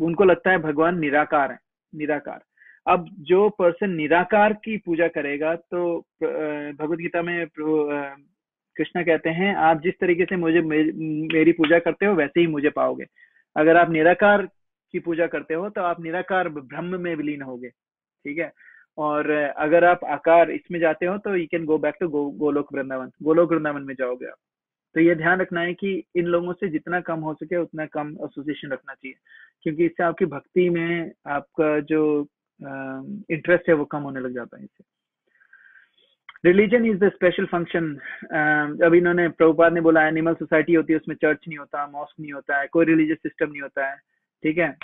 उनको लगता है भगवान निराकार है, निराकार। अब जो पर्सन निराकार की पूजा करेगा, तो भगवत गीता में कृष्णा कहते हैं आप जिस तरीके से मेरी पूजा करते हो वैसे ही मुझे पाओगे। अगर आप निराकार की पूजा करते हो तो आप निराकार ब्रह्म में विलीन होगे, ठीक है। और अगर आप आकार इसमें जाते हो तो you can go back to Goloka Vrindavan में जाओगे आप। तो ये ध्यान रखना है कि इन लोगों से जितना कम हो सके उतना कम एसोसिएशन रखना चाहिए, क्योंकि इससे आपकी भक्ति में आपका जो इंटरेस्ट है वो कम होने लग जाता है इससे। Religion is the special function. अब इन्होंने, प्रभुपाद ने बोला एनिमल सोसाइटी होती है, उसमें चर्च नहीं होता, मॉस्क नहीं होता है, कोई रिलीजियस सिस्टम नहीं होता है, ठीक है।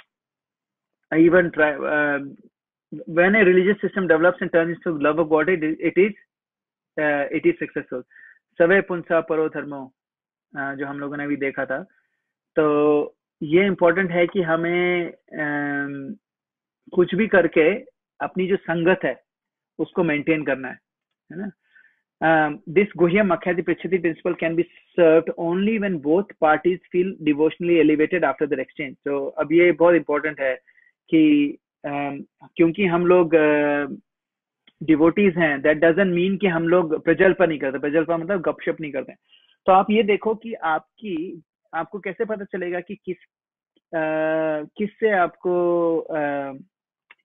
Even when a religious system develops and turns into love of God, it is successful. सवे पुंसा परो धर्मो, जो हम लोगों ने भी देखा था। तो ये इम्पोर्टेंट है कि हमें कुछ भी करके अपनी जो संगत है उसको मेंटेन करना है ना। This गुह्यम आख्याति पृच्छति principle can be served only when both parties feel devotionally elevated after their exchange. तो अब ये बहुत इंपॉर्टेंट है कि क्योंकि हम लोग डिवोटीज हैं, दैट डजंट मीन कि हम लोग प्रजल्पा नहीं करते। प्रजल्पा मतलब गपशप नहीं करते। तो आप ये देखो कि आपको कैसे पता चलेगा कि किससे आपको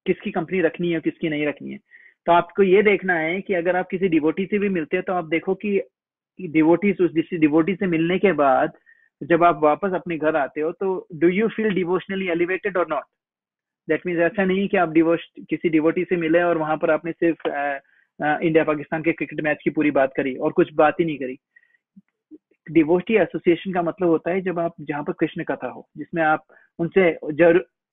किसकी कंपनी रखनी है, किसकी नहीं रखनी है। तो आपको ये देखना है कि अगर आप किसी डिवोटी से भी मिलते हैं तो आप देखो कि डिवोटी से मिलने के बाद जब आप वापस अपने घर आते हो तो do you feel devotionally elevated और नॉट। दैट मीन्स ऐसा नहीं कि आप किसी डिवोटी से मिले और वहां पर आपने सिर्फ इंडिया पाकिस्तान के क्रिकेट मैच की पूरी बात करी और कुछ बात ही नहीं करी। डिवोटी एसोसिएशन का मतलब होता है जहाँ पर कृष्ण कथा हो, जिसमें आप उनसे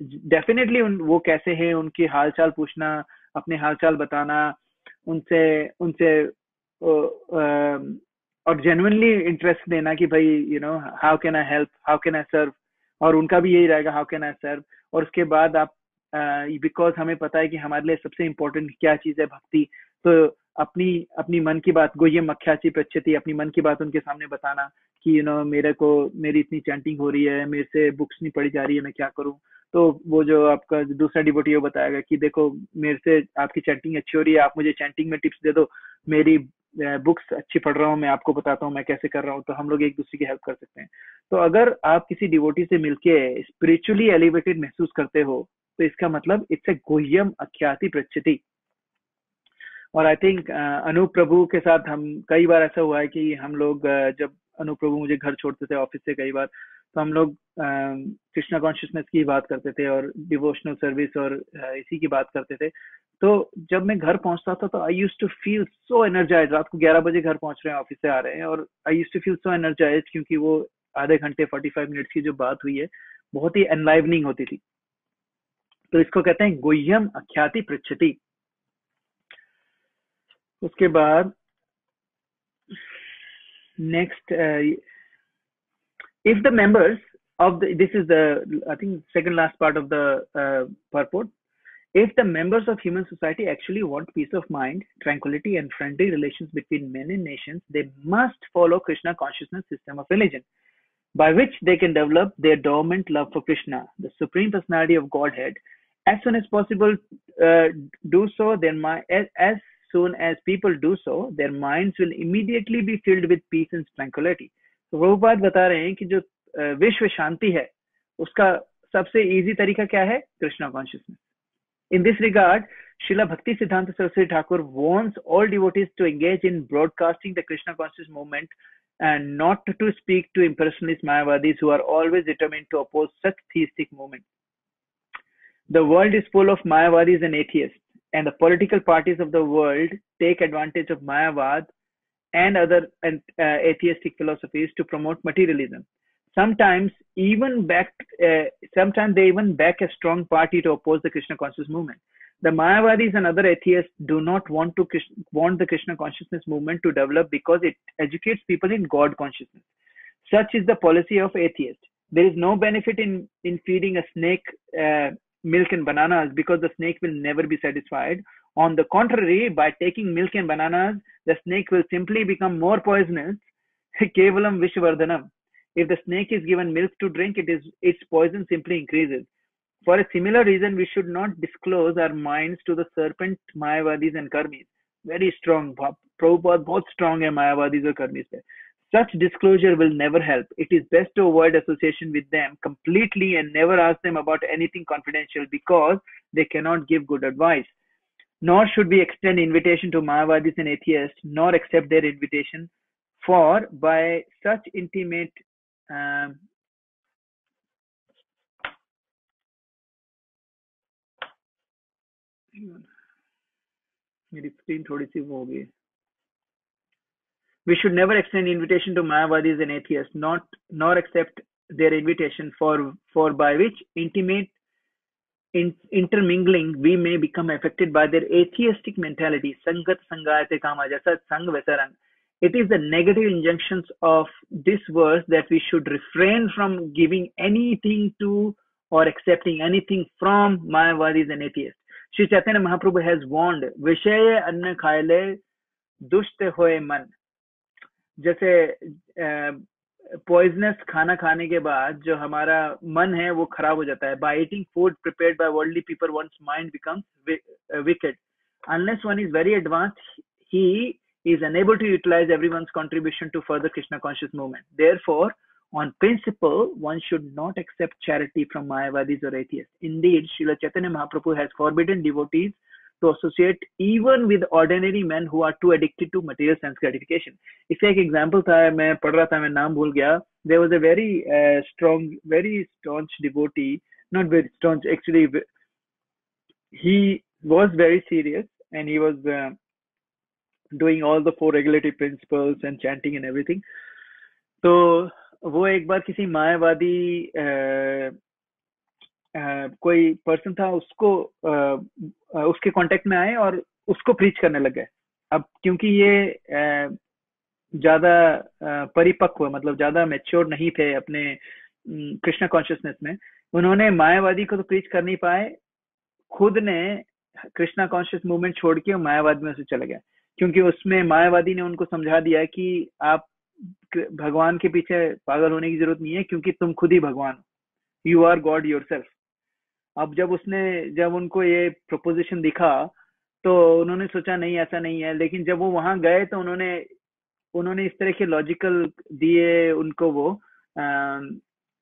डेफिनेटली वो कैसे हैं उनकी हालचाल पूछना, अपने हालचाल बताना, उनसे और जेन्युइनली इंटरेस्ट देना कि भाई you know how can I help, how can I serve, और उनका भी यही रहेगा हाउ कैन आई सर्व। और उसके बाद आप बिकॉज हमें पता है कि हमारे लिए सबसे इम्पोर्टेंट क्या चीज है, भक्ति। तो अपनी मन की बात, गुह्यम आख्याति पृच्छति, अपनी मन की बात उनके सामने बताना कि यू नो मेरी इतनी चैंटिंग हो रही है, मेरे से बुक्स नहीं पढ़ी जा रही है, मैं क्या करूं। तो वो जो आपका दूसरा डिवोटी बताएगा कि देखो मेरे से आपकी चैंटिंग अच्छी हो रही है, आप मुझे चैंटिंग में टिप्स दे दो, मेरी बुक्स अच्छी पढ़ रहा हूँ, मैं आपको बताता हूँ मैं कैसे कर रहा हूँ। तो हम लोग एक दूसरे की हेल्प कर सकते हैं। तो अगर आप किसी डिवोटी से मिलके स्पिरिचुअली एलिवेटेड महसूस करते हो तो इसका मतलब इट्स ए गुह्यम आख्याति पृच्छति। और आई थिंक अनूप प्रभु के साथ हम कई बार ऐसा हुआ है कि हम लोग जब अनूप प्रभु मुझे घर छोड़ते थे ऑफिस से कई बार, तो हम लोग कृष्णा कॉन्शियसनेस की बात करते थे और डिवोशनल सर्विस और इसी की बात करते थे। तो जब मैं घर पहुंचता था तो I used to feel so energise. रात को 11 बजे घर पहुंच रहे हैं, ऑफिस से आ रहे हैं, और I used to feel so energise क्योंकि वो आधे घंटे 45 मिनट्स की जो बात हुई है बहुत ही एनलाइवनिंग होती थी। तो इसको कहते हैं गुह्यम आख्याति पृच्छति। उसके बाद next, if the members of this is the I think second last part of the purport, if the members of human society actually want peace of mind, tranquility and friendly relations between men and nations, they must follow Krishna consciousness system of religion, by which they can develop their dormant love for Krishna, the supreme personality of Godhead. As soon as possible do so, as soon as people do so, their minds will immediately be filled with peace and tranquility. तो वो बात बता रहे हैं कि जो विश्व शांति है उसका सबसे इजी तरीका क्या है, Krishna consciousness. In this regard Srila Bhakti Siddhanta Saraswati Thakur wants all devotees to engage in broadcasting the Krishna conscious movement and not to speak to impersonalist Mayavadis who are always determined to oppose such theistic movement. The world is full of Mayavadis and atheists, and the political parties of the world take advantage of Mayavad and other atheistic philosophies to promote materialism. sometimes sometimes they even back a strong party to oppose the Krishna conscious movement. The Mayavadis and other atheists do not want the Krishna consciousness movement to develop because it educates people in God consciousness. Such is the policy of atheists. There is no benefit in feeding a snake milk and bananas because the snake will never be satisfied. On the contrary, by taking milk and bananas, the snake will simply become more poisonous. Kevalam Vishvardhanam. If the snake is given milk to drink, its poison simply increases. For a similar reason, we should not disclose our minds to the serpent Mayavadis and Karmis. Very strong. Prabhupada बहुत strong है Mayavadis और Karmis पे. Such disclosure will never help. It is best to avoid association with them completely and never ask them about anything confidential because they cannot give good advice. Nor should we extend invitation to Mayavadis and atheists, nor accept their invitation, for by such intimate मेरी screen थोड़ी सी वो हो गई. We should never extend invitation to Mayavadis and atheists, nor accept their invitation, for by which intimate intermingling we may become affected by their atheistic mentality. Sangat sangayate kama, jaisa sang vaisa rang. It is the negative injunctions of this verse that we should refrain from giving anything to or accepting anything from Mayavadis and atheists. Sri Chaitanya Mahaprabhu has warned, Vishaya anna khaile दुष्ट होए मन. जैसे poisonous खाना खाने के बाद जो हमारा मन है वो खराब हो जाता है. By eating food prepared by worldly people, one's mind becomes wicked. Unless one is very advanced, he is unable to utilize everyone's contribution to further Krishna conscious movement. Therefore, on principle, one should not accept charity from Mayavadis or atheists. Indeed, Srila Chaitanya Mahaprabhu has forbidden devotees to associate even with ordinary men who are too addicted to material sense gratification. इसका एक example था, मैं पढ़ रहा था, मैं नाम भूल गया. There was a very very staunch devotee, not very staunch, actually he was very serious and he was doing all the 4 regulatory principles and chanting and everything. तो वो एक बार किसी मायावादी कोई पर्सन था, उसको उसके कांटेक्ट में आए और उसको प्रीच करने लग गए. अब क्योंकि ये ज्यादा परिपक्व, मतलब ज्यादा मैच्योर नहीं थे अपने कृष्णा कॉन्शियसनेस में, उन्होंने मायावादी को तो प्रीच कर नहीं पाए, खुद ने कृष्णा कॉन्शियस मूवमेंट छोड़ के मायावादी में से चले गए. क्योंकि उसमें मायावादी ने उनको समझा दिया कि आप भगवान के पीछे पागल होने की जरूरत नहीं है, क्योंकि तुम खुद ही भगवान, यू आर गॉड योरसेल्फ. अब जब उनको ये प्रोपोजिशन दिखा तो उन्होंने सोचा नहीं ऐसा नहीं है. लेकिन जब वो वहां गए तो उन्होंने इस तरह के लॉजिकल दिए उनको, वो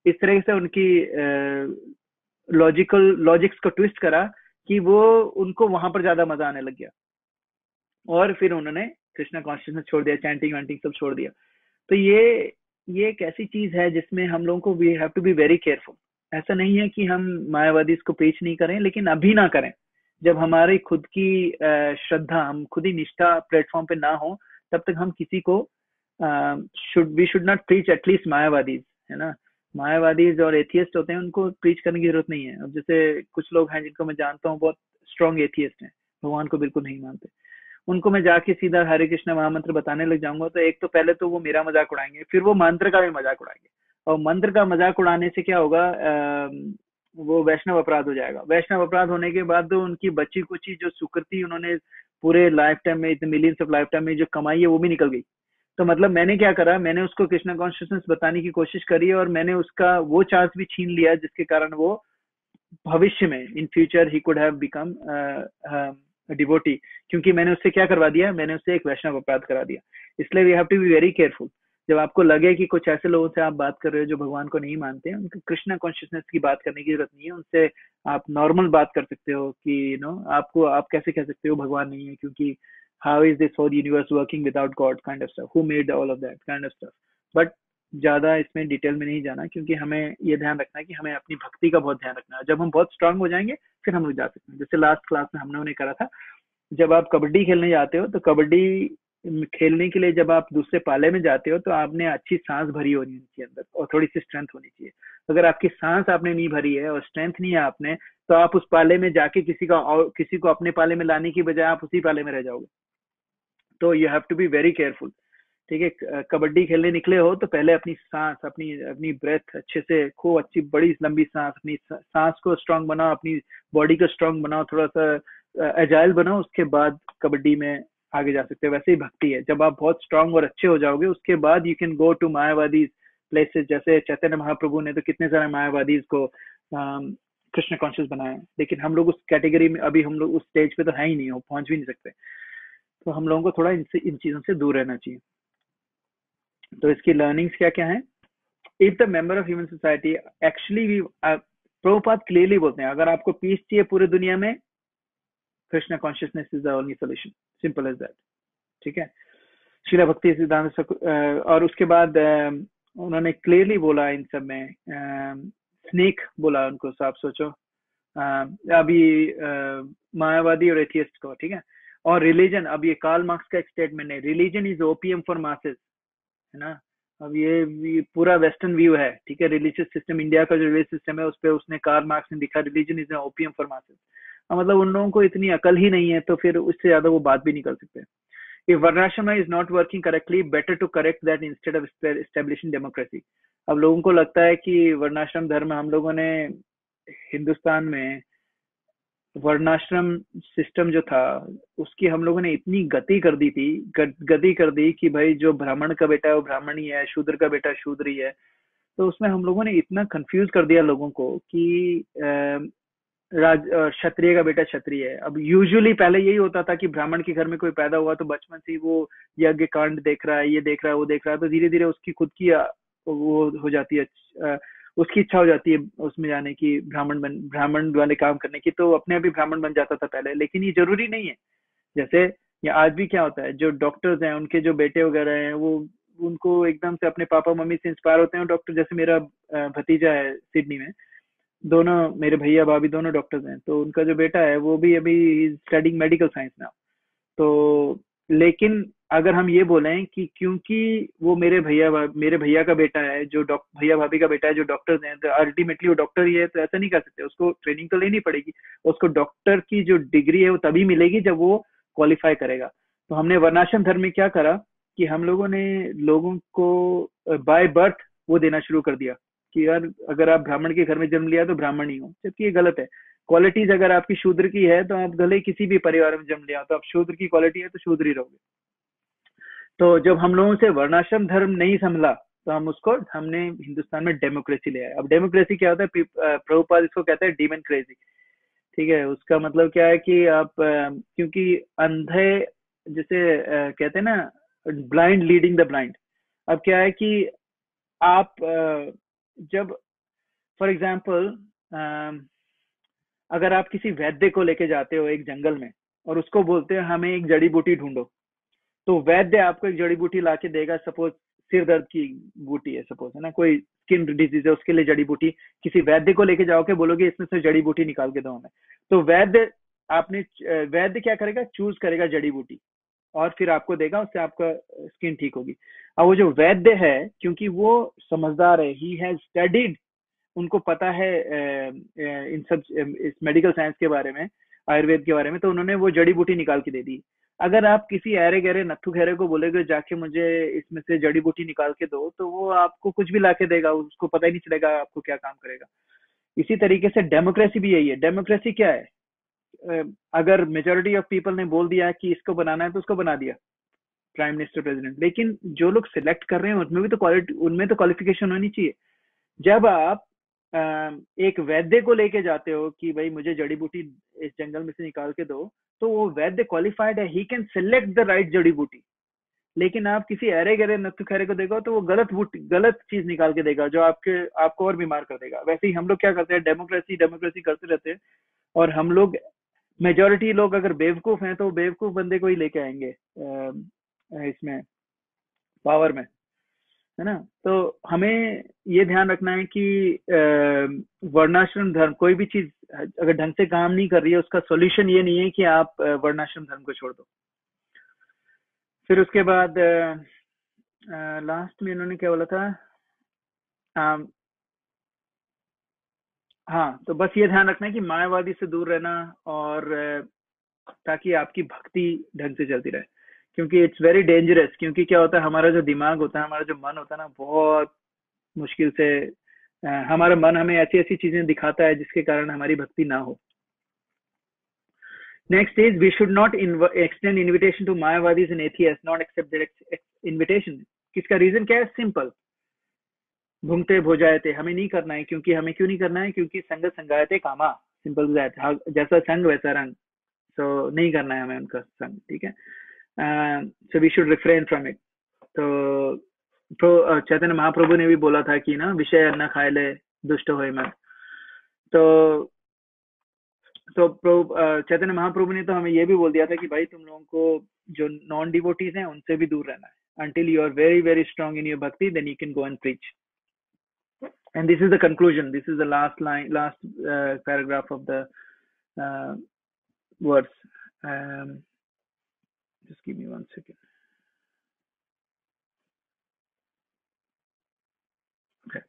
इस तरह से उनकी लॉजिक्स को ट्विस्ट करा कि वो उनको वहां पर ज्यादा मजा आने लग गया और फिर उन्होंने कृष्णा कॉन्शियसनेस छोड़ दिया, चैंटिंग वैंटिंग सब छोड़ दिया. तो ये एक ऐसी चीज है जिसमें हम लोगों को we have to be very careful. ऐसा नहीं है कि हम मायावादी इसको प्रीच नहीं करें, लेकिन अभी ना करें. जब हमारी खुद की श्रद्धा, हम खुद ही निष्ठा प्लेटफॉर्म पे ना हो, तब तक हम किसी को we should not preach at least Mayavadis, है ना. मायावादीज और एथियस्ट होते हैं, उनको प्रीच करने की जरूरत नहीं है. अब जैसे कुछ लोग हैं जिनको मैं जानता हूँ, बहुत स्ट्रॉन्ग एथियस्ट हैं, भगवान को बिल्कुल नहीं मानते. उनको मैं जाके सीधा हरे कृष्णा महामंत्र बताने लग जाऊंगा तो एक तो पहले तो वो मेरा मजाक उड़ाएंगे, फिर वो मंत्र का भी मजाक उड़ाएंगे. और मंत्र का मजाक उड़ाने से क्या होगा, वो वैष्णव अपराध हो जाएगा. वैष्णव अपराध होने के बाद तो उनकी बच्ची कुची जो सुकृति उन्होंने पूरे लाइफ टाइम में, इतने मिलियंस ऑफ लाइफ टाइम में जो कमाई है, वो भी निकल गई. तो मतलब मैंने क्या करा, मैंने उसको कृष्णा कॉन्शियसनेस बताने की कोशिश करी और मैंने उसका वो चांस भी छीन लिया जिसके कारण वो भविष्य में in future he could have become devotee. क्योंकि मैंने उससे क्या करवा दिया, मैंने उससे एक वैष्णव अपराध करा दिया. इसलिए we have to be very careful. जब आपको लगे कि कुछ ऐसे लोगों से आप बात कर रहे हो जो भगवान को नहीं मानते हैं, उनको कृष्णा कॉन्शियसनेस की बात करने की जरूरत नहीं है. उनसे आप नॉर्मल बात कर सकते हो कि आप कैसे कह सकते हो भगवान नहीं है, क्योंकि how is this whole universe working without God kind of stuff, who made all of that kind of stuff. But ज्यादा इसमें डिटेल में नहीं जाना, क्योंकि हमें ये ध्यान रखना है कि हमें अपनी भक्ति का बहुत ध्यान रखना है. जब हम बहुत स्ट्रांग हो जाएंगे फिर हम लोग जा सकते हैं. जैसे लास्ट क्लास में हमने करा था, जब आप कबड्डी खेलने जाते हो तो कबड्डी खेलने के लिए जब आप दूसरे पाले में जाते हो तो आपने अच्छी सांस भरी होनी चाहिए अंदर और थोड़ी सी स्ट्रेंथ होनी चाहिए। अगर आपकी सांस आपने नहीं भरी है और स्ट्रेंथ नहीं है आपने, तो आप उस पाले में जाके किसी को अपने पाले में लाने की बजाय आप उसी पाले में रह जाओगे। तो you have to be very careful. ठीक है, कबड्डी खेलने निकले हो तो पहले अपनी सांस, अपनी अपनी ब्रेथ अच्छे से, खूब अच्छी बड़ी लंबी सांस, अपनी सांस को स्ट्रांग बनाओ, अपनी बॉडी को स्ट्रांग बनाओ, थोड़ा सा एजाइल बनाओ, उसके बाद कबड्डी में आगे जा सकते हो। वैसे ही भक्ति है, जब आप बहुत स्ट्रांग और अच्छे हो जाओगे उसके बाद you can go to Mayavadi places. जैसे चैतन्य महाप्रभु ने तो कितने सारे मायावादी को कृष्ण कॉन्शियस बनाया, लेकिन हम लोग उस कैटेगरी में, अभी हम लोग उस स्टेज पे तो है ही नहीं, हो पहुंच भी नहीं सकते। तो हम लोगों को थोड़ा इन चीजों से दूर रहना चाहिए। तो इसकी लर्निंग्स क्या क्या है? If the member of human society actually, Prabhupada clearly बोलते हैं, अगर आपको पीस चाहिए पूरी दुनिया में, Krishna consciousness is the only solution, simple as that. ठीक है, शीला भक्ति सिद्धांत और उसके बाद उन्होंने क्लियरली बोला इन सब में, स्नेक बोला उनको, तो आप सोचो अभी मायावादी और एथियस्ट को, ठीक है। और रिलीजन, अब ये कार्ल मार्क्स का एक स्टेटमेंट है, religion is opium for masses, है ना। अब ये पूरा वेस्टर्न व्यू है, ठीक है। रिलीजियस सिस्टम, इंडिया का जो रिलीजियस सिस्टम है उस पर उसने कार्ल मार्क्स ने लिखा, religion is opium for masses. मतलब उन लोगों को इतनी अकल ही नहीं है, तो फिर उससे ज्यादा वो बात भी नहीं कर सकते। If Varnashrama is not working correctly, better to correct that instead of establishing democracy. अब लोगों को लगता है कि वर्णाश्रम धर्म, हम लोगों ने हिंदुस्तान में वर्णाश्रम सिस्टम जो था उसकी हम लोगों ने इतनी गति कर दी थी, गति कर दी कि भाई जो ब्राह्मण का बेटा है वो ब्राह्मण ही है, शूद्र का बेटा शूद्र ही है। तो उसमें हम लोगों ने इतना कंफ्यूज कर दिया लोगों को कि क्षत्रिय का बेटा क्षत्रिय है। अब यूजुअली पहले यही होता था कि ब्राह्मण के घर में कोई पैदा हुआ तो बचपन से वो यज्ञ कांड देख रहा है, ये देख रहा है, वो देख रहा है, तो धीरे धीरे उसकी खुद की वो हो जाती है, उसकी इच्छा हो जाती है उसमें जाने की, ब्राह्मण वाले काम करने की, तो अपने आप ही ब्राह्मण बन जाता था पहले। लेकिन ये जरूरी नहीं है। जैसे ये आज भी क्या होता है, जो डॉक्टर्स हैं उनके जो बेटे वगैरह हैं वो उनको एकदम से अपने पापा मम्मी से इंस्पायर होते हैं डॉक्टर। जैसे मेरा भतीजा है सिडनी में, दोनों मेरे भैया भाभी दोनों डॉक्टर्स हैं, तो उनका जो बेटा है वो भी अभी स्टडिंग मेडिकल साइंस नाउ। तो लेकिन अगर हम ये बोलें कि क्योंकि वो मेरे भैया का बेटा है, जो भैया भाभी का बेटा है जो डॉक्टर्स हैं, तो अल्टीमेटली वो डॉक्टर ही है, तो ऐसा नहीं कर सकते। उसको ट्रेनिंग तो लेनी पड़ेगी, उसको डॉक्टर की जो डिग्री है वो तभी मिलेगी जब वो क्वालिफाई करेगा। तो हमने वर्णाश्रम धर्म में क्या करा कि हम लोगों ने लोगों को बाय बर्थ वो देना शुरू कर दिया कि यार अगर आप ब्राह्मण के घर में जन्म लिया तो ब्राह्मण ही हो, जबकि ये गलत है। क्वालिटीज अगर आपकी शूद्र की है तो आप भले किसी भी परिवार में जन्म लिया तो आप शूद्र की क्वालिटी है तो शूद्र ही रहोगे। तो जब हम लोगों से वर्णाश्रम धर्म नहीं संभला तो हमने हिंदुस्तान में डेमोक्रेसी ले आया। अब डेमोक्रेसी क्या होता है, प्रभुपाद इसको कहते हैं डीमन क्रेजी। ठीक है, उसका मतलब क्या है कि आप क्योंकि अंधे जैसे कहते हैं ना, ब्लाइंड लीडिंग द ब्लाइंड। अब क्या है कि आप जब फॉर एग्जाम्पल अगर आप किसी वैद्य को लेके जाते हो एक जंगल में और उसको बोलते हो हमें एक जड़ी बूटी ढूंढो, तो वैद्य आपको एक जड़ी बूटी लाके देगा। सपोज सिर दर्द की बूटी है, सपोज, है ना, कोई स्किन डिजीज है, उसके लिए जड़ी बूटी किसी वैद्य को लेके जाओगे, बोलोगे इसमें से जड़ी बूटी निकाल के दो हमें, तो वैद्य क्या करेगा, चूज करेगा जड़ी बूटी और फिर आपको देगा, उससे आपका स्किन ठीक होगी। अब वो जो वैद्य है, क्योंकि वो समझदार है, ही हैज स्टडीड, उनको पता है इन सब इस मेडिकल साइंस के बारे में, आयुर्वेद के बारे में, तो उन्होंने वो जड़ी बूटी निकाल के दे दी। अगर आप किसी अरे गहरे नत्थु गहरे को बोलेगे जाके मुझे इसमें से जड़ी बूटी निकाल के दो, तो वो आपको कुछ भी ला के देगा, उसको पता ही नहीं चलेगा आपको क्या काम करेगा। इसी तरीके से डेमोक्रेसी भी यही है। डेमोक्रेसी क्या है, अगर मेजोरिटी ऑफ पीपल ने बोल दिया कि इसको बनाना है तो उसको बना दिया, प्राइम मिनिस्टर, प्रेसिडेंट। लेकिन जो लोग सिलेक्ट कर रहे हैं उनमें तो क्वालिफिकेशन होनी चाहिए। जब आप एक वैद्य को लेके जाते हो कि भाई मुझे जड़ी बूटी इस जंगल में से निकाल के दो, तो वो वैद्य क्वालिफाइड है, he can select the right जड़ी बूटी। लेकिन आप किसी अरे गहरे नत्थु खैरे को देखो तो वो गलत चीज निकाल के देगा जो आपको और बीमार कर देगा। वैसे ही हम लोग क्या करते हैं, डेमोक्रेसी करते रहते हैं, और हम लोग मेजोरिटी लोग अगर बेवकूफ हैं तो बेवकूफ बंदे को ही लेके आएंगे इसमें पावर में, है ना। तो हमें ये ध्यान रखना है कि वर्णाश्रम धर्म, कोई भी चीज अगर ढंग से काम नहीं कर रही है, उसका सॉल्यूशन ये नहीं है कि आप वर्णाश्रम धर्म को छोड़ दो। फिर उसके बाद लास्ट में इन्होंने क्या बोला था, अम, हाँ, तो बस ये ध्यान रखना है कि मायावादी से दूर रहना, और ताकि आपकी भक्ति ढंग से चलती रहे, क्योंकि इट्स वेरी डेंजरस। क्योंकि क्या होता है, हमारा जो दिमाग होता है, हमारा जो मन होता है ना, बहुत मुश्किल से हमारा मन हमें ऐसी ऐसी चीजें दिखाता है जिसके कारण हमारी भक्ति ना हो। Next is, we should not extend invitation to Mayavadis and atheists, not accept their invitation. किसका रीजन क्या है? सिंपल, घूमते भोजायते हमें नहीं करना है। क्योंकि हमें क्यों नहीं करना है? क्योंकि संग संगायते कामा, सिंपल दैट, जैसा संग वैसा रंग। सो नहीं करना है हमें उनका संग, ठीक है। So we should refrain from it. तो चैतन्य महाप्रभु ने भी बोला था कि ना, विषय न खाए ले दुष्ट होए मत। तो चैतन्य महाप्रभु ने तो हमें ये भी बोल दिया था कि भाई तुम लोगों को जो नॉन डिवोटीज हैं उनसे भी दूर रहना है। until you are very very strong in your bhakti, then you can go and preach. And this is the conclusion, this is the last line, last paragraph of the verse. Just give me 1 second. Okay.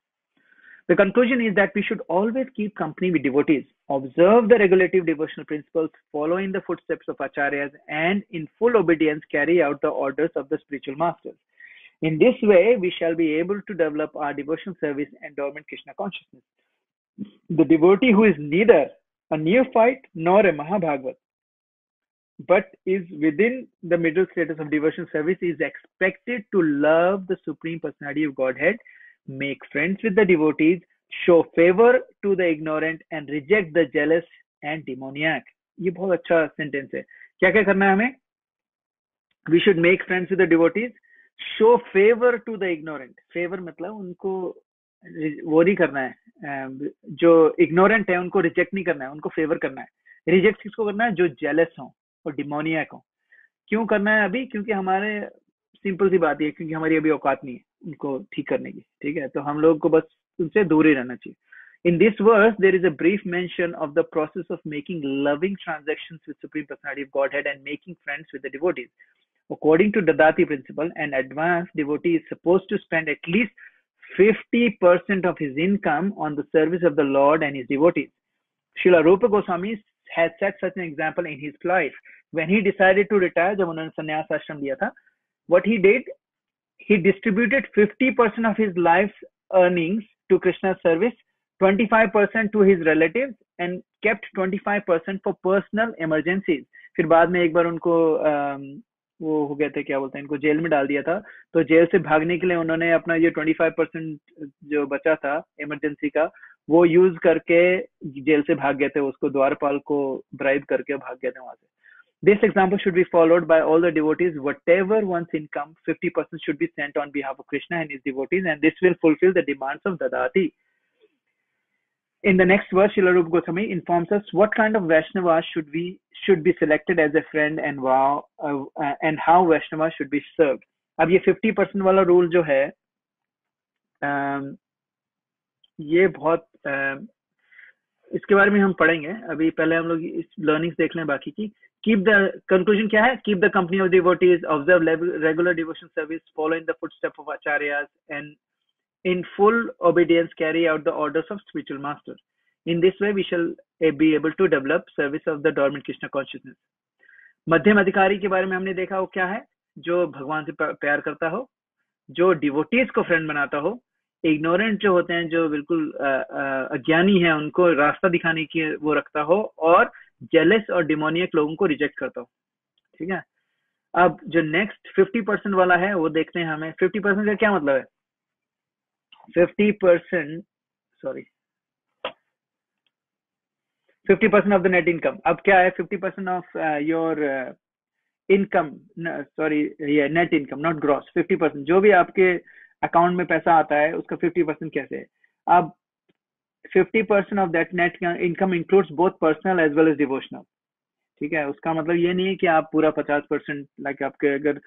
The conclusion is that we should always keep company with devotees, observe the regulative devotional principles, follow in the footsteps of acharyas, and in full obedience carry out the orders of the spiritual masters. In this way, we shall be able to develop our devotional service and dormant Krishna consciousness. The devotee who is neither a neophyte nor a Mahabhagavat, but is within the middle status of devotional service, is expected to love the Supreme Personality of Godhead, make friends with the devotees, show favor to the ignorant, and reject the jealous and demoniac. ये बहुत अच्छा sentence है। क्या क्या करना है हमें? We should make friends with the devotees, show favor to the ignorant. Favor मतलब उनको वो नहीं करना है, जो ignorant है उनको reject नहीं करना है, उनको favor करना है। Reject किसको करना है? जो jealous हो और demoniac हो। क्यों करना है अभी? क्योंकि हमारे सिंपल सी बात है, क्योंकि हमारी अभी औकात नहीं है उनको ठीक करने की, ठीक है। तो हम लोग को बस उनसे दूर ही रहना चाहिए। In this verse, there is a brief mention of the process of making loving transactions with Supreme Personality of Godhead and making friends with the devotees. According to Dadati principle, an advanced devotee is supposed to spend at least 50% of his income on the service of the Lord and his devotees. Srila Rupa Goswami has set such an example in his life. When he decided to retire, जब उन्होंने संन्यास आश्रम लिया था, what he did, he distributed 50% of his life's earnings to Krishna's service, 25% to his relatives, and kept 25% for personal emergencies. फिर बाद में एक बार उनको वो हो गए थे, क्या बोलते हैं, इनको जेल में डाल दिया था। तो जेल से भागने के लिए उन्होंने अपना ये 25% जो बचा था इमरजेंसी का, वो यूज करके जेल से भाग गए थे, उसको द्वारपाल को ब्राइब करके भाग गए थे वहां से। This example should be followed by all the devotees. Whatever one's income, 50% should be sent on behalf of Krishna and his devotees, and this will fulfill the demands of Dadati. In the next verse, Srila Rupa Goswami informs us what kind of Vaishnava should be selected as a friend, and how Vaishnava should be served. अब ये 50% वाला rule जो है, ये बहुत इसके बारे में हम पढ़ेंगे। अभी पहले हम लोग इस लर्निंग्स देख लें बाकी की। Keep the conclusion क्या है? Keep the company of devotees, observe regular devotion service, follow in the footsteps of acharyas, and in full obedience carry out the orders of spiritual masters. In this way, we shall be able to develop service of the dormant Krishna consciousness. मध्यम अधिकारी के बारे में हमने देखा, वो क्या है? जो भगवान से प्यार करता हो, जो डिवोटीज को फ्रेंड बनाता हो, इग्नोरेंट जो होते हैं, जो बिल्कुल अज्ञानी है, उनको रास्ता दिखाने की वो रखता हो, और जेलस और डिमोनियक लोगों को रिजेक्ट करता हो, ठीक है। अब जो नेक्स्ट 50% वाला है वो देखते हैं हमें। 50% का क्या मतलब है? 50% ऑफ द नेट इनकम। अब क्या है? 50% ऑफ योर इनकम, ये नेट इनकम, नॉट ग्रॉस। 50% जो भी आपके अकाउंट में पैसा आता है उसका 50% कैसे है? अब 50% of that net income includes both personal as well as devotional, ठीक है। उसका मतलब ये नहीं है कि आप पूरा 50%, लाइक आपके अगर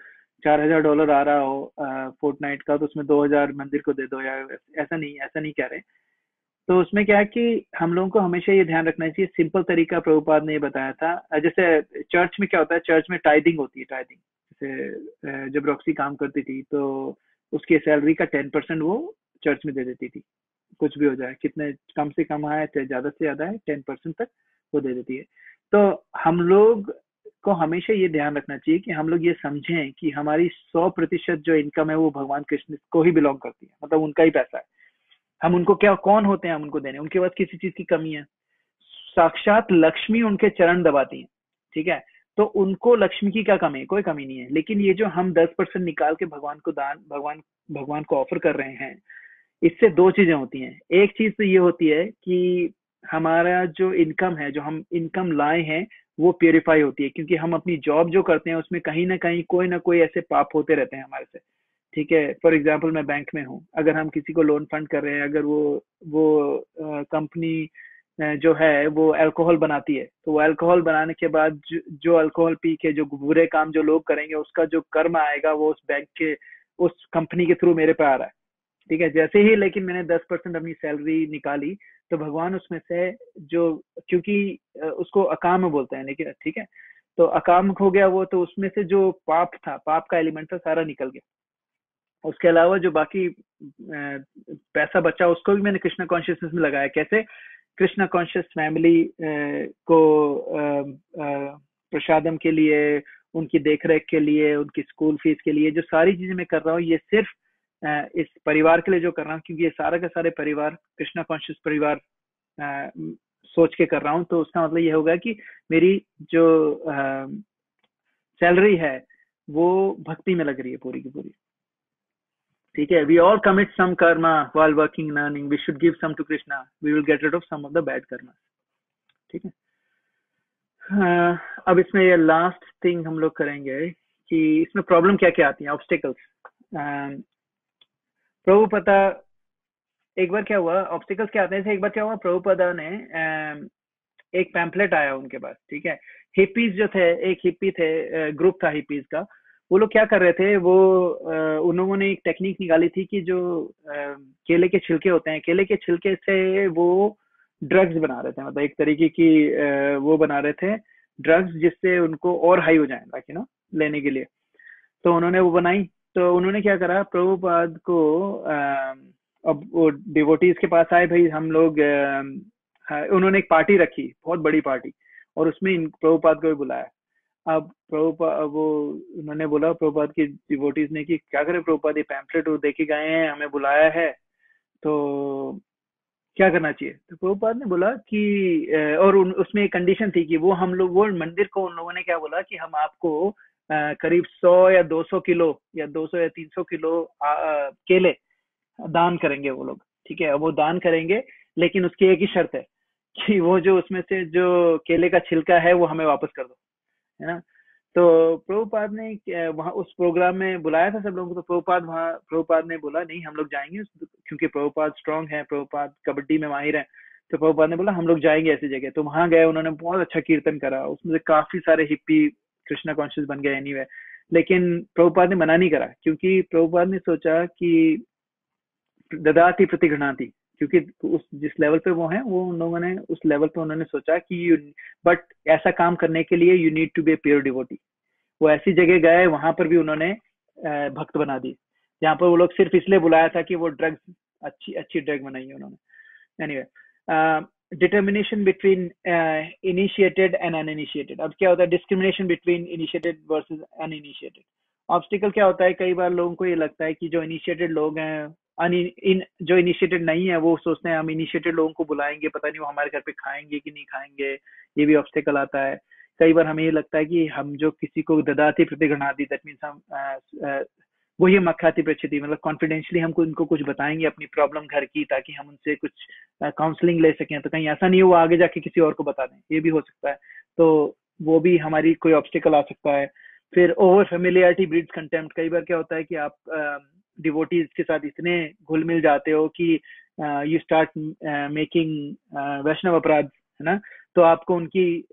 $4000 आ रहा हो फोर्टनाइट का, तो उसमें 2000 मंदिर को दे दो, या ऐसा नहीं कह रहे। तो उसमें क्या है कि हम लोगों को हमेशा ये ध्यान रखना चाहिए, सिंपल तरीका प्रभुपाद ने बताया था। जैसे चर्च में क्या होता है, चर्च में टाइदिंग होती है। टाइदिंग जैसे जब रॉक्सी काम करती थी तो उसकी सैलरी का 10% वो चर्च में दे देती थी। कुछ भी हो जाए, कितने कम से कम आए चाहे ज्यादा से ज्यादा है, 10% तक वो दे देती है। तो हम लोग को हमेशा ये ध्यान रखना चाहिए कि हम लोग ये समझें कि हमारी 100% जो इनकम है वो भगवान कृष्ण को ही बिलोंग करती है, मतलब उनका ही पैसा है। हम उनको क्या, कौन होते हैं हम उनको देने, उनके पास किसी चीज की कमी है? साक्षात लक्ष्मी उनके चरण दबाती है, ठीक है? तो उनको लक्ष्मी की क्या कमी है? कोई कमी नहीं है। लेकिन ये जो हम 10% निकाल के भगवान को दान, भगवान को ऑफर कर रहे हैं, इससे दो चीजें होती हैं। एक चीज तो ये होती है कि हमारा जो इनकम है, जो हम इनकम लाए हैं, वो प्योरीफाई होती है, क्योंकि हम अपनी जॉब जो करते हैं उसमें कहीं ना कहीं कोई ना कोई ऐसे पाप होते रहते हैं हमारे से, ठीक है? फॉर एग्जाम्पल मैं बैंक में हूँ, अगर हम किसी को लोन फंड कर रहे हैं, अगर वो कंपनी जो है वो अल्कोहल बनाती है, तो वो अल्कोहल बनाने के बाद जो अल्कोहल पी के जो बुरे काम जो लोग करेंगे, उसका जो कर्म आएगा वो उस बैंक के, उस कंपनी के थ्रू मेरे पे आ रहा है, ठीक है? जैसे ही लेकिन मैंने 10% अपनी सैलरी निकाली, तो भगवान उसमें से जो, क्योंकि उसको अकाम बोलते हैं, लेकिन ठीक है, तो अकाम हो गया वो, तो उसमें से जो पाप था, पाप का एलिमेंट था, सारा निकल गया। उसके अलावा जो बाकी पैसा बचा, उसको भी मैंने कृष्णा कॉन्शियसनेस में लगाया। कैसे? कृष्णा कॉन्शियस फैमिली को प्रसादम के लिए, उनकी देखरेख के लिए, उनकी स्कूल फीस के लिए, जो सारी चीजें मैं कर रहा हूँ, ये सिर्फ इस परिवार के लिए जो कर रहा हूँ, क्योंकि ये सारा का सारे परिवार कृष्णा कॉन्शियस परिवार सोच के कर रहा हूँ। तो उसका मतलब ये होगा कि मेरी जो सैलरी है वो भक्ति में लग रही है पूरी की पूरी, ठीक है? We all commit some karma while working and earning, we should give some to Krishna, we will get rid of some of the bad karma, ठीक है? अब इसमें ये लास्ट थिंग हम लोग करेंगे कि इसमें प्रॉब्लम क्या क्या आती है, ऑब्स्टिकल्स। प्रभुपदा, एक बार क्या हुआ, ऑब्स्टिकल्स क्या आते हैं, एक बार क्या हुआ, प्रभुपदा ने एक पैम्पलेट आया उनके पास, ठीक है? हिप्पीज जो थे, एक हिप्पी थे, ग्रुप था हिप्पीज का, वो लोग क्या कर रहे थे, वो उन्होंने एक टेक्निक निकाली थी कि जो केले के छिलके होते हैं, केले के छिलके से वो ड्रग्स बना रहे थे, मतलब एक तरीके की वो बना रहे थे ड्रग्स, जिससे उनको और हाई हो जाए, ताकि ना लेने के लिए। तो उन्होंने वो बनाई। तो उन्होंने क्या करा, प्रभुपाद को अब वो डिवोटीज के पास आए, भाई हम लोग उन्होंने एक पार्टी रखी, बहुत बड़ी पार्टी, और उसमें प्रभुपाद को भी बुलाया। अब प्रभुपाद वो उन्होंने बोला, प्रभुपाद की डिवोटीज ने, कि क्या करे प्रभुपाद, ये पैम्पलेट वो देके गए हैं, हमें बुलाया है, तो क्या करना चाहिए? तो प्रभुपाद ने बोला कि और उसमें एक कंडीशन थी कि वो हम लोग, वो मंदिर को उन लोगों ने क्या बोला कि हम आपको करीब 100 या 200 किलो या 200 या 300 किलो केले दान करेंगे वो लोग, ठीक है? वो दान करेंगे, लेकिन उसकी एक ही शर्त है कि वो जो उसमें से जो केले का छिलका है वो हमें वापस कर दो, है ना? तो प्रभुपाद ने वहां उस प्रोग्राम में बुलाया था सब लोगों को। तो प्रभुपाद ने बोला नहीं, हम लोग जाएंगे, क्योंकि प्रभुपाद स्ट्रांग है, प्रभुपाद कबड्डी में माहिर है। तो प्रभुपाद ने बोला हम लोग जाएंगे ऐसी जगह। तो वहां गए, उन्होंने बहुत अच्छा कीर्तन करा, उसमें से काफी सारे हिप्पी कृष्णा कॉन्शियस बन गए एनीवे। लेकिन प्रभुपाद ने मना नहीं करा, क्योंकि प्रभुपाद ने सोचा कि ददाति प्रतिगृणाति, क्योंकि उस जिस लेवल पे वो हैं, वो उन लोगों ने उस लेवल पे उन्होंने सोचा कि बट ऐसा काम करने के लिए you need to be a pure devotee. वो ऐसी जगह गए, वहां पर भी उन्होंने भक्त बना दी, जहाँ पर वो लोग सिर्फ इसलिए बुलाया था कि वो ड्रग्स, अच्छी ड्रग बनाई है उन्होंने। Anyway, determination between initiated and uninitiated. अब क्या होता है, discrimination between initiated versus uninitiated. Obstacle क्या होता है, कई बार लोगों को ये लगता है कि जो इनिशिएटेड लोग हैं, जो इनिशिएटेड नहीं है, वो सोचते हैं हम इनिशिएटेड लोगों को बुलाएंगे, पता नहीं वो हमारे घर पे खाएंगे कि नहीं खाएंगे, ये भी ऑब्स्टिकल आता है। कई बार हमें ये लगता है कि हम जो किसी को ददाति प्रतिगृणाति, दैट मीन्स हम वही मखाती प्रचिति, मतलब कॉन्फिडेंशियली हमको इनको कुछ बताएंगे अपनी प्रॉब्लम घर की, ताकि हम उनसे कुछ काउंसलिंग ले सकें, तो कहीं ऐसा नहीं हो वो आगे जाके किसी और को बता दें, ये भी हो सकता है। तो वो भी हमारी कोई ऑब्स्टिकल आ सकता है। फिर ओवर फेमिलियरिटी ब्रीड्स कंटेम्प्ट। कई बार क्या होता है कि आप डिवोटीज के साथ इतने घुल मिल जाते हो कि यू स्टार्ट मेकिंग वैष्णव अपराध, है ना? तो आपको उनकी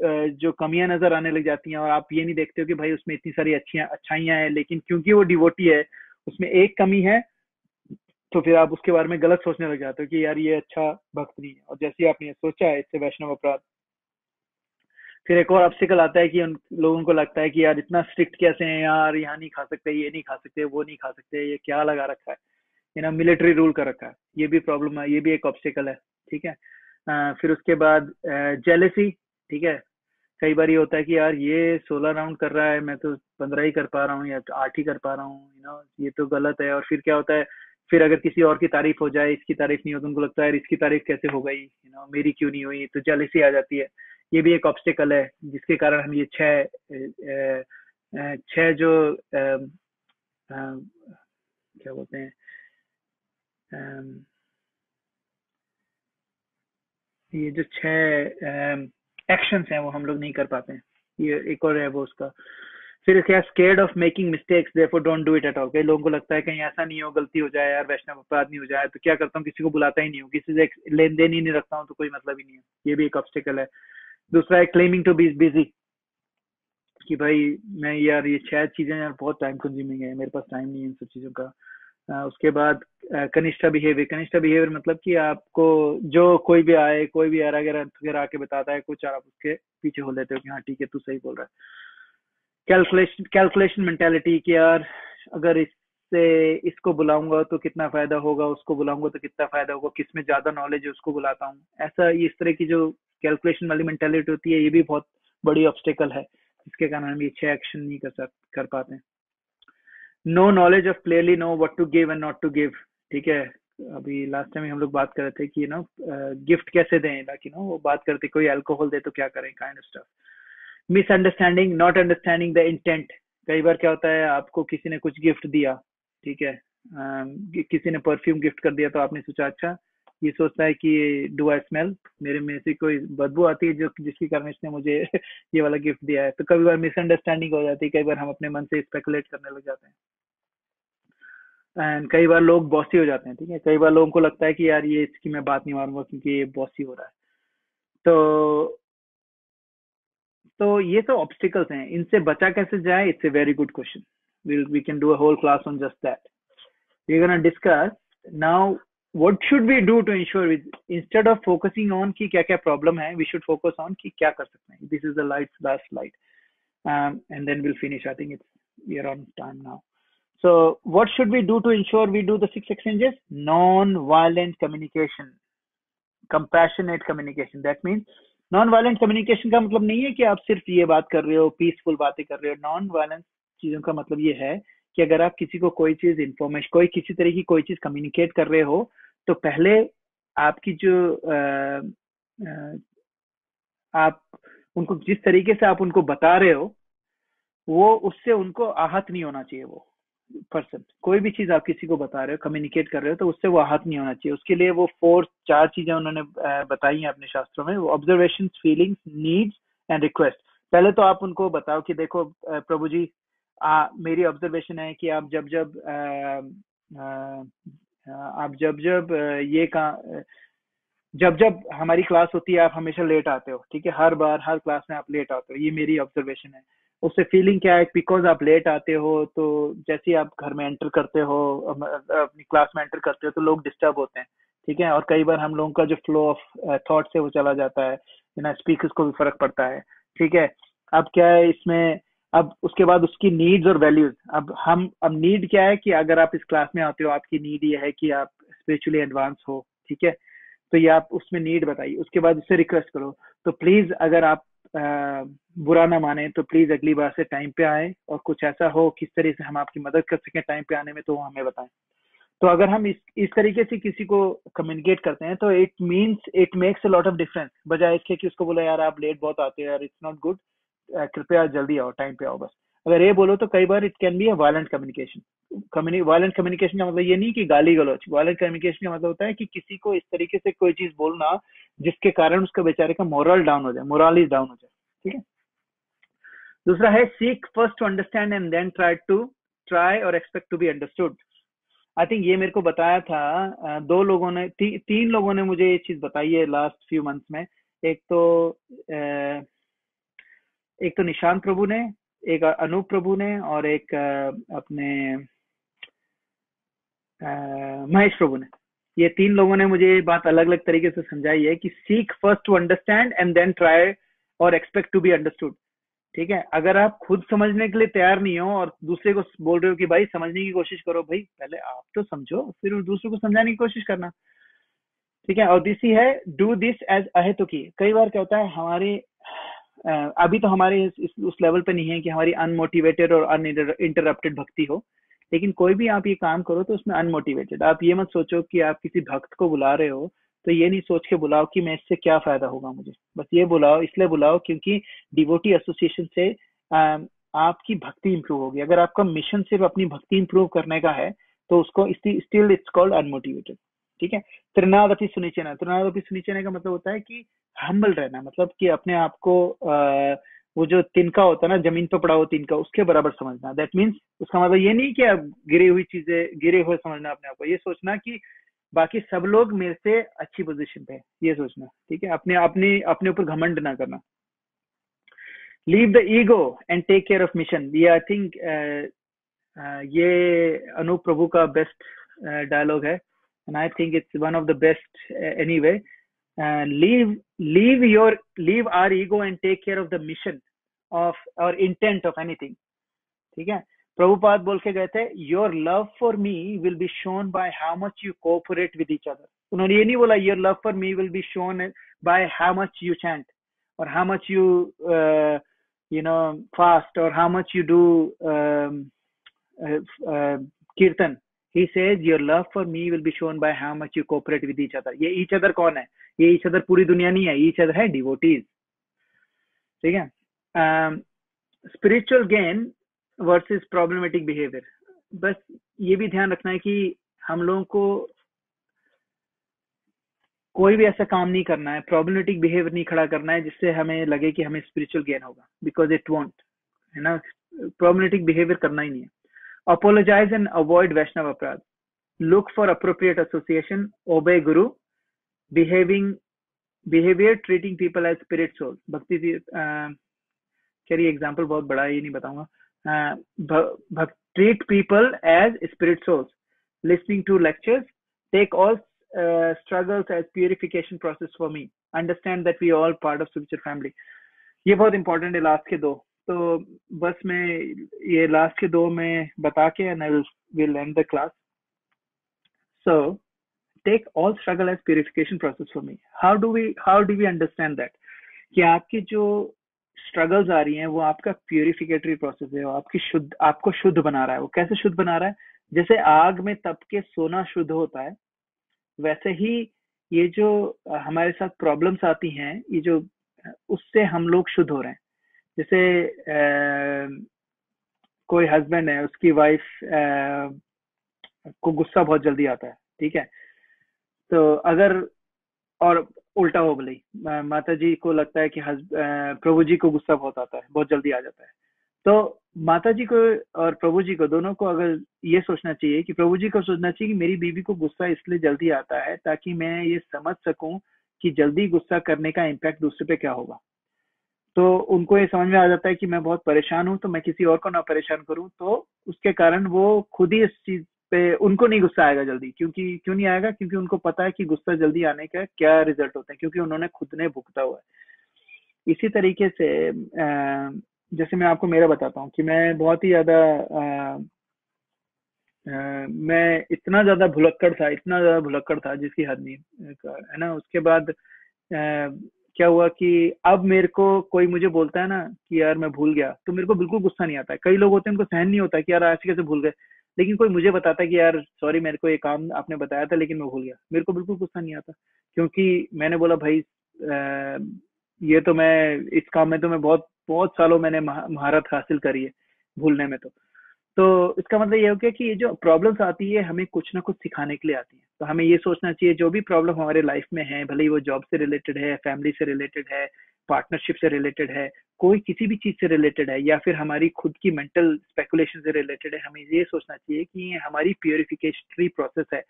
जो कमियां नजर आने लग जाती हैं, और आप ये नहीं देखते हो कि भाई उसमें इतनी सारी अच्छाइयां हैं, लेकिन क्योंकि वो डिवोटी है उसमें एक कमी है, तो फिर आप उसके बारे में गलत सोचने लग जाते हो कि यार ये अच्छा भक्त नहीं है, और जैसे आपने सोचा है इससे वैष्णव अपराध। फिर एक और ऑब्स्टिकल आता है कि उन लोगों को लगता है कि यार इतना स्ट्रिक्ट कैसे है यार, यहाँ नहीं खा सकते, ये नहीं खा सकते, वो नहीं खा सकते, ये क्या लगा रखा है, मिलिट्री रूल कर रखा है। ये भी प्रॉब्लम है, ये भी एक ऑब्स्टिकल है। ठीक है। फिर उसके बाद जेलेसी। ठीक है। कई बार ये होता है कि यार ये 16 राउंड कर रहा है, मैं तो 15 ही कर पा रहा हूँ या 8 ही कर पा रहा हूँ, ये तो गलत है। और फिर क्या होता है, फिर अगर किसी और की तारीफ हो जाए, इसकी तारीफ नहीं हो, तो उनको लगता है इसकी तारीफ कैसे हो गई, मेरी क्यों नहीं हुई, तो जेलेसी आ जाती है। ये भी एक ऑब्स्टिकल है जिसके कारण हम ये छह जो क्या बोलते हैं, ये जो 6 एक्शंस हैं वो हम लोग नहीं कर पाते हैं। ये एक और है वो उसका। फिर क्या, scared of making mistakes therefore don't do it at all. कई लोगों को लगता है कहीं ऐसा नहीं हो, गलती हो जाए यार, वैष्णव अपराध नहीं हो जाए, तो क्या करता हूँ, किसी को बुलाता ही नहीं हूँ, किसी से लेन देन ही नहीं रखता हूँ, तो कोई मतलब ही नहीं है। ये भी एक ऑब्स्टिकल है। दूसरा है क्लेमिंग टू बी बिजी, कि भाई मैं यार ये 6 चीजें यार बहुत टाइम कंज्यूमिंग है, मेरे पास टाइम नहीं है इन सब चीजों का। उसके बाद कनिष्ठा बिहेवियर। कनिष्ठा बिहेवियर मतलब कि आपको जो कोई भी आए, कोई भी अगर आके बताता है कुछ, और आप उसके पीछे हो लेते हो कि हाँ ठीक है तू सही बोल रहा है। कैलकुलेशन मेंटालिटी, कि यार अगर इसको बुलाऊंगा तो कितना फायदा होगा, उसको बुलाऊंगा तो कितना फायदा होगा, किसमें ज्यादा नॉलेज है उसको बुलाता हूँ। ऐसा इस तरह की जो कैलकुलेशन वाली मेंटालिटी होती है, ये भी बहुत बड़ी ऑब्स्टिकल है, जिसके कारण हम ये 6 एक्शन नहीं कर पाते। No knowledge of clearly know what to give and not to give. ठीक है। अभी लास्ट टाइम हम लोग बात कर रहे थे कि गिफ्ट कैसे दें, लाइक वो बात करते कोई अल्कोहल दे तो क्या करें, kind of stuff. Misunderstanding, not understanding the intent. कई बार क्या होता है, आपको किसी ने कुछ गिफ्ट दिया, ठीक है, किसी ने परफ्यूम गिफ्ट कर दिया, तो आपने सोचा अच्छा, ये सोचता है कि डू आई स्मेल, मेरे में से कोई बदबू आती है जो जिसके कारण इसने मुझे ये वाला गिफ्ट दिया है। तो कई बार मिसअंडरस्टैंडिंग हो जाती है, कई बार हम अपने मन से स्पेकुलेट करने लग जाते हैं, एंड कई बार लोग बॉसी हो जाते हैं। ठीक है। कई बार लोगों को लगता है कि यार ये इसकी मैं बात नहीं मारूंगा क्योंकि ये बॉसी हो रहा है। तो ये तो ऑब्स्टिकल्स हैं, इनसे बचा कैसे जाए, it's a very good question. We can do a whole class on just that. We gonna discuss now what should we do to ensure, instead of focusing on कि क्या क्या प्रॉब्लम है, वी शुड फोकस ऑन कि क्या कर सकते हैं। This is the last slide, and then will finish. I think it's we are on time now. So what should we do to ensure we do the 6 exchanges? Non-violent communication, compassionate communication. That means non-violent communication का मतलब नहीं है कि आप सिर्फ ये बात कर रहे हो, पीसफुल बातें कर रहे हो। Non-violent चीजों का मतलब ये है कि अगर आप किसी को कोई चीज इंफॉर्मेशन, कोई किसी तरह की कोई चीज कम्युनिकेट कर रहे हो, तो पहले आपकी जो आप उनको जिस तरीके से आप उनको बता रहे हो, वो उससे उनको आहत नहीं होना चाहिए। वो पर्सन, कोई भी चीज आप किसी को बता रहे हो, कम्युनिकेट कर रहे हो, तो उससे वो आहत नहीं होना चाहिए। उसके लिए वो 4 चीजें उन्होंने बताई हैं अपने शास्त्रों में। Observation, feelings, needs and request. पहले तो आप उनको बताओ कि देखो प्रभु जी, मेरी ऑब्जर्वेशन है कि आप जब हमारी क्लास होती है, आप हमेशा लेट आते हो। ठीक है। हर बार हर क्लास में आप लेट आते हो, ये मेरी ऑब्जर्वेशन है। उससे फीलिंग क्या है, बिकॉज आप लेट आते हो, तो जैसे ही आप घर में एंटर करते हो, अपनी क्लास में एंटर करते हो, तो लोग डिस्टर्ब होते हैं। ठीक है। और कई बार हम लोगों का जो फ्लो ऑफ थॉट से वो चला जाता है, स्पीकर्स को भी फर्क पड़ता है। ठीक है। अब क्या है इसमें, अब उसके बाद उसकी नीड्स और वैल्यूज। अब नीड क्या है कि अगर आप इस क्लास में आते हो, आपकी नीड ये है कि आप स्पिरिचुअली एडवांस हो। ठीक है। तो ये आप उसमें नीड बताइए। उसके बाद उससे रिक्वेस्ट करो, तो प्लीज अगर आप बुरा ना माने, तो प्लीज अगली बार से टाइम पे आए, और कुछ ऐसा हो किस तरह से हम आपकी मदद कर सकें टाइम पे आने में, तो हमें बताएं। तो अगर हम इस तरीके से किसी को कम्युनिकेट करते हैं, तो it makes a lot of difference, बजाय इसके कि उसको बोला यार आप लेट बहुत आते हो यार, इट्स नॉट गुड, कृपया जल्दी आओ, टाइम पे आओ बस। अगर ये बोलो तो कई बार it can be a violent communication. Violent communication का मतलब ये नहीं कि गाली गलौज। वायलेंट कम्युनिकेशन का मतलब होता है कि किसी को इस तरीके से कोई चीज बोलना जिसके कारण उसका बेचारे का मोरल डाउन हो जाए, मोरालिटी डाउन हो जाए। ठीक है। दूसरा है seek first to understand and then try और expect to be understood. I think ये मेरे को बताया था 2 लोगों ने, 3 लोगों ने मुझे ये चीज बताई है लास्ट फ्यू मंथ्स में। एक तो निशांत प्रभु ने, एक अनूप प्रभु ने, और एक अपने महेश प्रभु ने। ये 3 लोगों ने मुझे ये बात अलग अलग तरीके से समझाई है कि seek first to understand and then try और एक्सपेक्ट टू बी अंडरस्टूड। ठीक है, अगर आप खुद समझने के लिए तैयार नहीं हो और दूसरे को बोल रहे हो कि भाई समझने की कोशिश करो, भाई पहले आप तो समझो फिर दूसरे को समझाने की कोशिश करना। ठीक है, और दूसरी है डू दिस एज अहेतुकी। कई बार क्या होता है हमारे अभी तो हमारे उस लेवल पे नहीं है कि हमारी अनमोटिवेटेड और अनइंटरप्टेड भक्ति हो, लेकिन कोई भी आप ये काम करो तो उसमें अनमोटिवेटेड। आप ये मत सोचो कि आप किसी भक्त को बुला रहे हो तो ये नहीं सोच के बुलाओ कि मैं इससे क्या फायदा होगा मुझे, बस ये बुलाओ इसलिए बुलाओ क्योंकि डिवोटी एसोसिएशन से आपकी भक्ति इंप्रूव होगी। अगर आपका मिशन सिर्फ अपनी भक्ति इंप्रूव करने का है तो उसको स्टिल इट्स कॉल्ड अनमोटिवेटेड। ठीक है, त्रिनादपि सुनिचेना, त्रिनादपि सुनिचेना का मतलब होता है कि हम्बल रहना, मतलब कि अपने आप को वो जो तिनका होता है ना, जमीन पे पड़ा हुआ तिनका, उसके बराबर समझना। दैट मीन्स उसका मतलब ये नहीं कि आप गिरी हुई चीजें गिरे हुए समझना अपने आप को, ये सोचना कि बाकी सब लोग मेरे से अच्छी पोजीशन पे है, ये सोचना। ठीक है, अपने ऊपर घमंड ना करना। Leave the ego and take care of mission. ये आई थिंक ये अनूप प्रभु का बेस्ट डायलॉग है, and I think it's one of the best anyway. Leave our ego and take care of the mission of or intent of anything. ठीक है, प्रभुपाद बोल के गए थे your love for me will be shown by how much you cooperate with each other. उन्होंने ये नहीं बोला your love for me will be shown by how much you chant or how much you fast or how much you do kirtan. He says your love for me will be shown by how much you cooperate with each other. ये each other कौन है? ये each other पूरी दुनिया नहीं है, each other है devotees. ठीक है, spiritual gain versus problematic behavior. बस ये भी ध्यान रखना है कि हम लोगों को कोई भी ऐसा काम नहीं करना है, प्रॉब्लमेटिक बिहेवियर नहीं खड़ा करना है जिससे हमें लगे कि हमें स्पिरिचुअल गेन होगा, बिकॉज इट वॉन्ट, है ना। प्रॉब्लमेटिक बिहेवियर करना ही नहीं है। Apologize and avoid Vaishnava अपराध. Look for appropriate association. Obey Guru. Behavior treating people as spirit souls. भक्ति क्या ये एग्जाम्पल बहुत बड़ा है, ये नहीं बताऊंगा। Treat people as spirit souls. Listening to lectures. Take all struggles as purification process for me. Understand that we are all part of spiritual family. ये बहुत इंपॉर्टेंट है लास्ट के दो, तो बस मैं ये लास्ट के दो में बता के and I will end the class. So take all struggle as purification process for me. How do we understand that? कि आपकी जो struggles आ रही हैं वो आपका purificatory process है, वो आपको शुद्ध बना रहा है। वो कैसे शुद्ध बना रहा है? जैसे आग में तप के सोना शुद्ध होता है, वैसे ही ये जो हमारे साथ प्रॉब्लम्स आती हैं, ये जो उससे हम लोग शुद्ध हो रहे हैं। जैसे कोई हस्बैंड है, उसकी वाइफ को गुस्सा बहुत जल्दी आता है, ठीक है, तो अगर और उल्टा हो भले माता जी को लगता है कि प्रभु जी को गुस्सा बहुत आता है, बहुत जल्दी आ जाता है, तो माता जी को और प्रभु जी को दोनों को अगर ये सोचना चाहिए कि प्रभु जी को सोचना चाहिए कि मेरी बीवी को गुस्सा इसलिए जल्दी आता है ताकि मैं ये समझ सकूं कि जल्दी गुस्सा करने का इम्पैक्ट दूसरे पे क्या होगा। तो उनको ये समझ में आ जाता है कि मैं बहुत परेशान हूं, तो मैं किसी और को ना परेशान करूं, तो उसके कारण वो खुद ही इस चीज पे, उनको नहीं गुस्सा आएगा जल्दी। क्यों नहीं आएगा? क्योंकि उनको पता है कि गुस्सा जल्दी आने का क्या रिजल्ट होता है, क्योंकि उन्होंने खुद ने भुगता हुआ है। इसी तरीके से जैसे मैं आपको मेरा बताता हूँ कि मैं बहुत ही ज्यादा मैं इतना ज्यादा भुलक्कड़ था जिसकी हद नहीं, है ना। उसके बाद क्या हुआ कि अब मेरे को कोई मुझे बोलता है ना कि यार मैं भूल गया, तो मेरे को बिल्कुल गुस्सा नहीं आता है। कई लोग होते हैं उनको सहन नहीं होता कि यार ऐसे कैसे भूल गए, लेकिन कोई मुझे बताता है कि यार सॉरी मेरे को ये काम आपने बताया था लेकिन मैं भूल गया, मेरे को बिल्कुल गुस्सा नहीं आता, क्योंकि मैंने बोला भाई ये तो मैं इस काम में तो मैं बहुत सालों मैंने महारत हासिल करी है भूलने में। तो इसका मतलब ये हो गया कि ये जो प्रॉब्लम्स आती है हमें कुछ ना कुछ सिखाने के लिए आती है। तो हमें ये सोचना चाहिए जो भी प्रॉब्लम हमारे लाइफ में है, भले ही वो जॉब से रिलेटेड है, फैमिली से रिलेटेड है, पार्टनरशिप से रिलेटेड है, कोई किसी भी चीज से रिलेटेड है, या फिर हमारी खुद की मेंटल स्पेकुलेशन से रिलेटेड है, हमें ये सोचना चाहिए कि ये हमारी प्योरिफिकेशनरी प्रोसेस है।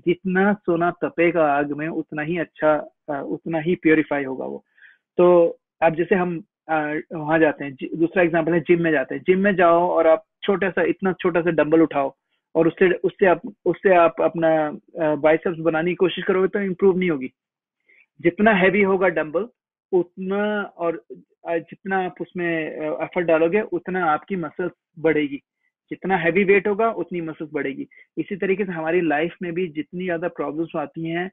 जितना सोना तपेगा आग में उतना ही अच्छा, उतना ही प्योरीफाई होगा वो। तो अब जैसे हम वहां जाते हैं, दूसरा एग्जांपल है जिम में जाते हैं। जिम में जाओ और आप इतना छोटा सा डंबल उठाओ और उससे आप अपना बाइसेप्स बनाने की कोशिश करोगे तो इंप्रूव नहीं होगी। जितना हैवी होगा डंबल उतना, और जितना आप उसमें एफर्ट डालोगे उतना आपकी मसल्स बढ़ेगी। जितना हैवी वेट होगा उतनी मसल्स बढ़ेगी। इसी तरीके से हमारी लाइफ में भी जितनी ज्यादा प्रॉब्लम्स आती हैं,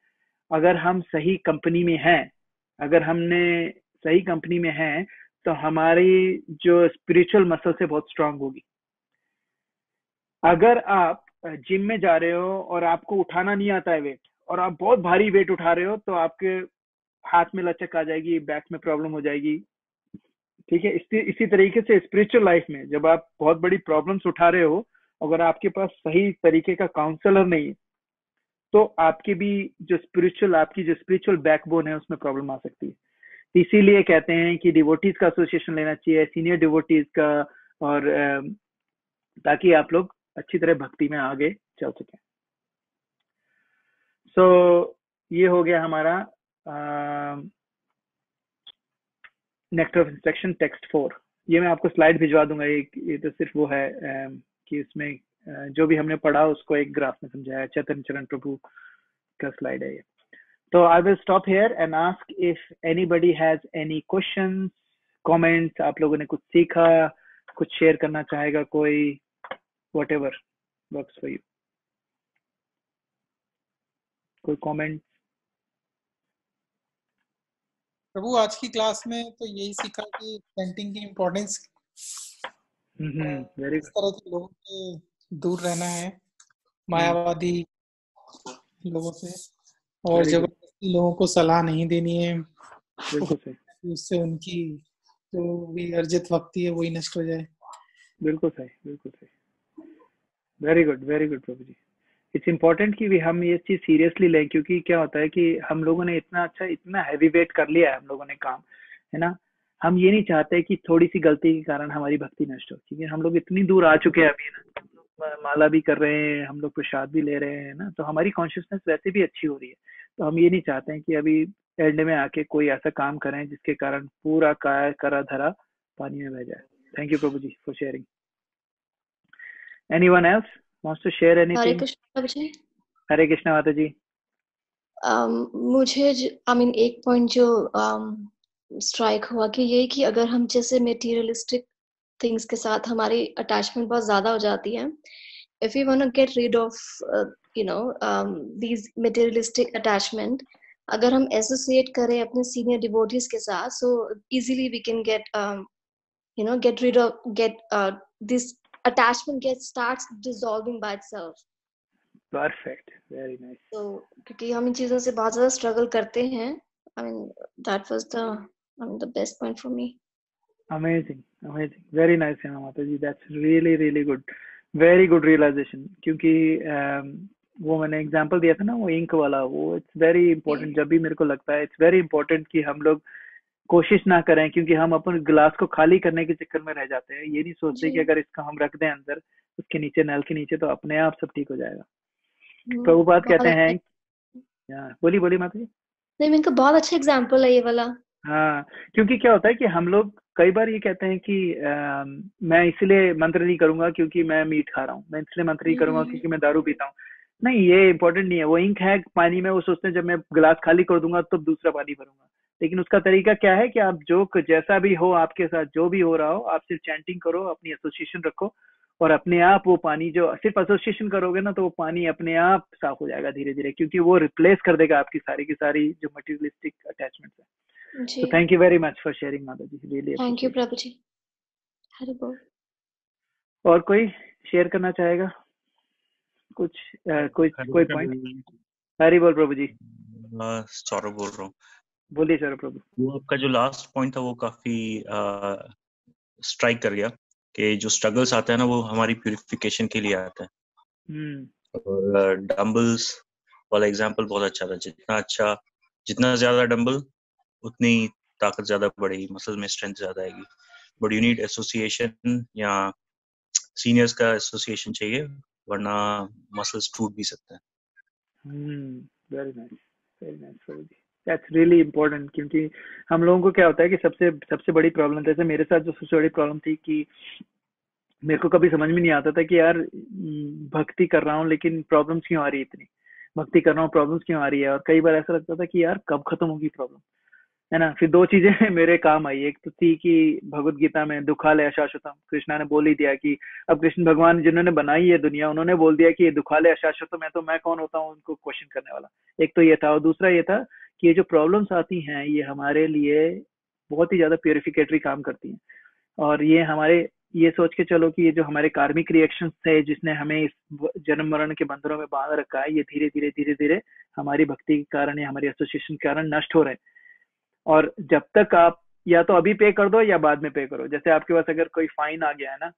अगर हम सही कंपनी में हैं, अगर हमने सही कंपनी में हैं, तो हमारी जो स्पिरिचुअल मसल से बहुत स्ट्रांग होगी। अगर आप जिम में जा रहे हो और आपको उठाना नहीं आता है वेट, और आप बहुत भारी वेट उठा रहे हो, तो आपके हाथ में लचक आ जाएगी, बैक में प्रॉब्लम हो जाएगी। ठीक है, इसी तरीके से स्पिरिचुअल लाइफ में जब आप बहुत बड़ी प्रॉब्लम्स उठा रहे हो, अगर आपके पास सही तरीके का काउंसलर नहीं है, तो आपकी जो स्पिरिचुअल बैकबोन है उसमें प्रॉब्लम आ सकती है। इसीलिए कहते हैं कि डिवोटीज का एसोसिएशन लेना चाहिए, सीनियर डिवोटीज का, और ताकि आप लोग अच्छी तरह भक्ति में आगे चल सकें। सो ये हो गया हमारा नेक्टर ऑफ इंस्ट्रक्शन टेक्स्ट 4। ये मैं आपको स्लाइड भिजवा दूंगा। ये तो सिर्फ वो है कि इसमें जो भी हमने पढ़ा उसको एक ग्राफ में समझाया। चैतन्य चरण प्रभु का स्लाइड है ये। तो I will stop here and ask if anybody has any questions, comments. आप लोगों ने कुछ सीखा, कुछ शेयर करना चाहेगा कोई, whatever works for you. कोई कमेंट? प्रभु आज की क्लास में तो यही सीखा कि चैंटिंग की इम्पोर्टेंस, वेरी इस तरह के लोगों से दूर रहना है, मायावादी लोगों से, और जबरदस्ती लोगों को सलाह नहीं देनी है, बिल्कुल सही। उससे उनकी जो भी अर्जित भक्ति है वही नष्ट हो जाए। बिल्कुल सही, बिल्कुल सही। Very good Prabhu ji. It's important कि हम ये चीज सीरियसली लें, क्योंकि क्या होता है कि हम लोगों ने इतना हैवी वेट कर लिया है हम लोगों ने काम, है ना। हम ये नहीं चाहते कि थोड़ी सी गलती के कारण हमारी भक्ति नष्ट हो, क्योंकि हम लोग इतनी दूर आ चुके हैं अभी ना। हम लोग माला भी कर रहे हैं, हम लोग प्रसाद भी ले रहे हैं ना, तो हमारी कॉन्शियसनेस वैसे भी अच्छी हो रही है। तो हम ये नहीं चाहते हैं कि अभी एंड में आके कोई ऐसा काम करें जिसके कारण पूरा काया करा धरा पानी में बह जाए। Thank you Prabhu ji for sharing. Anyone else wants to share anything? Hare Krishna Prabhu ji. Hare Krishna Mata ji. मुझे एक पॉइंट जो स्ट्राइक हुआ कि ये कि अगर हम जैसे मटेरियलिस्टिक थिंग्स के साथ हमारी अटैचमेंट बहुत ज्यादा हो जाती है, if you want to get rid of these materialistic attachment, अगर हम एसोसिएट करें अपने सीनियर डिवोटीज के साथ, so easily we can get rid of this attachment starts dissolving by itself. Perfect, very nice. So क्योंकि हम इन चीजों से बहुत ज्यादा स्ट्रगल करते हैं, that was the best point for me. Amazing, very nice माता जी, that's really good, very good realization। क्योंकि वो मैंने एग्जांपल दिया था ना, वो इंक वाला, वो इट्स वेरी इंपॉर्टेंट। जब भी मेरे को लगता है इट्स वेरी इंपॉर्टेंट कि हम लोग कोशिश ना करें, क्योंकि हम अपन गिलास को खाली करने के चक्कर में रह जाते हैं। ये नहीं सोचते कि अगर इसका हम रख दें अंदर, उसके नीचे, नल के नीचे, तो अपने आप सब ठीक हो जाएगा। प्रभुपाद कहते हैं, बोली माता जी। नहीं, मेरे को बहुत अच्छा एग्जांपल है ये वाला। हाँ, क्योंकि क्या होता है कि हम लोग कई बार ये कहते हैं कि मैं इसलिए मंत्र नहीं करूंगा क्योंकि मैं मीट खा रहा हूँ, मैं इसलिए मंत्र नहीं करूंगा क्योंकि मैं दारू पीता हूँ। नहीं, ये इंपॉर्टेंट नहीं है। वो इंक है पानी में, वो सोचते हैं जब मैं गिलास खाली कर दूंगा तो दूसरा पानी भरूंगा। लेकिन उसका तरीका क्या है कि आप जैसा भी हो, आपके साथ जो भी हो रहा हो, आप सिर्फ चैंटिंग करो, अपनी एसोसिएशन रखो, और अपने आप वो पानी, जो सिर्फ एसोसिएशन करोगे ना, तो वो पानी अपने आप साफ हो जाएगा धीरे धीरे, क्योंकि वो रिप्लेस कर देगा आपकी सारी की सारी जो मटेरियलिस्टिक अटैचमेंट्स है। तो thank you very much for sharing माता जी, रियली थैंक यू प्रभु जी। हरि बोल। और कोई शेयर करना चाहेगा कुछ? कोई पॉइंट? हरि बोल प्रभु जी। सौरभ बोल रहा हूँ। बोलिए सौरभ प्रभु। वो आपका जो लास्ट पॉइंट था वो काफी स्ट्राइक कर गया कि जो स्ट्रगल्स आते हैं ना, वो हमारी प्यूरिफिकेशन के लिए आता है। और डंबल्स वाला एग्जांपल बहुत अच्छा था। जितना ज्यादा डंबल, उतनी ताकत ज्यादा बढ़ेगी, मसल में स्ट्रेंथ ज्यादा आएगी। बट यू नीड एसोसिएशन, या सीनियर्स का एसोसिएशन चाहिए, वरना मसल्स टूट भी सकते हैं। Very nice Prabhu ji, that's really important. क्योंकि हम लोगों को क्या होता है कि सबसे बड़ी प्रॉब्लम, जैसे मेरे साथ जो सबसे बड़ी प्रॉब्लम थी कि मेरे को कभी समझ में नहीं आता था कि यार भक्ति कर रहा हूँ लेकिन प्रॉब्लम्स क्यों आ रही है, इतनी भक्ति कर रहा हूँ प्रॉब्लम्स क्यों आ रही है। और कई बार ऐसा लगता था कि यार कब खत्म होगी प्रॉब्लम, है ना। फिर दो चीजें मेरे काम आई, एक तो थी कि भगवत गीता में दुखालय अशाश्वतम कृष्णा ने बोल ही दिया कि अब कृष्ण भगवान जिन्होंने बनाई है दुनिया, उन्होंने बोल दिया कि ये दुखालय अशाश्वतम है, तो मैं कौन होता हूँ उनको क्वेश्चन करने वाला। एक तो ये था, और दूसरा ये था कि ये जो प्रॉब्लम्स आती हैं ये हमारे लिए बहुत ही ज्यादा प्योरिफिकेटरी काम करती हैं, और ये हमारे, ये सोच के चलो कि ये जो हमारे कार्मिक रिएक्शंस थे जिसने हमें इस जन्म मरण के बंधनों में बांध रखा है, ये धीरे धीरे धीरे धीरे हमारी भक्ति के कारण या हमारी एसोसिएशन के कारण नष्ट हो रहे हैं। और जब तक आप या तो अभी पे कर दो या बाद में पे करो, जैसे आपके पास अगर कोई फाइन आ गया है ना,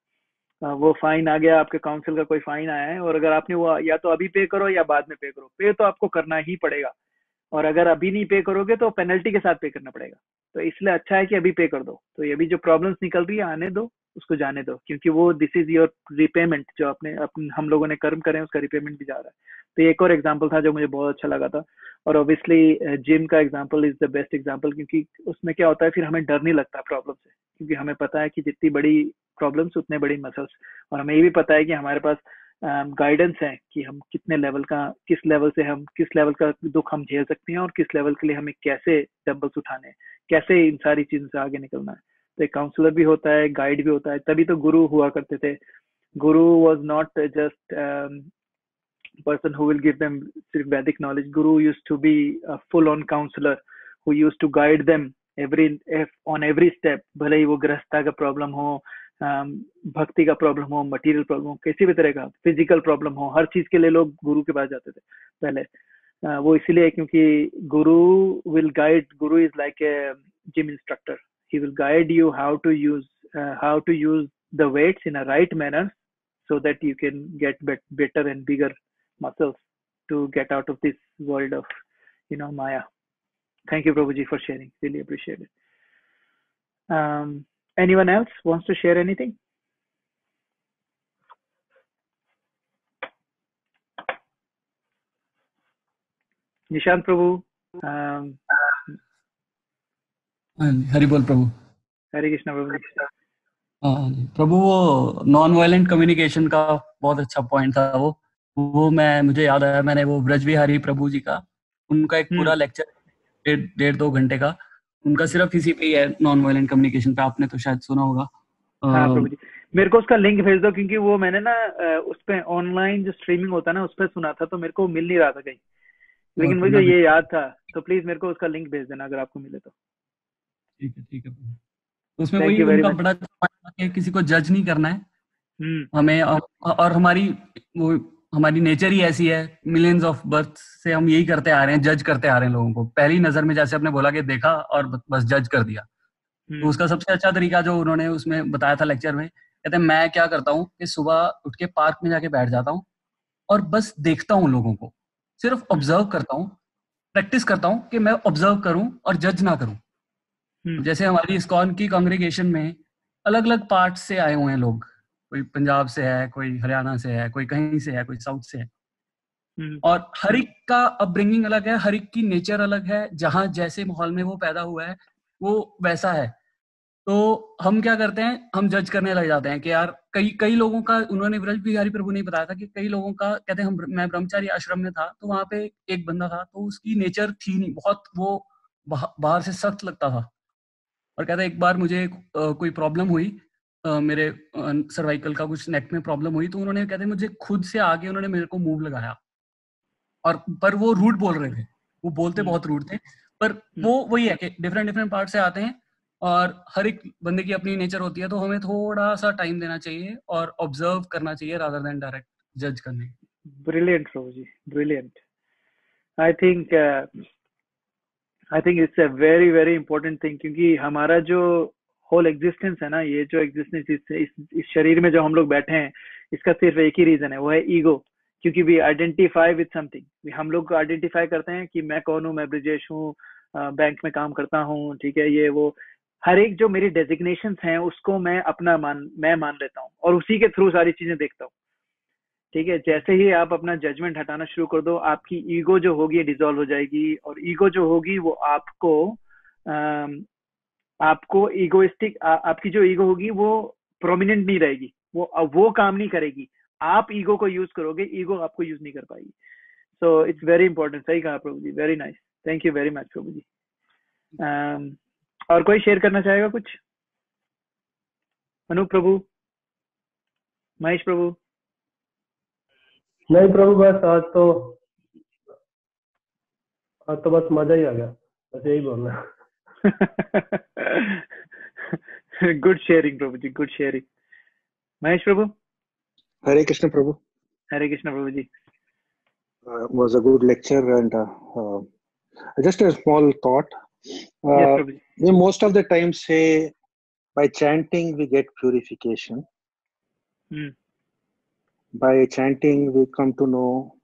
वो फाइन आ गया, आपके काउंसिल का कोई फाइन आया है, और अगर आपने वो या तो अभी पे करो या बाद में पे करो, पे तो आपको करना ही पड़ेगा, और अगर अभी नहीं पे करोगे तो पेनल्टी के साथ पे करना पड़ेगा। तो इसलिए अच्छा है कि अभी पे कर दो। तो ये भी जो प्रॉब्लम्स निकल रही है आने दो, उसको जाने दो, क्योंकि वो दिस इज योर रिपेमेंट, जो हम लोगों ने कर्म करे उसका रिपेमेंट भी जा रहा है। तो ये एक और एग्जांपल था जो मुझे बहुत अच्छा लगा था। और ऑब्वियसली जिम का example is the best example, क्योंकि उसमें क्या होता है फिर हमें डर नहीं लगता प्रॉब्लम से, क्योंकि हमें पता है कि जितनी बड़ी प्रॉब्लम्स उतने बड़ी मसल्स, और हमें ये भी पता है कि हमारे पास गाइडेंस है कि हम कितने लेवल का, किस लेवल से हम किस लेवल का दुख हम झेल सकते हैं, और किस लेवल के लिए हमें कैसे डंबल्स उठाने हैं, कैसे इन सारी चीजों से आगे निकलना है। तो एक काउंसलर भी होता है, गाइड भी होता है, तभी तो गुरु हुआ करते थे। गुरु was not just person who will give them Vedic knowledge. Guru used to be a full-on counselor who used to guide them on every step. भले ही वो गृहस्था का प्रॉब्लम हो, भक्ति का प्रॉब्लम हो, मटेरियल प्रॉब्लम हो, किसी भी तरह का फिजिकल प्रॉब्लम हो, हर चीज के लिए लोग गुरु के पास जाते थे पहले। वो इसलिए क्योंकि गुरु will guide, Guru is like a gym instructor, he will guide you how to use the weights in a right manner so that you can get better and bigger muscles to get out of this world of Maya. Thank you, Prabhuji, for sharing. Really appreciate it. Anyone else wants to share anything? Nishant Prabhu, Hari बोल प्रभु। हरे कृष्णा प्रभु। प्रभु वो non violent communication का बहुत अच्छा point था वो मुझे याद आया, मैंने वो ब्रज बिहारी प्रभु जी का, उनका एक पूरा लेक्चर 1.5-2 घंटे का उनका सिर्फ इसी पे है, नॉन वायलेंट कम्युनिकेशन पे। आपने तो शायद सुना होगा। हाँ प्रभु जी, मेरे को उसका लिंक भेज दो, क्योंकि वो मैंने ना उस पे ऑनलाइन जो स्ट्रीमिंग होता है ना, उस पे सुना था, तो मेरे को मिल नहीं रहा था कहीं, लेकिन मुझे ये याद था। तो प्लीज मेरे को उसका लिंक भेज देना अगर आपको मिले तो। ठीक है। तो उसमें वही उनका बड़ा किसी को जज नहीं करना है हमें, और हमारी नेचर ही ऐसी है, मिलियंस ऑफ बर्थ से हम यही करते आ रहे हैं, जज करते आ रहे हैं लोगों को पहली नजर में, जैसे आपने बोला कि देखा और बस जज कर दिया। तो उसका सबसे अच्छा तरीका जो उन्होंने उसमें बताया था लेक्चर में, कहते हैं मैं क्या करता हूँ कि सुबह उठ के पार्क में जाके बैठ जाता हूँ और बस देखता हूँ लोगों को, सिर्फ ऑब्जर्व करता हूँ, प्रैक्टिस करता हूँ कि मैं ऑब्जर्व करूँ और जज ना करूँ। जैसे हमारी इस्कॉन की कांग्रेगेशन में अलग अलग पार्ट से आए हुए हैं लोग, कोई पंजाब से है, कोई हरियाणा से है, कोई कहीं से है, कोई साउथ से है, और हर एक का अपब्रिंगिंग अलग है, हर एक की नेचर अलग है, जहां जैसे माहौल में वो पैदा हुआ है वो वैसा है। तो हम क्या करते हैं, हम जज करने लग जाते हैं कि यार कई लोगों का, उन्होंने ब्रज बिहारी प्रभु ने बताया था कि कई लोगों का, कहते हैं मैं ब्रह्मचारी आश्रम में था, तो वहां पे एक बंदा था, तो उसकी नेचर थी नहीं बहुत, वो बाहर से सख्त लगता था, और कहते एक बार मुझे कोई प्रॉब्लम हुई, मेरे सर्वाइकल का कुछ नेक में प्रॉब्लम हुई, तो उन्होंने कहते मुझे खुद से आगे उन्होंने मेरे को मूव लगाया, और पर वो रूड बोल रहे थे, वो बोलते बहुत रूड थे, पर वो वही है कि डिफरेंट पार्ट से आते हैं और हर एक बंदे की अपनी नेचर होती है, तो हमें थोड़ा सा टाइम देना चाहिए और ऑब्जर्व करना चाहिए रादर देन डायरेक्ट जज करने। Brilliant Prabhu ji, brilliant. I think it's a very very important thing, क्योंकि हमारा जो होल एग्जिस्टेंस है ना, ये जो एग्जिस्टेंस इस शरीर में जो हम लोग बैठे हैं, इसका सिर्फ एक ही रीजन है, वो है ईगो। क्योंकि वी आइडेंटिफाई विद समथिंग, हम लोग को आइडेंटिफाई करते हैं कि मैं कौन हूँ, मैं ब्रिजेश हूँ, बैंक में काम करता हूँ, ठीक है, ये वो, हर एक जो मेरी डेजिग्नेशंस हैं उसको मैं अपना मैं मान लेता हूँ, और उसी के थ्रू सारी चीजें देखता हूँ, ठीक है। जैसे ही आप अपना जजमेंट हटाना शुरू कर दो, आपकी ईगो जो होगी डिसॉल्व हो जाएगी, और ईगो जो होगी वो आपको इगोइस्टिक, आपकी जो ईगो होगी वो प्रोमिनेंट नहीं रहेगी, वो काम नहीं करेगी, आप ईगो को यूज करोगे, ईगो आपको यूज नहीं कर पाएगी। So it's very important. सही कहा Prabhu ji, very nice, thank you very much प्रभु जी। और कोई शेयर करना चाहेगा कुछ? अनूप प्रभु, महेश प्रभु? नहीं प्रभु, बस आज तो बस मजा ही आ गया, बस यही बोलना। Good sharing Prabhu ji, good sharing. Mahesh Prabhu? Hare Krishna Prabhu. Hare Krishna Prabhu ji. Was a good lecture and just a small thought. Yes, Prabhu ji. We most of the time say by chanting we get purification. By chanting we come to know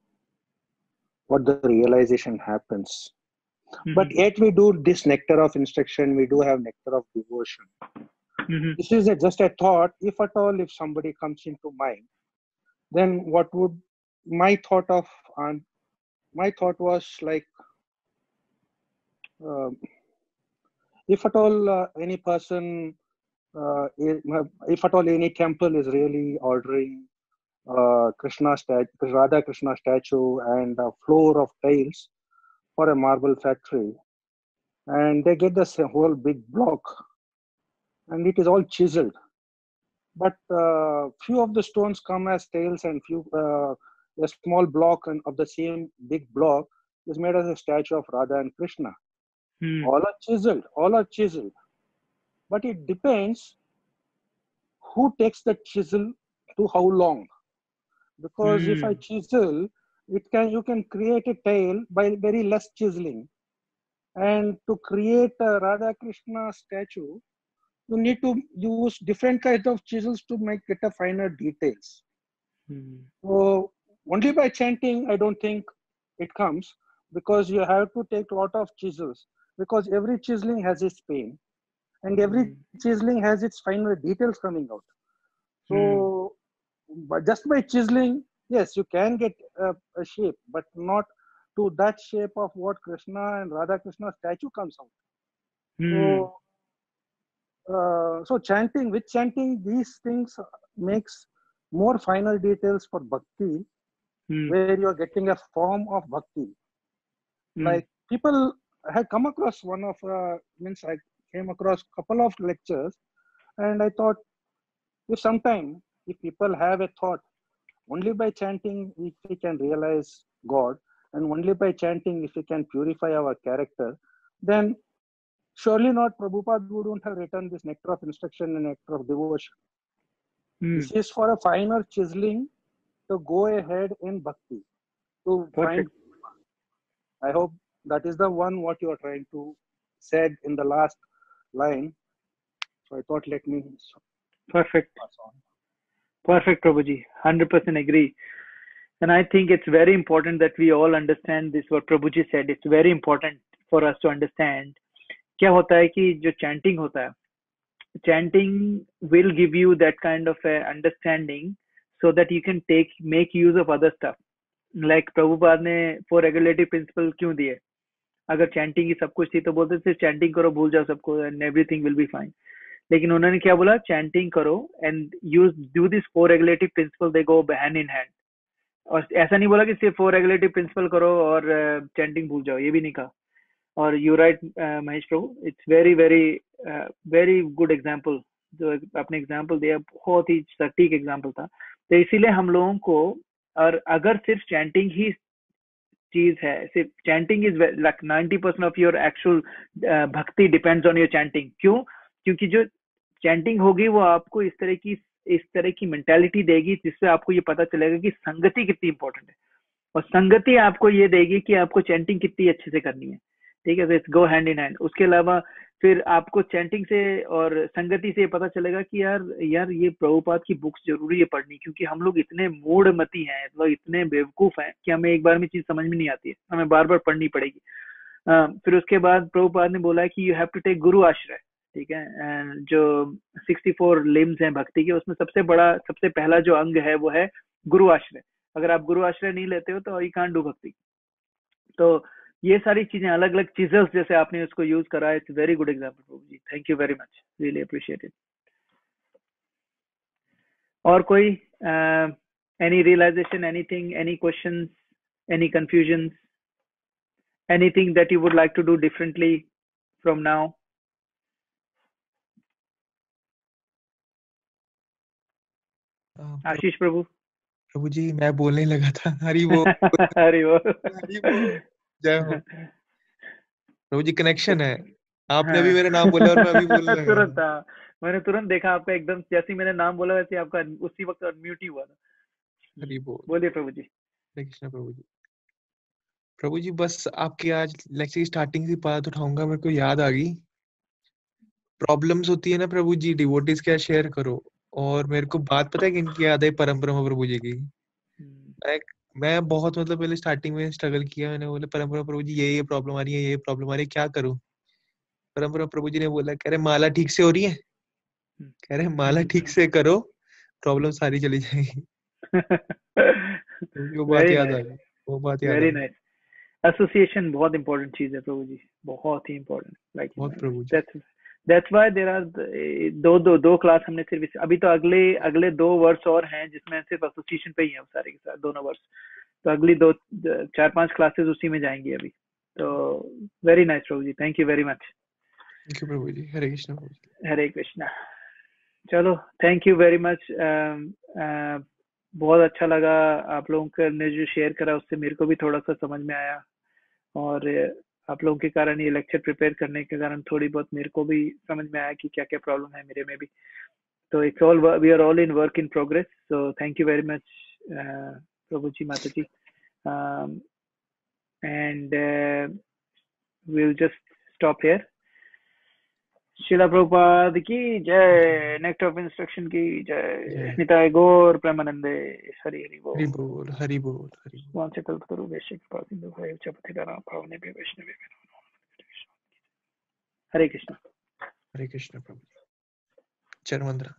what the realization happens. But yet we do this nectar of instruction, we do have nectar of devotion. This is just a thought. If at all, if somebody comes into mind, then what would my thought was like, if at all any person, if at all any temple is really ordering Radha Krishna statue and a floor of tiles for a marble factory, and they get this whole big block and it is all chiseled, but few of the stones come as tiles and few a small block of the same big block is made as a statue of Radha and Krishna. All are chiseled, but it depends who takes the chisel to how long. Because if I chisel, you can create a tile by very less chiseling, and to create a Radha Krishna statue, you need to use different kinds of chisels to get a finer details. So only by chanting, I don't think it comes, because you have to take a lot of chisels, because every chiseling has its pain and every chiseling has its finer details coming out. So but just by chiseling, yes, you can get a shape, but not to that shape of what Krishna and Radha Krishna statue comes out. So with chanting, these things makes more final details for bhakti, where you are getting a form of bhakti. Like people had come across I came across couple of lectures, and I thought, if people have a thought, only by chanting if we can realize God, and only by chanting if we can purify our character, then surely not Prabhupada wouldn't have written this nectar of instruction and nectar of devotion. This is for a finer chiseling to go ahead in bhakti, to find. I hope that is the one what you are trying to said in the last line. So I thought, let me. Perfect. Perfect, Prabhuji. 100% agree. And I think it's very important that we all understand this, what Prabhuji said. It's very important for us to understand. क्या होता है कि जो chanting होता है, chanting will give you that kind of a understanding so that you can make use of other stuff. Like Prabhupada ने 4 regulative principles क्यों दिए? अगर chanting ही सब कुछ थी तो बोलते सिर्फ chanting करो, भूल जाओ सबको, and everything will be fine. लेकिन उन्होंने क्या बोला? chanting करो and do these 4 regulative principles, they go hand in hand. और ऐसा नहीं बोला कि सिर्फ 4 regulative principle करो और chanting भूल जाओ, ये भी नहीं कहा. और you right Mahesh Prabhu, it's very very very good example जो आपने एग्जाम्पल दिया, बहुत ही सटीक एग्जाम्पल था. तो इसीलिए हम लोगों को, और अगर सिर्फ चैंटिंग ही चीज है, सिर्फ chanting is like 90% of your actual भक्ति डिपेंड्स ऑन योर चैंटिंग. क्यों? क्योंकि जो चैंटिंग होगी वो आपको इस तरह की मेंटालिटी देगी जिससे आपको ये पता चलेगा कि संगति कितनी इंपॉर्टेंट है, और संगति आपको ये देगी कि आपको चैंटिंग कितनी अच्छे से करनी है. ठीक है, it's go hand in hand. उसके अलावा फिर आपको चैंटिंग से और संगति से पता चलेगा कि यार ये प्रभुपाद की बुक्स जरूरी है पढ़नी, क्योंकि हम लोग इतने मूढ़मती हैं, मतलब इतने बेवकूफ हैं कि हमें एक बार में चीज समझ में नहीं आती है, हमें बार बार पढ़नी पड़ेगी. फिर उसके बाद प्रभुपाद ने बोला कि यू हैव टू टेक गुरु आश्रय. ठीक है, जो 64 लिम्स हैं भक्ति के, उसमें सबसे पहला जो अंग है वो है गुरु आश्रय. अगर आप गुरु आश्रय नहीं लेते हो तो यू कांट डू भक्ति. तो ये सारी चीजें, अलग अलग चीजें जैसे आपने उसको यूज करा, it's very good example Prabhu ji. Thank you very much, really appreciate it. और कोई any realisation, anything, any questions, any confusions, anything that you would like to do differently from now. Ashish Prabhu. Prabhu ji मैं बोलने लगा था। हरि बोल। हरि बोल। हरि बोल। जय हो। प्रभु जी कनेक्शन है, आपने हाँ। अभी मेरा नाम बोला और मैं अभी बोलने लगा। तुरंत मैंने तुरंत देखा आपका, एकदम जैसे ही मैंने नाम बोला वैसे आपका उसी वक्त अनम्यूट ही हुआ था। हरि बोल। बोलिए प्रभु जी। हरे कृष्णा प्रभु जी। प्रभु जी बस आपकी आज लेक्चर की स्टार्टिंग से बात उठाऊंगा, मेरे को याद आ गई। प्रॉब्लम्स होती है ना प्रभु जी, डिवोटीज क्या शेयर करो। और मेरे को बात पता है किनकी याद है, परम ब्रह्म प्रभु जी की। मैं बहुत मतलब पहले स्टार्टिंग में स्ट्रगल किया, मैंने बोला परम ब्रह्म प्रभु जी ये प्रॉब्लम आ रही है, ये प्रॉब्लम आ रही है, क्या करूं। परम ब्रह्म प्रभु जी ने बोला, कह रहे माला ठीक से हो रही है, कह रहे माला ठीक से करो, प्रॉब्लम सारी चली जाएगी। वो बात याद आ गई, वो बात याद आ गई। नाइस। एसोसिएशन बहुत इंपॉर्टेंट चीज है प्रभु जी, बहुत ही इंपॉर्टेंट। लाइक बहुत प्रभु ji. That's why there are दो क्लास हमने सिर्फ अभी तो अगले 2 वर्ष और हैं जिसमें सिर्फ एसोसिएशन पे ही है सारे के सारे दोनों वर्ष। तो अगली 4-5 क्लासेस उसी में जाएंगी अभी। तो very nice Prabhu ji, thank you very much. Thank you Prabhu ji. Hare Krishna Prabhu ji. Hare Krishna. चलो थैंक यू वेरी मच। बहुत अच्छा लगा आप लोगों ने जो शेयर करा, उससे मेरे को भी थोड़ा सा समझ में आया। और आप लोगों के कारण ये लेक्चर प्रिपेयर करने के कारण थोड़ी बहुत मेरे को भी समझ में आया कि क्या क्या प्रॉब्लम है मेरे में भी। तो it's all, we are all in work in progress. So thank you very much प्रभु जी, माता जी। And we'll just stop here. शिला प्रभुपाद की जय, नेक्स्ट ऑफ इंस्ट्रक्शन की जय, निताय गौर प्रेमानंदे, हरि हरि बोल। हरि बोल। हरि बोल। हरि बोल। वांछा कल्पतरु वैश्य कृपा सिंधु भय पतितानां पावनेभ्यो वैष्णवेभ्यो नमो नमः। हरे कृष्णा। हरे कृष्णा प्रभु जी। चरण वंदना।